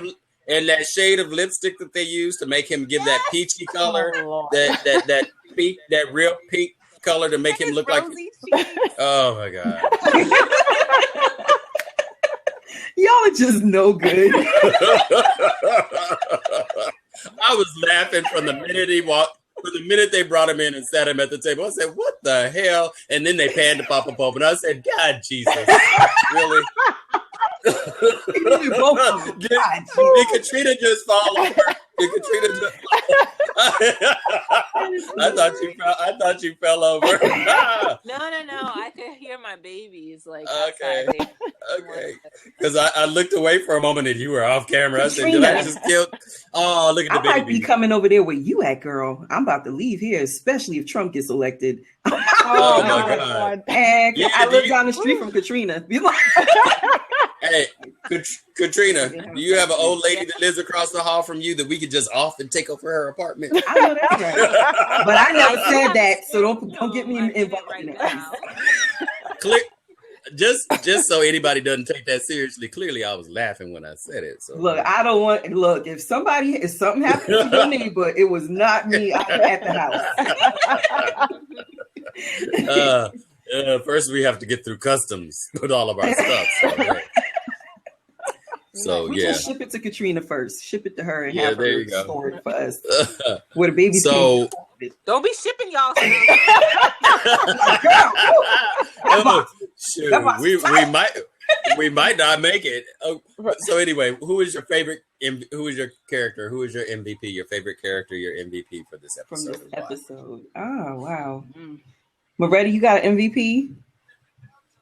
of lipstick that they used to make him give that peachy color, that real pink color to make him look like. Oh my God! Y'all are just no good. I was laughing from the minute he walked. From the minute they brought him in and sat him at the table, I said, "What the hell?" And then they panned to Papa Pope, and I said, "God, Jesus, really?" Did Katrina just fall over? Did Katrina just I thought you fell over. No. I could hear my babies like. Okay. Because I looked away for a moment and you were off camera. I said, "Did I just kill?" Oh, look at the baby. I might be coming over there where you at, girl. I'm about to leave here, especially if Trump gets elected. Oh my God! And I live down the street from Katrina. Hey, Katrina, do you have an old lady that lives across the hall from you that we could just off and take over her apartment? I know that's right. But I never said that, so don't get me involved in that. Click. Just so anybody doesn't take that seriously. Clearly, I was laughing when I said it. So look, I don't want. Look, if something happened to your neighbor, it was not me at the house. First, we have to get through customs with all of our stuff. So we just ship it to Katrina first. Ship it to her and have her store it for us. Where the baby. So don't be shipping y'all. Shoot, we might not make it. Oh, so anyway, who is your favorite? Who is your character? Who is your MVP? Your favorite character? Your MVP for this episode? From this episode. Oh wow. Moretti, you got an MVP?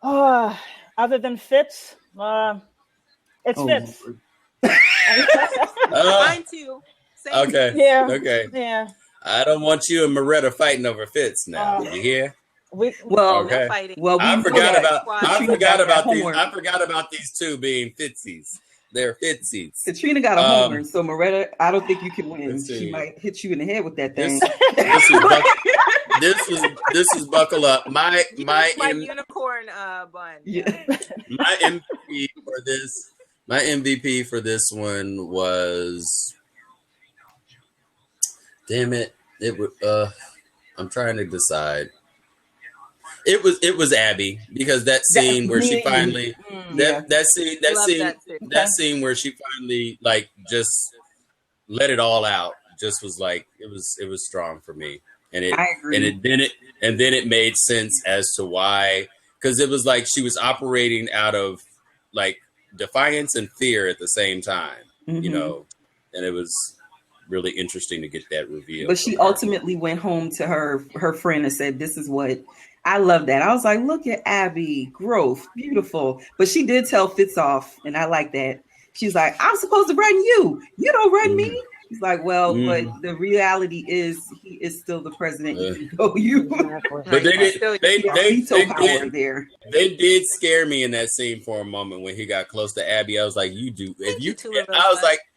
Other than Fitz, it's Fitz. Mine too. Same. Okay. Yeah. Okay. Yeah. I don't want you and Moretta fighting over Fitz now. You hear? Okay. I forgot about these two being Fitzies. They're Fitzies. Katrina got a homer, so Moretta, I don't think you can win. She might hit you in the head with that thing. This is buckle up. My unicorn bun. Yeah. My MVP for this one was, damn it. I'm trying to decide. It was Abby, because that scene where she finally that scene where she finally like just let it all out just was like it was strong for me. And then it made sense as to why, because it was like she was operating out of like defiance and fear at the same time, you know, and it was really interesting to get that reveal. But she ultimately went home to her friend and said, "This is what." I love that. I was like, look at Abby, growth, beautiful. But she did tell Fitz off, and I like that. She's like, I'm supposed to run you. You don't run me. He's like, well, but the reality is he is still the president, even though you. Exactly. But they did scare me in that scene for a moment when he got close to Abby. I was like,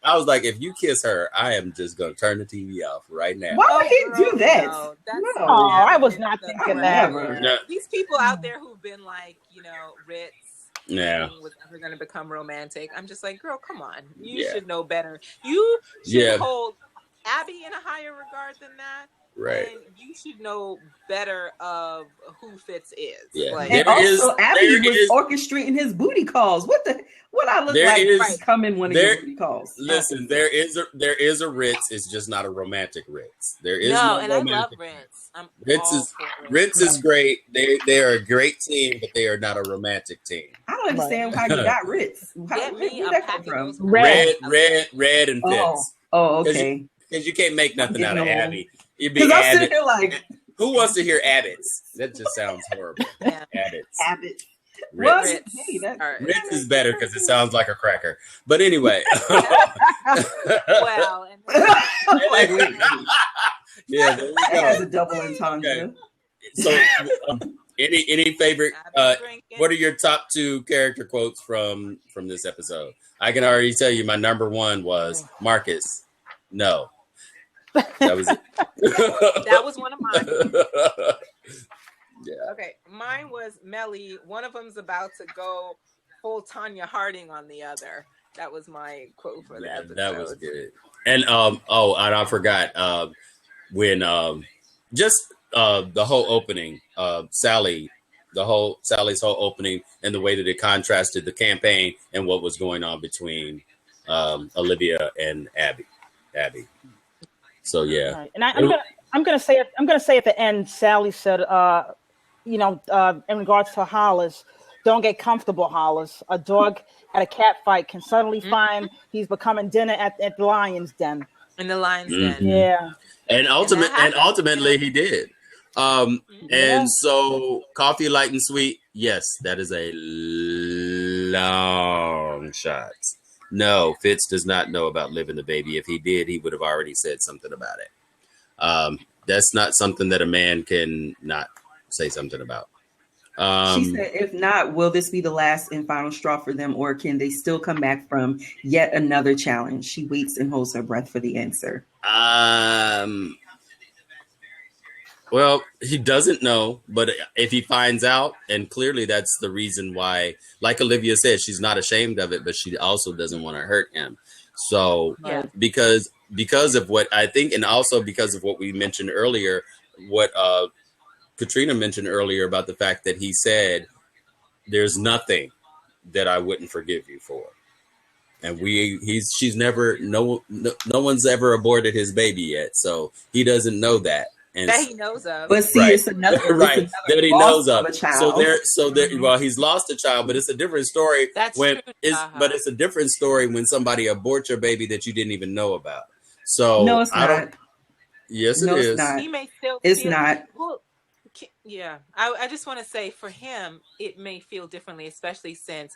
I was like, if you kiss her, I am just gonna turn the TV off right now. Why would he do that? No, I was not thinking that. No. These people out there who've been like, Ritz. Yeah, was ever going to become romantic. I'm just like, girl, come on. You should know better. You should hold Abby in a higher regard than that. Right. And you should know better of who Fitz is. Yeah. Like, and also, Abby was orchestrating his booty calls. What I look like coming one of your booty calls? Listen, there is a Ritz. It's just not a romantic Ritz. There is no and I love Ritz. Ritz is great. They are a great team, but they are not a romantic team. I don't understand how you got Ritz. Get me a packet of Red, and Fitz. Oh, okay. Because you can't make nothing out of Abby. Because I'm sitting here like, who wants to hear Abbott's? That just sounds horrible. Abbott's. Ritz. Ritz is better because it sounds like a cracker. But anyway. Well, yeah, there we go. That has a double entendre. Okay. So, any favorite? What are your top 2 character quotes from this episode? I can already tell you my number 1 was Marcus. No. That was it. That was one of mine. Yeah. Okay, mine was Melly. One of them's about to go full Tanya Harding on the other. That was my quote for that episode. That was good. And and I forgot when the whole opening, Sally's whole opening and the way that it contrasted the campaign and what was going on between Olivia and Abby. So yeah, right. And I'm gonna say at the end, Sally said, in regards to Hollis, don't get comfortable, Hollis. A dog at a cat fight can suddenly find he's becoming dinner at the lion's den. In the lion's den, yeah. And ultimately he did. And so Coffee Light and Sweet, yes, that is a long shot. No, Fitz does not know about living the baby. If he did, he would have already said something about it. That's not something that a man can not say something about. She said, if not, will this be the last and final straw for them, or can they still come back from yet another challenge? She waits and holds her breath for the answer. Well, he doesn't know, but if he finds out, and clearly that's the reason why, like Olivia said, she's not ashamed of it, but she also doesn't want to hurt him. So because of what I think, and also because of what we mentioned earlier, what Katrina mentioned earlier about the fact that he said, there's nothing that I wouldn't forgive you for. And no one's ever aborted his baby yet. So he doesn't know that. And that he knows of. But see, it's another that he knows of. A child. Well, he's lost a child, but it's a different story. That's true. But it's a different story when somebody aborts your baby that you didn't even know about. So no, it's not. Yes, it is. It's not. He may still. It's not. Well, yeah, I just want to say for him, it may feel differently, especially since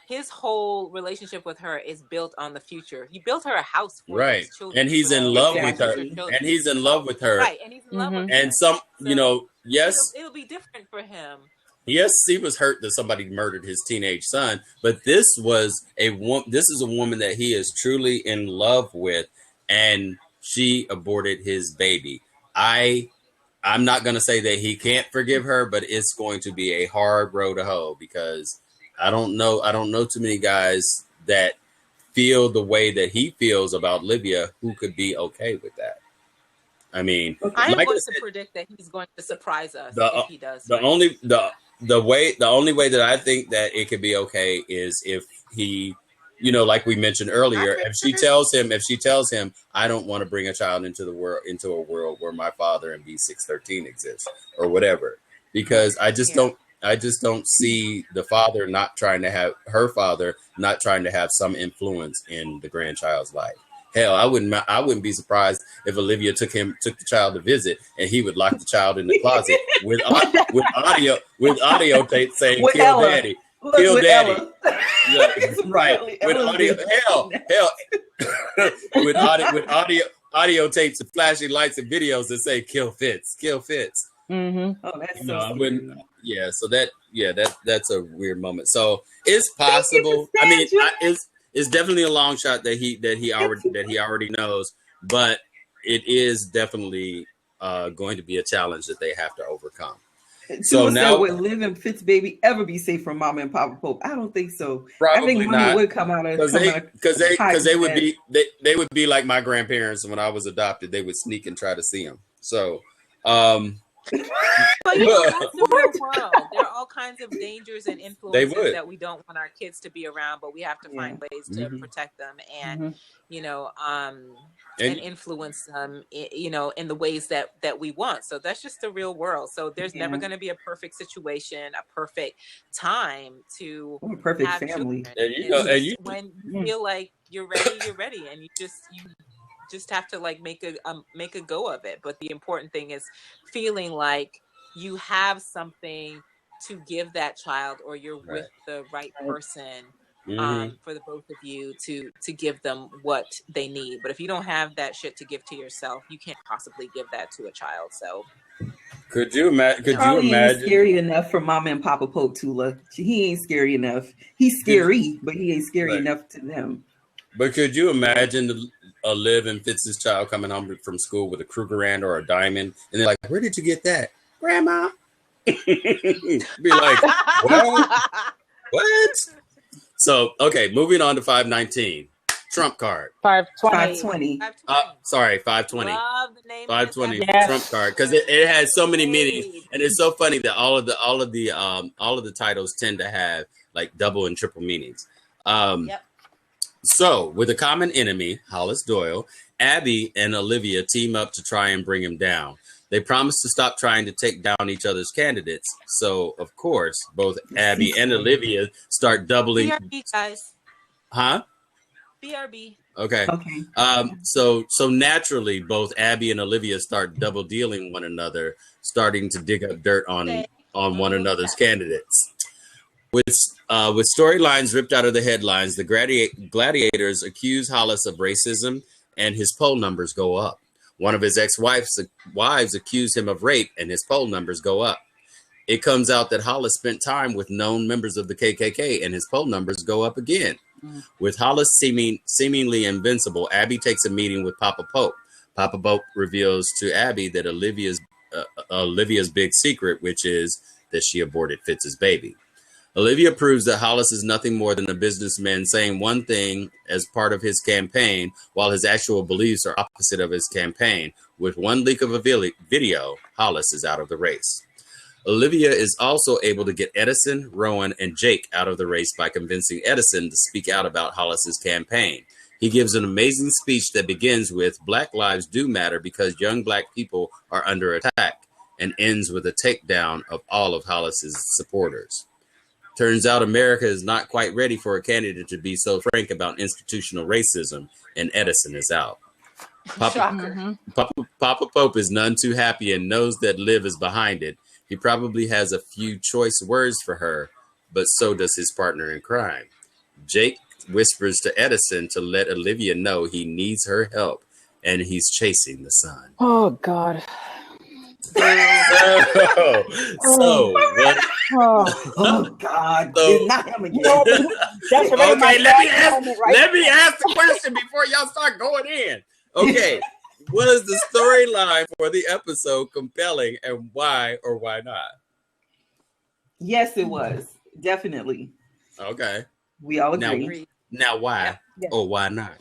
his whole relationship with her is built on the future. He built her a house for his children. And he's in love with her. And he's in love with her. Right, and he's in love with her. And yes. It'll be different for him. Yes, he was hurt that somebody murdered his teenage son, but this is a woman that he is truly in love with, and she aborted his baby. I'm not going to say that he can't forgive her, but it's going to be a hard road to hoe, because I don't know too many guys that feel the way that he feels about Livia who could be okay with that. I mean, I'm going to predict that he's going to surprise us if he does. The only way that I think that it could be okay is if he, like we mentioned earlier, if she tells him, I don't want to bring a child into a world where my father and B613 exists or whatever, because I just don't see the father not trying to have some influence in the grandchild's life. Hell, I wouldn't be surprised if Olivia took the child to visit and he would lock the child in the closet with audio tape saying "Kill Daddy." Look, Kill with Daddy. Ella. Yeah, It's right. really With Ella's audio, been- hell, with audio tapes and flashing lights and videos that say "Kill Fitz." Mm-hmm. Oh, that's No, so I wouldn't. scary. Yeah, so that's a weird moment. So it's possible. you, I mean, Sandra. it's definitely a long shot that he already knows, but it is definitely going to be a challenge that they have to overcome. So Tula now- said, would Liv and Fitz baby ever be safe from Mama and Papa Pope? I don't think so. Probably I think Mama not. would come out of Because they would hiding be they would be like my grandparents when I was adopted. They would sneak and try to see them. So, But you know, that's the real world. There are all kinds of dangers and influences would. that we don't want our kids to be around, but we have to find ways to Mhm. protect them and Mhm. you know, And- and influence them, you know, in the ways that we want. So that's just the real world. So there's never Yeah. going to be a perfect situation, a perfect time to I'm a perfect have family. children. And you It's know, and just you- when you feel like you're ready, and you just have to like make a go of it. But the important thing is feeling like you have something to give that child, or you're with the right person Mhm. for the both of you to give them what they need. But if you don't have that shit to give to yourself, you can't possibly give that to a child. So could you imagine? Could you Probably ain't imagine? scary enough for Mama and Papa Pope, Tula. He ain't scary enough. He's scary, but he ain't scary Right. enough to them. But could you imagine a Liv and Fitz's child coming home from school with a Krugerrand or a diamond, and they're like, "Where did you get that, Grandma?" Be like, what? So, okay, moving on to 519, Trump card. 520. 520. Sorry, 520. Love the name. 520 Yes. Trump card, because it has so many meanings, and it's so funny that all of the titles tend to have like double and triple meanings. Yep. So, with a common enemy, Hollis Doyle, Abby and Olivia team up to try and bring him down. They promise to stop trying to take down each other's candidates. So, of course, both Abby and Olivia start doubling. BRB, guys. Huh? BRB. Okay. Okay. So naturally, both Abby and Olivia start double dealing one another, starting to dig up dirt on one another's candidates. With storylines ripped out of the headlines, the gladiators accuse Hollis of racism, and his poll numbers go up. One of his ex-wives accused him of rape, and his poll numbers go up. It comes out that Hollis spent time with known members of the KKK, and his poll numbers go up again. With Hollis seemingly invincible, Abby takes a meeting with Papa Pope. Papa Pope reveals to Abby that Olivia's big secret, which is that she aborted Fitz's baby. Olivia proves that Hollis is nothing more than a businessman saying one thing as part of his campaign, while his actual beliefs are opposite of his campaign. With one leak of a video, Hollis is out of the race. Olivia is also able to get Edison, Rowan, and Jake out of the race by convincing Edison to speak out about Hollis's campaign. He gives an amazing speech that begins with "Black lives do matter because young Black people are under attack," and ends with a takedown of all of Hollis's supporters. Turns out America is not quite ready for a candidate to be so frank about institutional racism, and Edison is out. Shocker. Papa Pope is none too happy and knows that Liv is behind it. He probably has a few choice words for her, but so does his partner in crime. Jake whispers to Edison to let Olivia know he needs her help, and he's chasing the sun. Oh God. So what? Oh. Oh God! So- It's not him again. No, that's already my Okay, let me favorite moment right Let me ask the question before y'all start going in. Okay, was the storyline for the episode compelling, and why or why not? Yes, it was definitely. Okay, We all Now- agree. now why Yeah. or why not?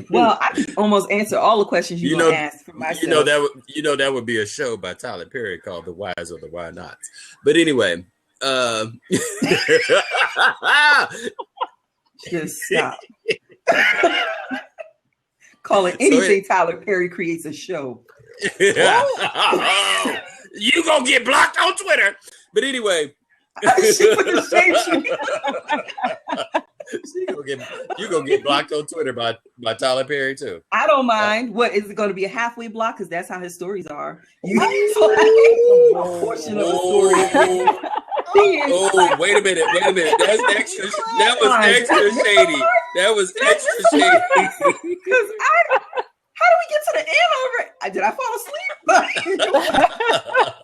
Well, I can almost answer all the questions you gonna ask for myself. that would be a show by Tyler Perry called "The Whys or the Why Nots." But anyway, Just stop. Calling anything Tyler Perry creates a show. you gonna get blocked on Twitter. But anyway, She put the shade tree. You gonna get blocked on Twitter by Tyler Perry too. I don't mind. What is it going to be, a halfway block? Because that's how his stories are. You a portion of the story. Oh, wait a minute. That's extra. That was extra shady. That was extra shady. Because how do we get to the end over it? Did I fall asleep?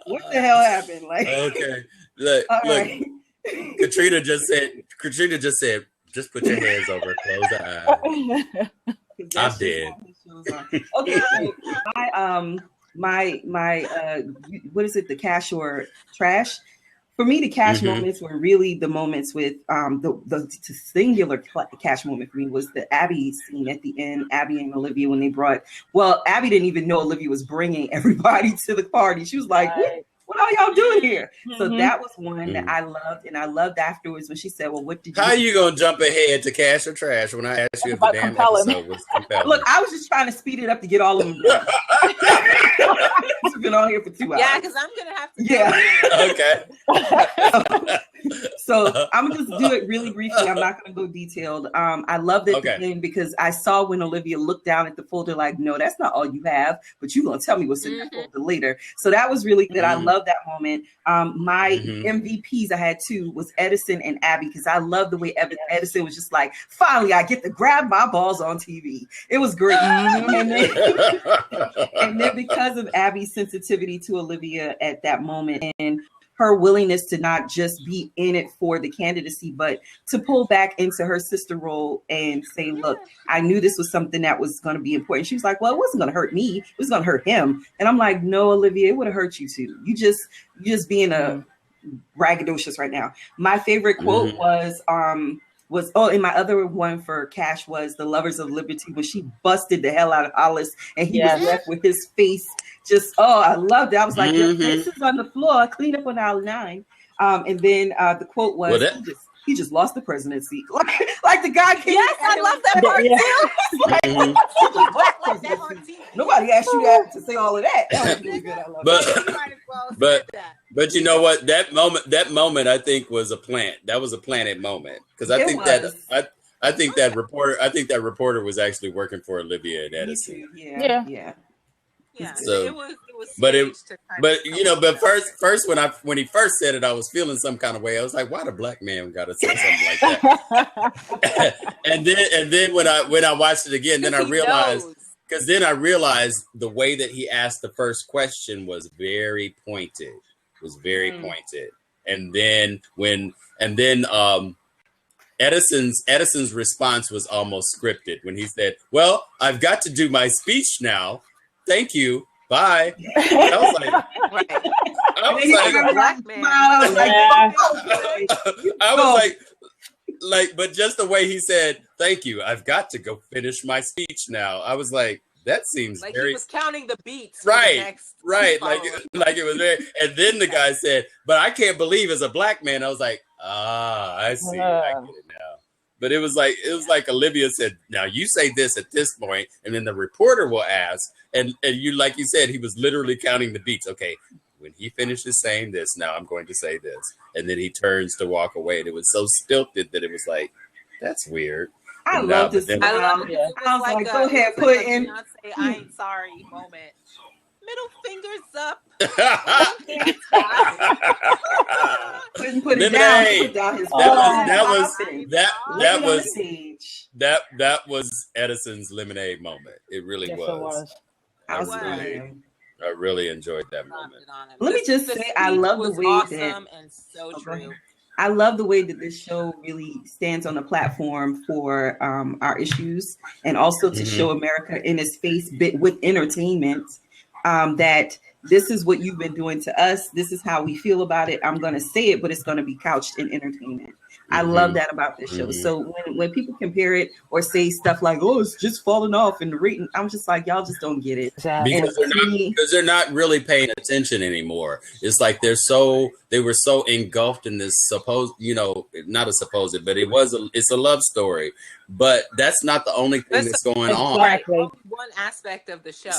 What the hell happened? Like, okay, look. Right. Katrina just said, just put your hands over, close the eye. I'm dead. Okay, so my what is it? The cash or trash? For me, the cash moments were really the moments with the singular cash moment for me was the Abby scene at the end. Abby and Olivia when they Abby didn't even know Olivia was bringing everybody to the party. She was like, what are y'all doing here? So that was one that I loved, and I loved afterwards when she said, "Well, what did you?" How you gonna jump ahead to cash or trash when I asked you if the damn episode was compelling? Look, I was just trying to speed it up to get all of them done. We've been on here for 2 hours. Yeah, because I'm gonna have to. Okay. So I'm gonna just do it really briefly. I'm not gonna go detailed. I loved it again because I saw when Olivia looked down at the folder, like, no, that's not all you have, but you're gonna tell me what's in that folder later. So that was really good. I love that moment. My MVPs, I had two, was Edison and Abby, because I love the way Edison was just like, finally, I get to grab my balls on TV. It was great. And then because of Abby's sensitivity to Olivia at that moment and her willingness to not just be in it for the candidacy, but to pull back into her sister role and say, look, I knew this was something that was going to be important. She was like, well, it wasn't going to hurt me. It was going to hurt him. And I'm like, no, Olivia, it would have hurt you too. You just being a braggadocious right now. My favorite quote was and my other one for Cash was the Lovers of Liberty, when she busted the hell out of Hollis and he was left with his face I loved it. I was like, your face is on the floor, clean up on aisle 9. And then the quote was, he just lost the presidency. Like the guy came. Yes, I love that part too. Nobody asked you to say all of that. That was really good. I love but you know what? That moment I think was a plant. That was a planted moment, because I think that reporter was actually working for Olivia and Edison. Yeah. So, it was but first when he first said it, I was feeling some kind of way. I was like, why the black man got to say something like that? and then when I watched it again, then I realized, because then I realized the way that he asked the first question was very pointed. Pointed. And then Edison's response was almost scripted when he said, well, I've got to do my speech now. Thank you. Bye. I was like, but just the way he said, thank you. I've got to go finish my speech now. I was like, that seems like very. He was counting the beats. Right. Like it was very. And then the guy said, but I can't believe as a black man. I was like, I see. I get it now. But it was like Olivia said, now you say this at this point, and then the reporter will ask, and you, like you said, he was literally counting the beats. Okay, when he finishes saying this, now I'm going to say this. And then he turns to walk away, and it was so stilted that it was like, that's weird. I love this. I love it. I was like, go ahead, put it in. Beyonce, I ain't sorry moment. Middle fingers up. Couldn't put it down. Put down his that was Edison's lemonade moment. It really was. I really enjoyed that moment. Let me just say, I love the way awesome and so true. I love the way that this show really stands on a platform for our issues, and also to show America in its face with entertainment. That this is what you've been doing to us. This is how we feel about it. I'm going to say it, but it's going to be couched in entertainment. I love that about this show. So when people compare it or say stuff like, oh, it's just falling off in the rating, I'm just like, y'all just don't get it. Because they're not really paying attention anymore. It's like they were so engulfed in this not a supposed, but it's a love story. But that's not the only thing that's going on. One aspect of the show.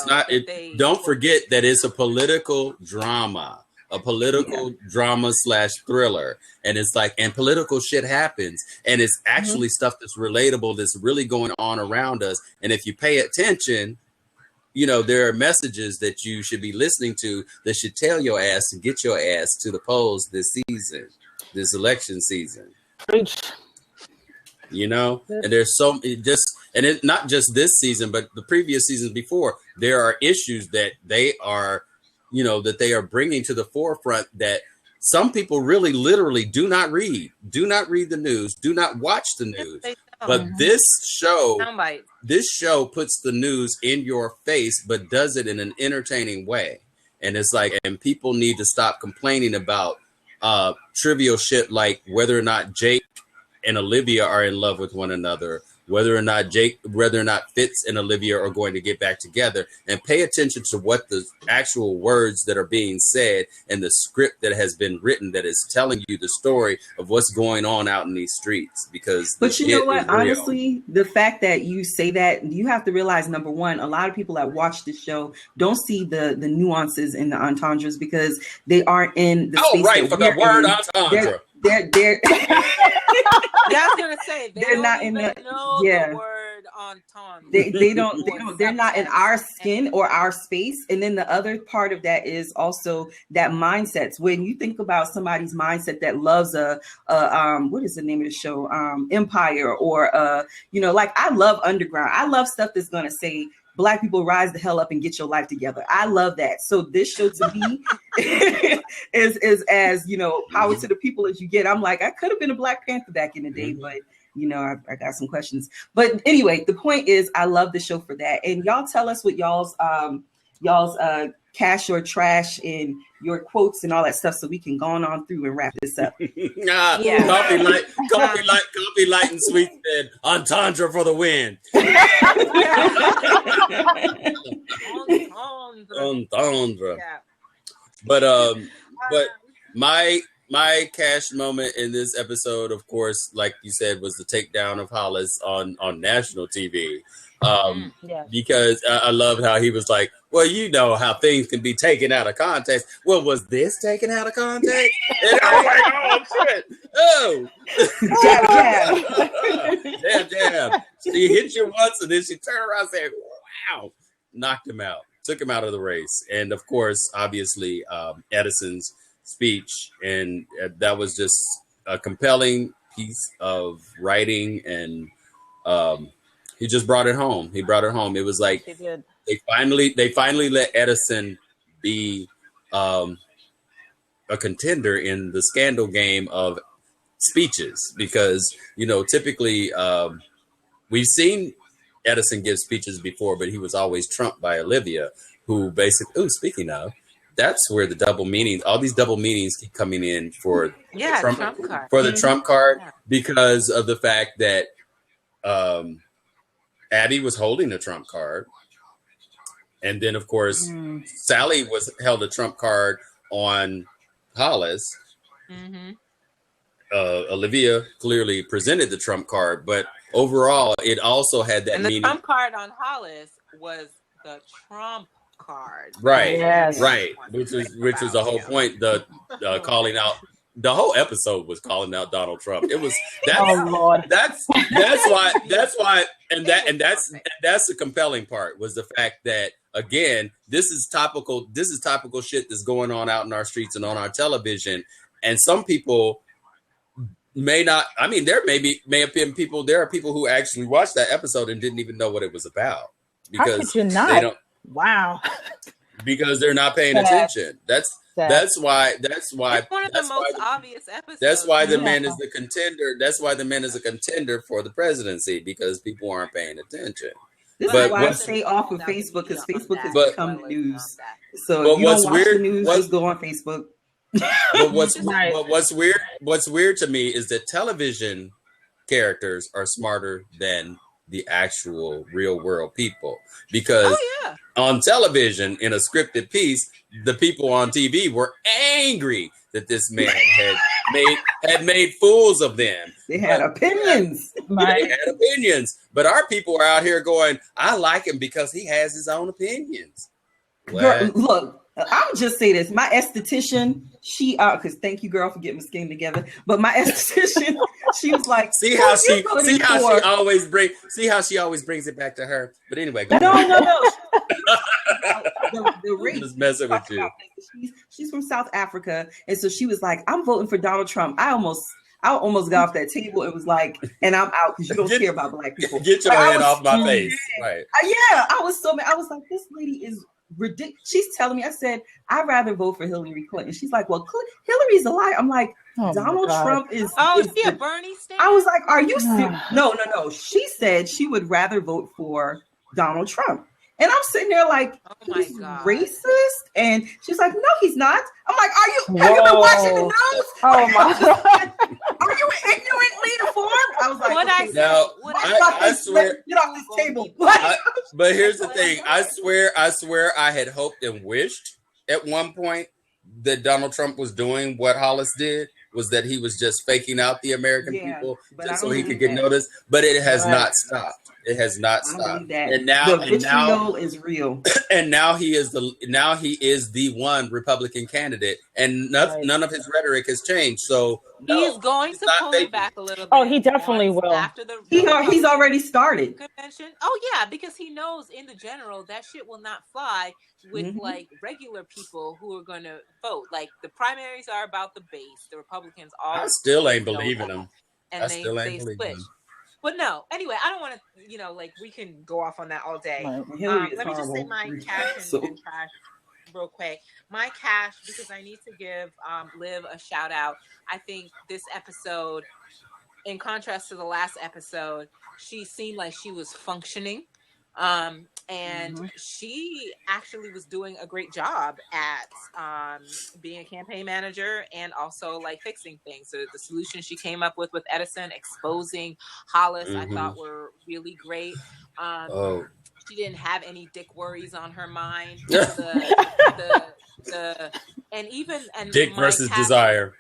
Don't forget that it's a political drama. a political drama / thriller. And it's like, and political shit happens. And it's actually stuff that's relatable, that's really going on around us. And if you pay attention, you know, there are messages that you should be listening to that should tell your ass to get your ass to the polls this season, this election season. Preach. You know, and there's it's not just this season, but the previous seasons before. There are issues that they are, you know, that they are bringing to the forefront that some people really literally do not read the news, do not watch the news. But this show puts the news in your face, but does it in an entertaining way. And it's like, and people need to stop complaining about trivial shit like whether or not Jake and Olivia are in love with one another, whether or not Fitz and Olivia are going to get back together, and pay attention to what the actual words that are being said and the script that has been written that is telling you the story of what's going on out in these streets. But you know what? Honestly, the fact that you say that, you have to realize, number one, a lot of people that watch the show don't see the nuances in the entendres because they aren't in the space. Oh, right, for the word entendre. They're I was gonna say they're not in the word entendre. They don't they're not in our skin or our space. And then the other part of that is also that mindsets. When you think about somebody's mindset that loves what is the name of the show? Empire, or you know, like I love Underground. I love stuff that's gonna say Black people rise the hell up and get your life together. I love that. So this show to me is as, you know, power to the people as you get. I'm like, I could have been a Black Panther back in the day, but you know, I got some questions. But anyway, the point is I love the show for that. And y'all tell us what y'all's cash or trash and your quotes and all that stuff so we can go on through and wrap this up. Coffee light and sweet said entendre for the win. Entendre. Yeah. But my cash moment in this episode, of course, like you said, was the takedown of Hollis on national TV. Because I loved how he was like, well, you know how things can be taken out of context. Well, was this taken out of context? And I was like, oh, shit. Oh. Jab. She hit you once and then she turned around and said, wow. Knocked him out. Took him out of the race. And, of course, obviously, Edison's speech. And that was just a compelling piece of writing. And he just brought it home. He brought it home. It was like they finally let Edison be a contender in the scandal game of speeches, because, you know, typically we've seen Edison give speeches before, but he was always trumped by Olivia, who basically, speaking of, that's where the double meanings, all these double meanings keep coming in for Trump card. For the Trump card, because of the fact that Abby was holding a Trump card. And then, of course, Sally held a Trump card on Hollis. Mm-hmm. Olivia clearly presented the Trump card, but overall, it also had that meaning. The Trump card on Hollis was the Trump card. Right. Yes. Right. Which was the whole point. The calling out. The whole episode was calling out Donald Trump. It was that's why that's the compelling part, was the fact that, again, this is topical shit that's going on out in our streets and on our television. And some people may not, I mean, there are people who actually watched that episode and didn't even know what it was about. Because how could you not? They don't, wow. Because they're not paying attention. That's why it's one of the most obvious episodes. That's why the man is the contender. That's why the man is a contender for the presidency, because people aren't paying attention. This is why I stay off of Facebook, because Facebook has become the news. So you don't watch the news, just go on Facebook. But what's weird to me is that television characters are smarter than the actual real world people, because on television, in a scripted piece, the people on TV were angry that this man had made fools of them. They had opinions. But our people are out here going, I like him because he has his own opinions. Girl, look, I would just say this: my esthetician, she because thank you, girl, for getting my skin together. But my esthetician, she was like, see how she always brings it back to her. But anyway, go ahead. No. The I'm just messing with you. She's from South Africa, and so she was like, "I'm voting for Donald Trump." I almost got off that table and was like, "And I'm out because you don't care about black people." Get your hand off my face. Right? Yeah, I was so mad. I was like, "This lady is ridiculous." She's telling me, I said, "I'd rather vote for Hillary Clinton." She's like, "Well, Hillary's a liar." I'm like, Donald Trump is. Is he a Bernie stand? I was like, "Are you serious?" No. She said she would rather vote for Donald Trump. And I'm sitting there like, he's racist? And she's like, no, he's not. I'm like, have you been watching the news? Oh my God. Are you ignorantly informed? I was like, I swear, get off this table. But here's the thing. I swear I had hoped and wished at one point that Donald Trump was doing what Hollis did, was that he was just faking out the American people just so he could get noticed. But it has not stopped. It has not stopped. And now the vitriol is real. And now he is the one Republican candidate, and none of his rhetoric has changed. So he's going to pull it back a little bit. Oh, he definitely will. After he's already started convention. Oh yeah, because he knows in the general that shit will not fly with like regular people who are going to vote. Like the primaries are about the base. The Republicans all. I still ain't believing him. And they switch. But no, anyway, I don't want to, we can go off on that all day. Let me just say my cash and trash real quick. My cash, because I need to give Liv a shout out. I think this episode, in contrast to the last episode, she seemed like she was functioning. And she actually was doing a great job at being a campaign manager and also like fixing things. So the solutions she came up with Edison, exposing Hollis, I thought were really great. She didn't have any dick worries on her mind. And dick versus desire.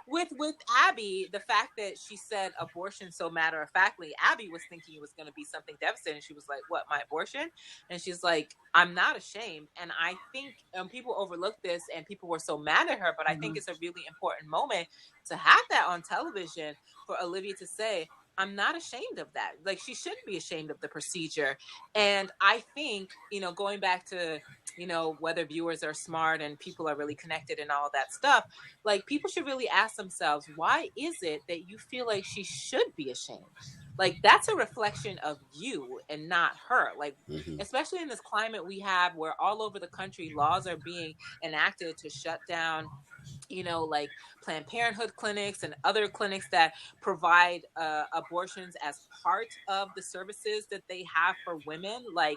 With Abby, the fact that she said abortion so matter of factly, Abby was thinking it was going to be something devastating. She was like, "What, my abortion?" And she's like, "I'm not ashamed." And I think people overlook this, and people were so mad at her. But I think it's a really important moment to have that on television for Olivia to say, I'm not ashamed of that. Like, she shouldn't be ashamed of the procedure. And I think, going back to, whether viewers are smart and people are really connected and all that stuff, like, people should really ask themselves, why is it that you feel like she should be ashamed? Like, that's a reflection of you and not her. Like, especially in this climate we have where all over the country laws are being enacted to shut down, like Planned Parenthood clinics and other clinics that provide abortions as part of the services that they have for women. Like,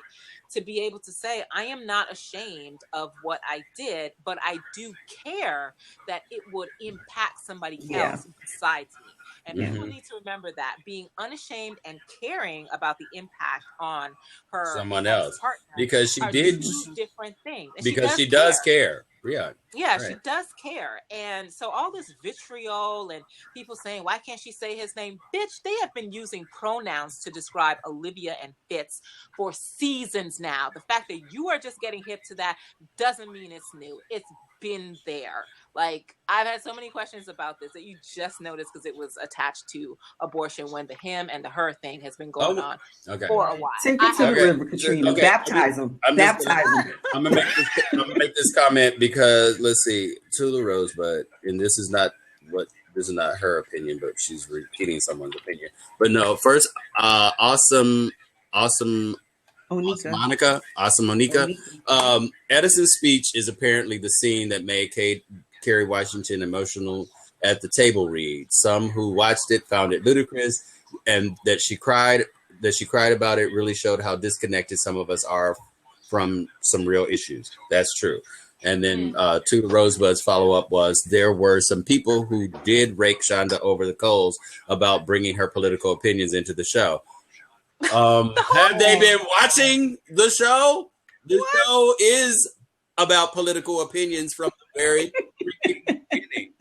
to be able to say, I am not ashamed of what I did, but I do care that it would impact somebody else besides me. And people need to remember that, being unashamed and caring about the impact on her someone else partner, because she did different things. And because she does care. Yeah, she does care. And so all this vitriol and people saying, why can't she say his name? Bitch, they have been using pronouns to describe Olivia and Fitz for seasons now. The fact that you are just getting hip to that doesn't mean it's new. It's been there. Like, I've had so many questions about this that you just noticed because it was attached to abortion when the him and the her thing has been going on for a while. Take it to the river, Katrina. Baptize them. Baptize them. I'm gonna make this comment because let's see, to the Rosebud, and this is not her opinion, but she's repeating someone's opinion. But no, first, awesome Monica. Edison's speech is apparently the scene that made Kerry Washington emotional at the table read. Some who watched it found it ludicrous, and that she cried about it really showed how disconnected some of us are from some real issues. That's true. And then to the Rosebud's follow-up was, there were some people who did rake Shonda over the coals about bringing her political opinions into the show. Have they been watching the show? The show is about political opinions from the very beginning.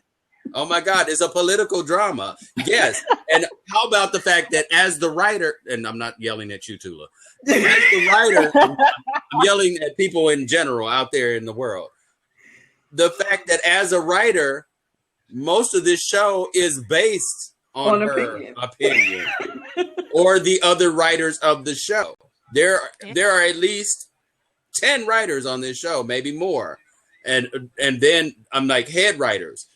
Oh my God, it's a political drama. Yes. And how about the fact that as the writer, and I'm not yelling at you, Tula, as the writer, I'm yelling at people in general out there in the world. The fact that as a writer, most of this show is based on her opinion or the other writers of the show. There are at least 10 writers on this show, maybe more. And then I'm like head writers,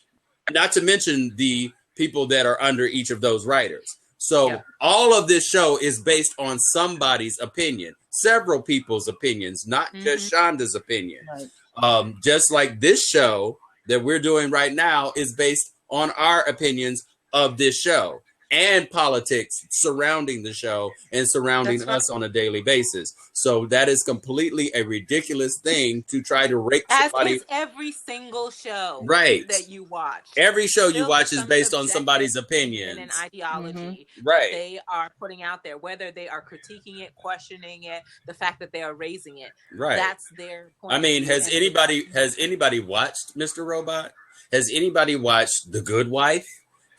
not to mention the people that are under each of those writers. So all of this show is based on somebody's opinion, several people's opinions, not just Shonda's opinion. Right. Just like this show that we're doing right now is based on our opinions of this show and politics surrounding the show and surrounding us on a daily basis. So that is completely a ridiculous thing to try to rake somebody. As is every single show that you watch. Every show you watch is based on somebody's opinion and ideology. Right. They are putting out there, whether they are critiquing it, questioning it, the fact that they are raising it. Right. That's their point. I mean, has anybody watched Mr. Robot? Has anybody watched The Good Wife?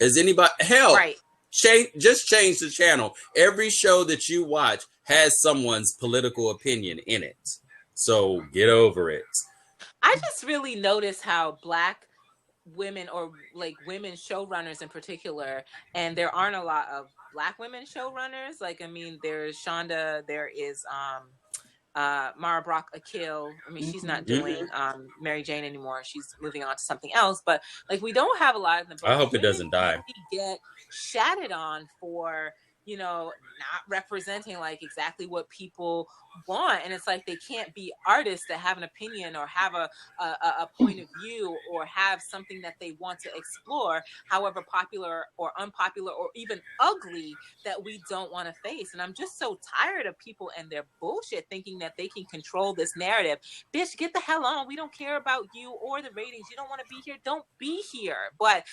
Has anybody just change the channel. Every show that you watch has someone's political opinion in it. So get over it. I just really notice how Black women, or like women showrunners in particular, and there aren't a lot of Black women showrunners. Like, I mean, there's Shonda, there is Mara Brock Akil. I mean, she's not doing Mary Jane anymore. She's moving on to something else. But like, we don't have a lot of them. I hope it doesn't die. Get shatted on for, you know, not representing like exactly what people want. And it's like they can't be artists that have an opinion or have a point of view or have something that they want to explore, however popular or unpopular or even ugly, that we don't want to face. And I'm just so tired of people and their bullshit thinking that they can control this narrative. Bitch, get the hell on. We don't care about you or the ratings. You don't want to be here. Don't be here. But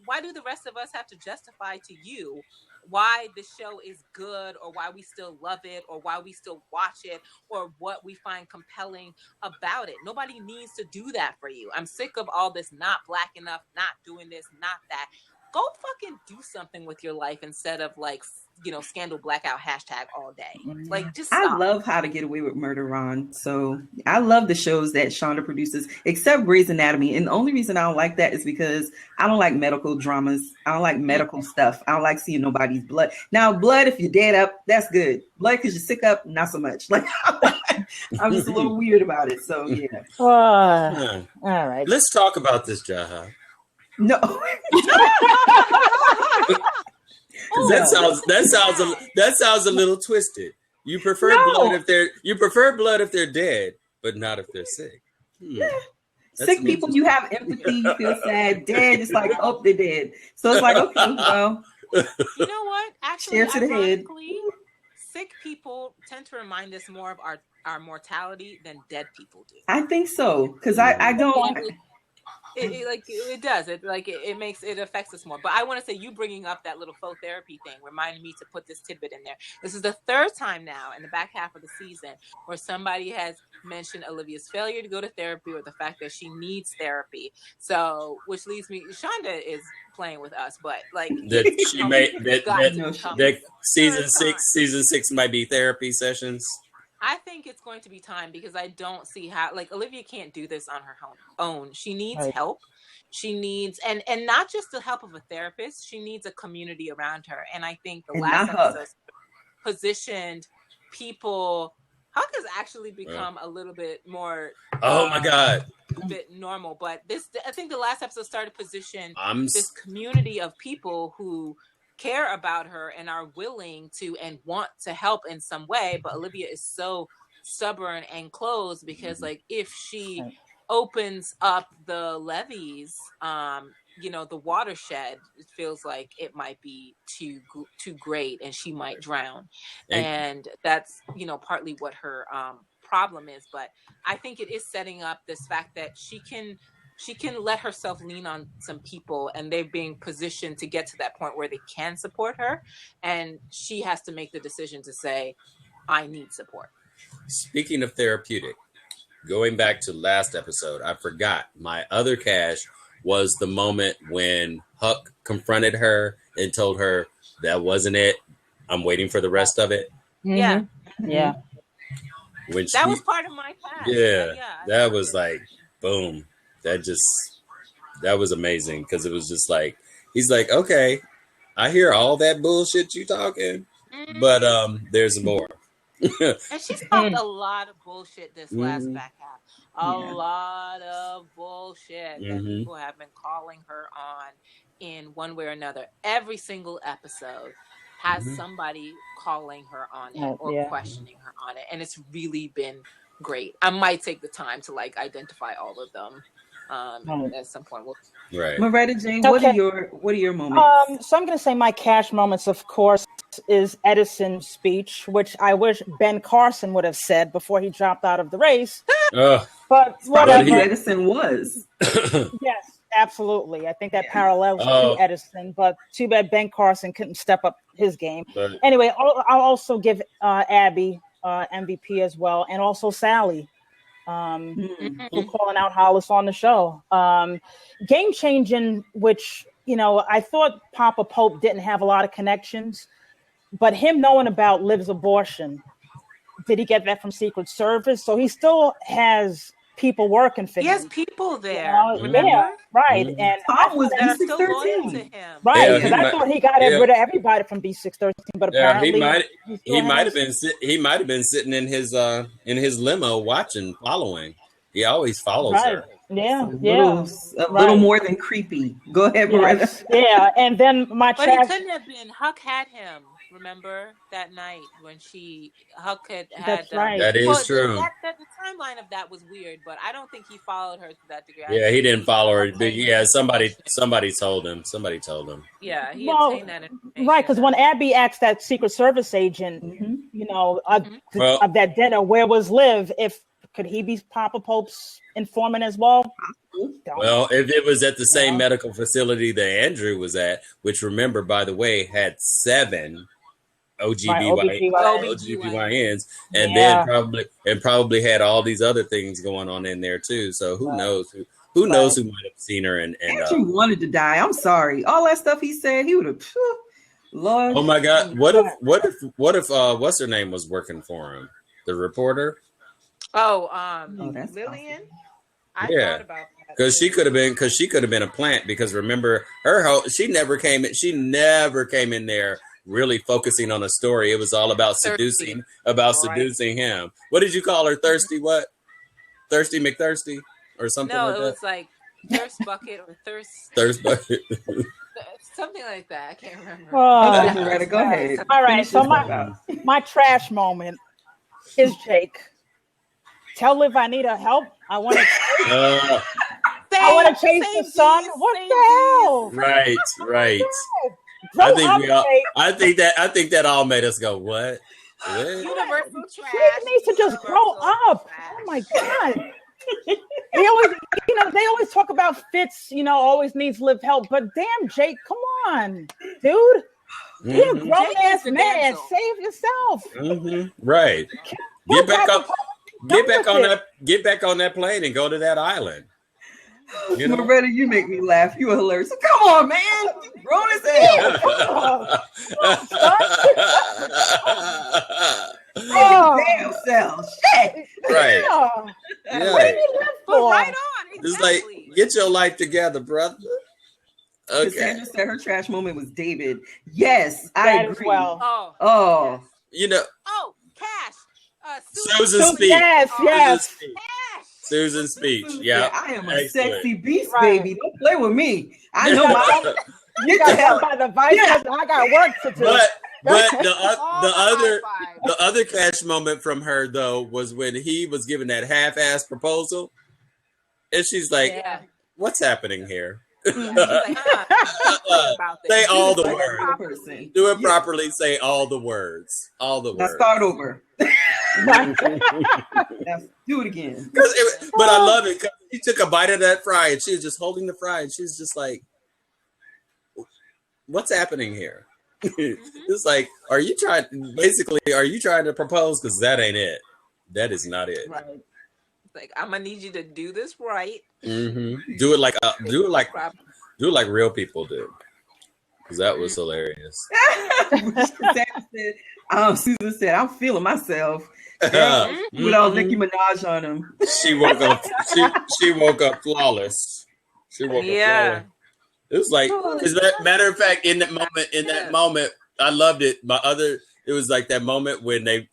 why do the rest of us have to justify to you why the show is good, or why we still love it, or why we still watch it, or what we find compelling about it? Nobody needs to do that for you. I'm sick of all this not Black enough, not doing this, not that. Go fucking do something with your life instead of like, you know, scandal blackout hashtag all day. Like, just stop. I love How to Get Away with Murder on. So I love the shows that Shonda produces, except Grey's Anatomy. And the only reason I don't like that is because I don't like medical dramas. I don't like medical stuff. I don't like seeing nobody's blood. Now, blood, if you're dead up, that's good. Blood because you're sick up, not so much. Like, I'm just a little weird about it. So yeah. All right. Let's talk about this, Jaha. No. That sounds a little twisted. You prefer blood if they're dead, but not if they're sick. Sick people, you have empathy, you feel sad. Dead, it's like, oh, they're dead. So it's like, okay, well. You know what? Actually, to the head. Sick people tend to remind us more of our mortality than dead people do. I think so, because I don't. It does. It affects us more. But I want to say, you bringing up that little faux therapy thing reminded me to put this tidbit in there. This is the third time now in the back half of the season where somebody has mentioned Olivia's failure to go to therapy, or the fact that she needs therapy. So, which leads me, Shonda is playing with us, but like that she that season six might be therapy sessions. I think it's going to be time, because I don't see how, like, Olivia can't do this on her own. She needs help. She needs, and not just the help of a therapist. She needs a community around her. And I think the last episode positioned people. Huck has actually become a little bit more. Oh my God. A bit normal, but I think the last episode started to position this community of people who care about her and are willing to and want to help in some way. But Olivia is so stubborn and closed, because like, if she opens up the levees, you know, the watershed, it feels like it might be too great and she might drown. And that's, you know, partly what her problem is. But I think it is setting up this fact that she can let herself lean on some people, and they're being positioned to get to that point where they can support her. And she has to make the decision to say, I need support. Speaking of therapeutic, going back to last episode, I forgot my other cash was the moment when Huck confronted her and told her that wasn't it. I'm waiting for the rest of it. Yeah. Yeah. When That was part of my past. yeah, I that loved was it. like, boom. That was amazing because it was just like, he's like, okay, I hear all that bullshit you talking, but there's more. And she's talked a lot of bullshit this last Mhm. back half. A lot of bullshit that Mhm. people have been calling her on in one way or another. Every single episode has Mhm. somebody calling her on it Oh, or yeah. questioning her on it. And it's really been great. I might take the time to like identify all of them at some point. Right. Moretta Jane, what are Okay. your moments? So I'm going to say my cash moments, of course, is Edison's speech, which I wish Ben Carson would have said before he dropped out of the race. Ugh. But Who whatever. Edison was. Yes, absolutely. I think that parallels Oh. to Edison, but too bad Ben Carson couldn't step up his game. But Anyway, I'll also give Abby MVP as well, and also Sally. For calling out Hollis on the show. Game changing, which, I thought Papa Pope didn't have a lot of connections, but him knowing about Liv's abortion, did he get that from Secret Service? So he still has people working for him. He has people there. Yeah, right. Mhm. And Tom was that are still loyal B613. to him. right, Yeah, because he I might- thought he got yeah. rid of everybody from B613, but yeah, apparently he might have been sitting in his limo watching, following. He always follows right. her. Yeah, A little more than creepy. Go ahead, Moretta. Yes. Yeah, and then my But it trash. couldn't have been. Huck had him. Remember that night when Huck had. That's right. That is true. The timeline of that was weird, but I don't think he followed her to that degree. Yeah, he didn't follow her. But yeah, somebody told him. Somebody told him. Yeah, he Well, obtained that information. Right, because when Abby asked that Secret Service agent, of that dinner, where was Liv? Could he be Papa Pope's informant as well? Well, if it was at the same medical facility that Andrew was at, which remember, by the way, had 7 OGBYNs, and then probably had all these other things going on in there too. So who knows? Who knows who might have seen her? And Andrew wanted to die. I'm sorry. All that stuff he said, he would have. Lord. Oh my God! What if what's her name was working for him? The reporter. Lillian. I thought about that because she could have been a plant. Because remember, she never came in there really focusing on a story. It was all about seducing him. What did you call her? Thirsty what? Thirsty McThirsty or something like that? No, it was like Thirst Bucket or Thirst Bucket. Something like that. I can't remember. Moretta, go ahead. All right, so my trash moment is Jake. Tell Liv I need her help. I want to chase the sun. What the hell? Right. I think that all made us go, what? Universal trash. Jake needs to just grow up. Oh my God. They always talk about Fitz, always needs Liv help, but damn, Jake, come on, dude. You're a grown ass man. Save yourself. Right. Get back on that plane and go to that island. Moretta, you make me laugh. You are hilarious. Come on, man. You grown as hell. Damn self. Shit. Right. Yeah. But right on. Exactly. It's like, get your life together, brother. Okay. Cassandra said her trash moment was David. Yes, I agree. Well. Oh. Yes. Cash. Susan's speech. Yes. Susan's speech. Yeah. I am a sexy beast, Right. baby. Don't play with me. I know my. You got help by the vice. I got work to do. But the other cash moment from her though was when he was giving that half-ass proposal, and she's like, "What's happening here?" Say all the words. Do it properly. Say all the words. All the words. Now start over. Now do it again. But I love it because she took a bite of that fry and she was just holding the fry and she's just like, "What's happening here?" It's like, are you trying to propose? Because that ain't it. That is not it. Right. Like, I'm gonna need you to do this right. Mm-hmm. Do it like real people do. Because that was hilarious. Susan said, "I'm feeling myself." With all Nicki Minaj on him. She woke up. She woke up flawless. She woke up flawless. It was like, matter of fact, in that moment, I loved it. It was like that moment when they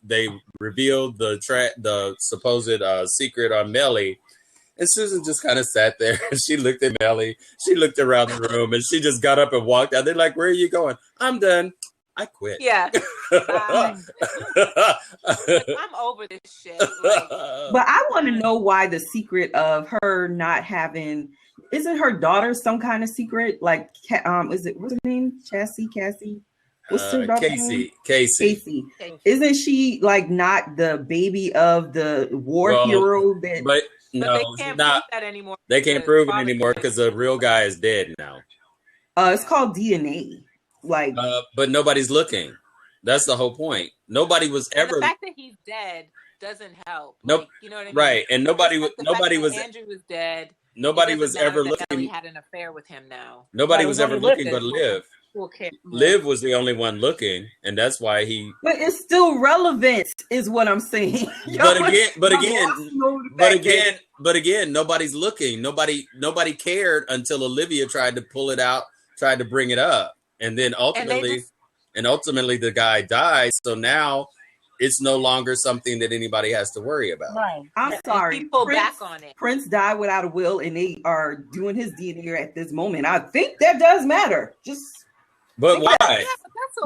revealed the supposed secret on Melly, and Susan just kind of sat there. She looked at Melly. She looked around the room, and she just got up and walked out. They're like, "Where are you going?" "I'm done. I quit." Yeah. I'm over this shit. Like, but I want to know why the secret of her not having, isn't her daughter some kind of secret? Like, what's her name? Cassie? What's her daughter's name? Casey. Isn't she like not the baby of the war hero? But no, they can't prove that anymore. They can't prove it anymore because the real guy is dead now. It's called DNA. Like, but nobody's looking. That's the whole point. Nobody was ever. The fact that he's dead doesn't help. Nope. Like, you know what I mean? Right, and nobody was. Andrew was dead. Nobody was ever looking. He had an affair with him now. Nobody was ever looking but Liv. Okay. Liv was the only one looking, and that's why he. But it's still relevant, is what I'm saying. But again, nobody's looking. Nobody cared until Olivia tried to pull it out, tried to bring it up, and then ultimately the guy died. So now it's no longer something that anybody has to worry about. Right. I'm sorry. People back on it. Prince died without a will, and they are doing his DNA at this moment. I think that does matter. But why?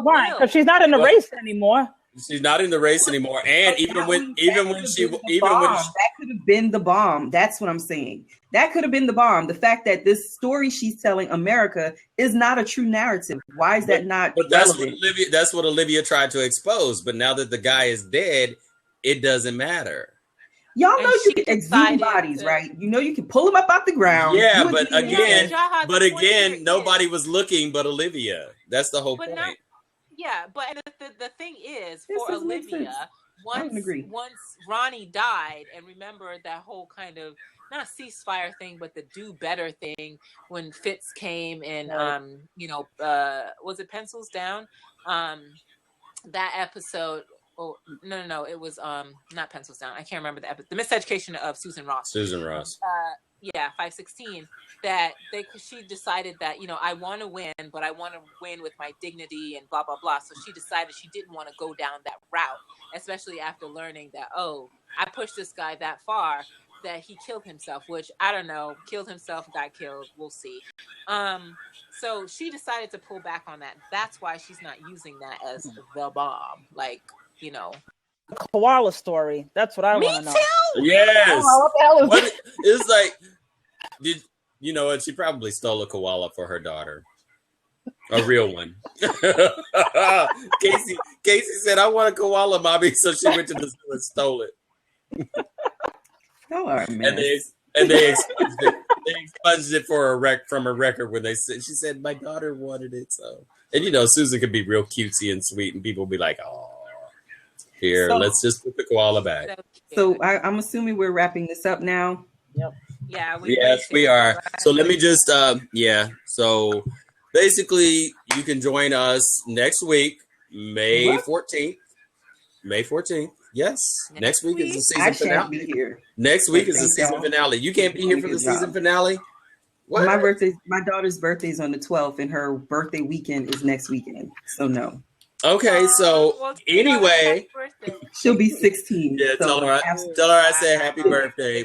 Why? Because she's not in the race anymore. She's not in the race anymore, and even when she that could have been the bomb. That's what I'm saying. That could have been the bomb. The fact that this story she's telling America is not a true narrative. Why is that not? But that's what Olivia tried to expose. But now that the guy is dead, it doesn't matter. Y'all know you can exhume bodies, right? You know you can pull them up out the ground. Yeah, but again, nobody was looking but Olivia. That's the whole point. But the thing is, for Olivia, once Ronnie died, and remember that whole kind of not ceasefire thing, but the do better thing when Fitz came and was it Pencils Down? That episode. Oh no! It was not Pencils Down. I can't remember the episode. The Miseducation of Susan Ross. 516. That she decided that I want to win, but I want to win with my dignity and blah blah blah. So she decided she didn't want to go down that route, especially after learning that I pushed this guy that far that he killed himself. Which I don't know, killed himself, got killed. We'll see. So she decided to pull back on that. That's why she's not using that as the bomb. Like. Koala story. That's what I want to know. Too? Yes. What the hell is it? It's like, and she probably stole a koala for her daughter. A real one. Casey said, "I want a koala, mommy," so she went to the zoo and stole it. And they expunged it. They expunged it from a record when she said, "My daughter wanted it." So, and Susan could be real cutesy and sweet, and people would be like, "Oh. Here, let's just put the koala back." So I'm assuming we're wrapping this up now. Yep. Yeah. We are. So let me just, So basically, you can join us next week, May 14th. May 14th. Yes. Next week is the season finale. I can't be here. Next week is the season finale. You can't be here for the season finale? What? My daughter's birthday is on the 12th, and her birthday weekend is next weekend. So no. Okay, so anyway, she'll be 16. Yeah, so tell her I said happy birthday.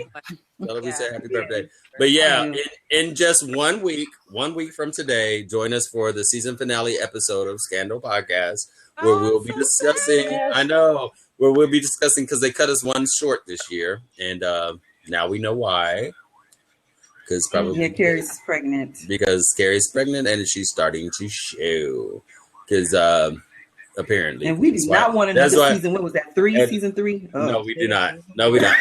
Tell her we said happy birthday. But yeah, in just 1 week from today, join us for the season finale episode of Scandal Podcast, where we'll be discussing. I know where we'll be discussing because they cut us one short this year, and now we know why. Because probably Carrie's pregnant. Because Carrie's pregnant and she's starting to show. Because apparently, and we do not want another season. What was that? Season 3? Oh. No, we do not. No, we don't.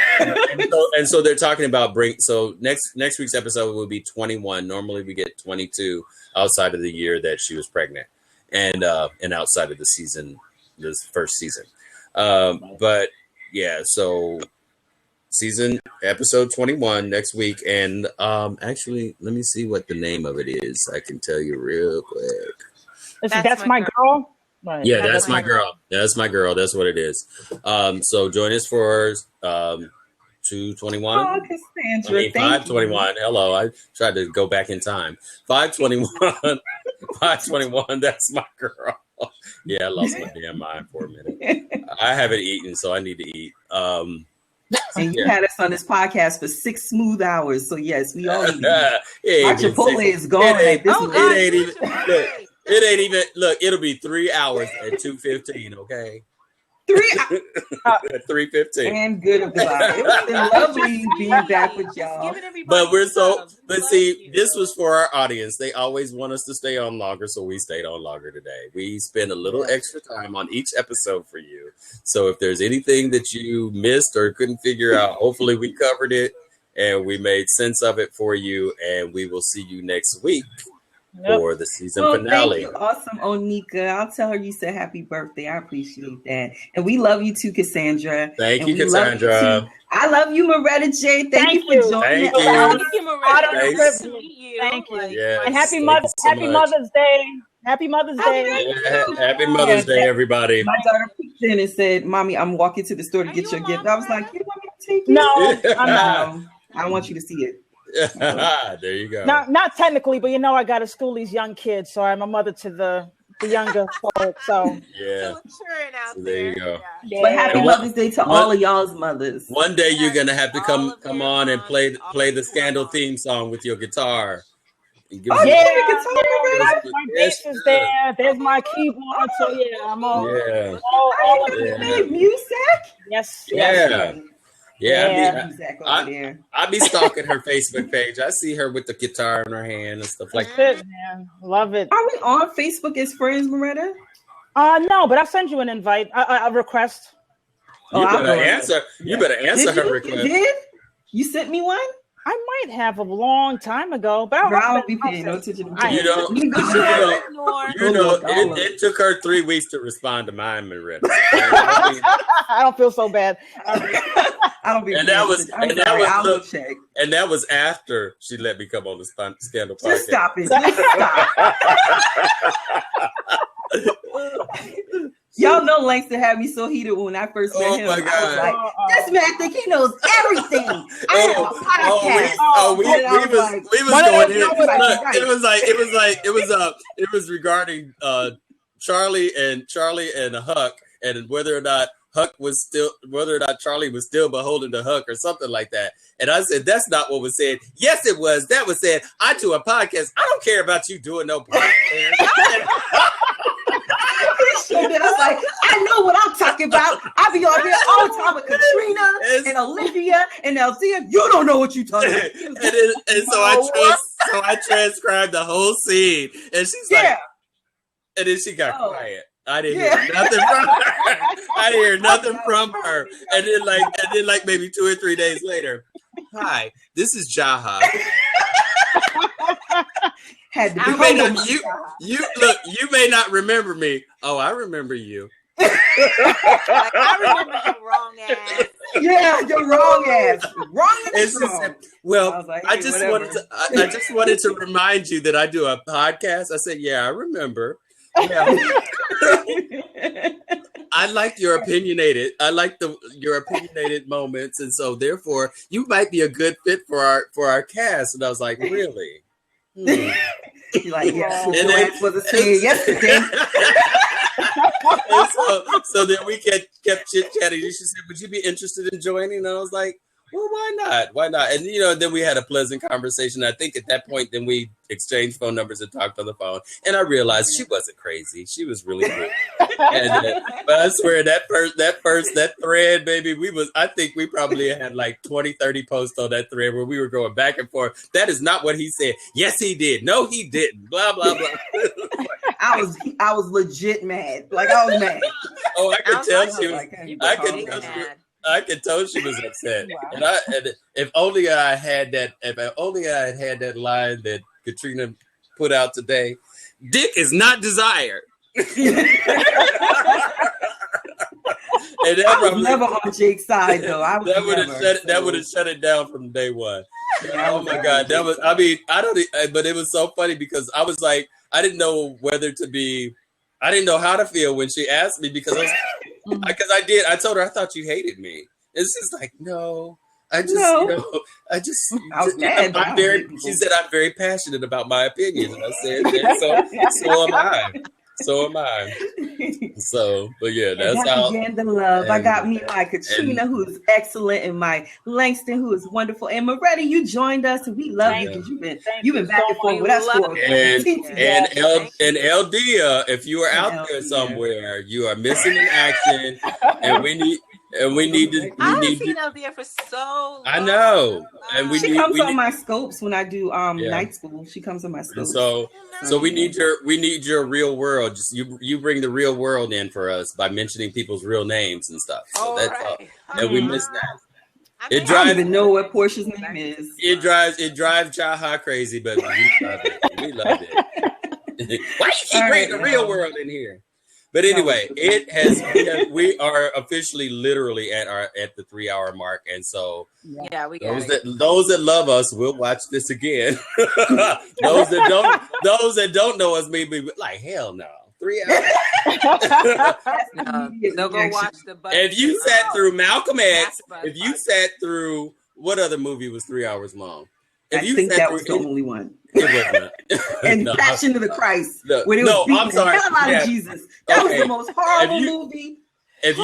and so they're talking about So next week's episode will be 21. Normally we get 22 outside of the year that she was pregnant, and outside of the season, this first season. But yeah, so season episode 21 next week. And actually, let me see what the name of it is. I can tell you real quick. That's my girl. Right. Yeah, that's my girl. That's my girl. That's what it is. So join us for 221. Oh, Cassandra, 521. Hello. I tried to go back in time. 521. 521. That's my girl. Yeah, I lost my damn mind for a minute. I haven't eaten, so I need to eat. And you had us on this podcast for 6 smooth hours. So yes, we all need to eat. Our Chipotle is gone at this moment. It ain't even. Look, it ain't even. Look, it'll be 3 hours at 2:15. Okay. 3:15. And good about it. It's been lovely being back with y'all. But we're so. But see, this was for our audience. They always want us to stay on longer, so we stayed on longer today. We spend a little extra time on each episode for you. So if there's anything that you missed or couldn't figure out, hopefully we covered it and we made sense of it for you. And we will see you next week. For the season finale. Thank you, awesome Onika. I'll tell her you said happy birthday. I appreciate that. And we love you too, Cassandra. Thank you, Cassandra. I love you, Moretta J. Thank you for joining us. Thank you, Moretta. Nice to meet you. Thank you. Yes, and happy Mother's Day. Happy Mother's Day. Happy Mother's Day, everybody. My daughter peeked in and said, Mommy, I'm walking to the store to get your gift. I was like, you want me to take it? No, I'm not. I want you to see it. There you go. Not technically, but I got to school these young kids, so I'm a mother to the younger folk. So yeah, so there you go. Yeah. But happy Mother's Day to all of y'all's mothers. One day you're gonna have to come on and play the Scandal theme song with your guitar. My bass is there. There's my keyboard. So yeah, I'm all. Yeah. All music. Yes. Yeah. Yeah, I be stalking her Facebook page. I see her with the guitar in her hand and stuff like that. Man. Love it. Are we on Facebook as friends, Moretta? No, but I'll send you an invite. A request. You better answer her request. You did? You sent me one? I might have a long time ago, but I won't be paying no attention to it took her 3 weeks to respond to mine, Moretta. I don't feel so bad. I don't be. And that was after she let me come on the Scandal podcast. Just stop it. Just stop. Y'all know Langston had me so heated when I first met him. My God. I was like, this man think he knows everything. I have a podcast. We was going in. It was regarding Charlie and Huck, and whether or not Charlie was still beholden to Huck or something like that. And I said, that's not what was said. Yes, it was. That was said. I do a podcast. I don't care about you doing no podcast. I was like, I know what I'm talking about. I be on here all the time with Katrina and Olivia and Althea. You don't know what you're talking about. So I transcribed the whole scene, and she's like, and then she got quiet. I didn't hear nothing from her. I didn't hear nothing from her. And then like maybe 2 or 3 days later, hi, this is Jaha. You may not remember me. Oh, I remember you. I remember you wrong ass. Yeah, you're wrong ass. Wrong ass. I just wanted to remind you that I do a podcast. I said, yeah, I remember. Yeah. I like your opinionated. I like your opinionated moments, and so therefore you might be a good fit for our cast. And I was like, really? You're like, yeah, and then was a scene yesterday. So then we kept chit chatting. She said, "Would you be interested in joining?" And I was like, "Well, why not? Why not?" And then we had a pleasant conversation. I think at that point, then we exchanged phone numbers and talked on the phone. And I realized she wasn't crazy. She was really good. But I swear that thread, baby, I think we probably had like 20, 30 posts on that thread where we were going back and forth. That is not what he said. Yes, he did. No, he didn't. Blah, blah, blah. I was legit mad. Like I was mad. Oh, I could tell she was. I could tell she was upset. Wow. And if only I had that. If only I had that line that Katrina put out today. Dick is not desired. And that I was probably never on Jake's side though. I was that would have never, shut it down from day one. Yeah, I Oh was my never God, on that Jake's was. side. I mean, I don't. But it was so funny because I was like, I didn't know whether to be. I didn't know how to feel when she asked me because I did. I told her I thought you hated me. And she's like, no. I just, No. I just. I was mad, but I I'm don't very. hate people. She said I'm very passionate about my opinion, and I said, yeah, so am I. So am I. So, but yeah, And that's that how. began the love. I and- got me my Katrina, who is excellent, and my Langston, who is wonderful. And Moretti, you joined us, and we love you because Thank you've been you back so and forth much. with us We for love And you. and LD, if you are And out there LD. somewhere, you are missing in action, and we need to. I haven't We need seen to. LDF for so long. I know, and we She need. comes We on need my scopes when I do Yeah. night school. She comes on my and scopes. so we need your real world. Just you bring the real world in for us by mentioning people's real names and stuff. So All that's all. right. And we miss that. I It may I don't drives- even know what Portia's name is. It drives Jaha crazy, but we love it. We love it. Why you keep All bringing right, the real y'all. world in here? But anyway, we are officially literally at the 3 hour mark, and so Yeah, we got those that love us will watch this again. those that don't know us may be like, hell no, 3 hours. They'll go watch the. If you sat through Malcolm X, That's if you sat through what other movie was 3 hours long? If I you think sat that through was the only one. it wasn't. And No, Passion of the Christ, No, where they no, was beating I'm sorry. the hell out Yeah. of Jesus. That was Okay. the most horrible If you- movie. If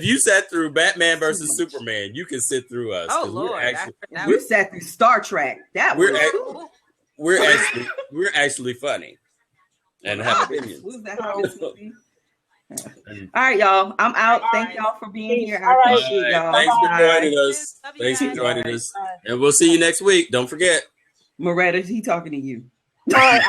you sat through Batman versus Superman, you can sit through us. Oh 'cause we're Lord, actually, that We was sat through Star Trek. That We're was at- cool. we're actually funny and have opinions. What was that Hobbits movie? All right, y'all. I'm out. Thank y'all for being here. All I right. appreciate y'all. Thanks for Bye. joining us. Love you Thanks for guys. joining us, and we'll see you next week. Don't forget. Moretta, he talking to you. All right.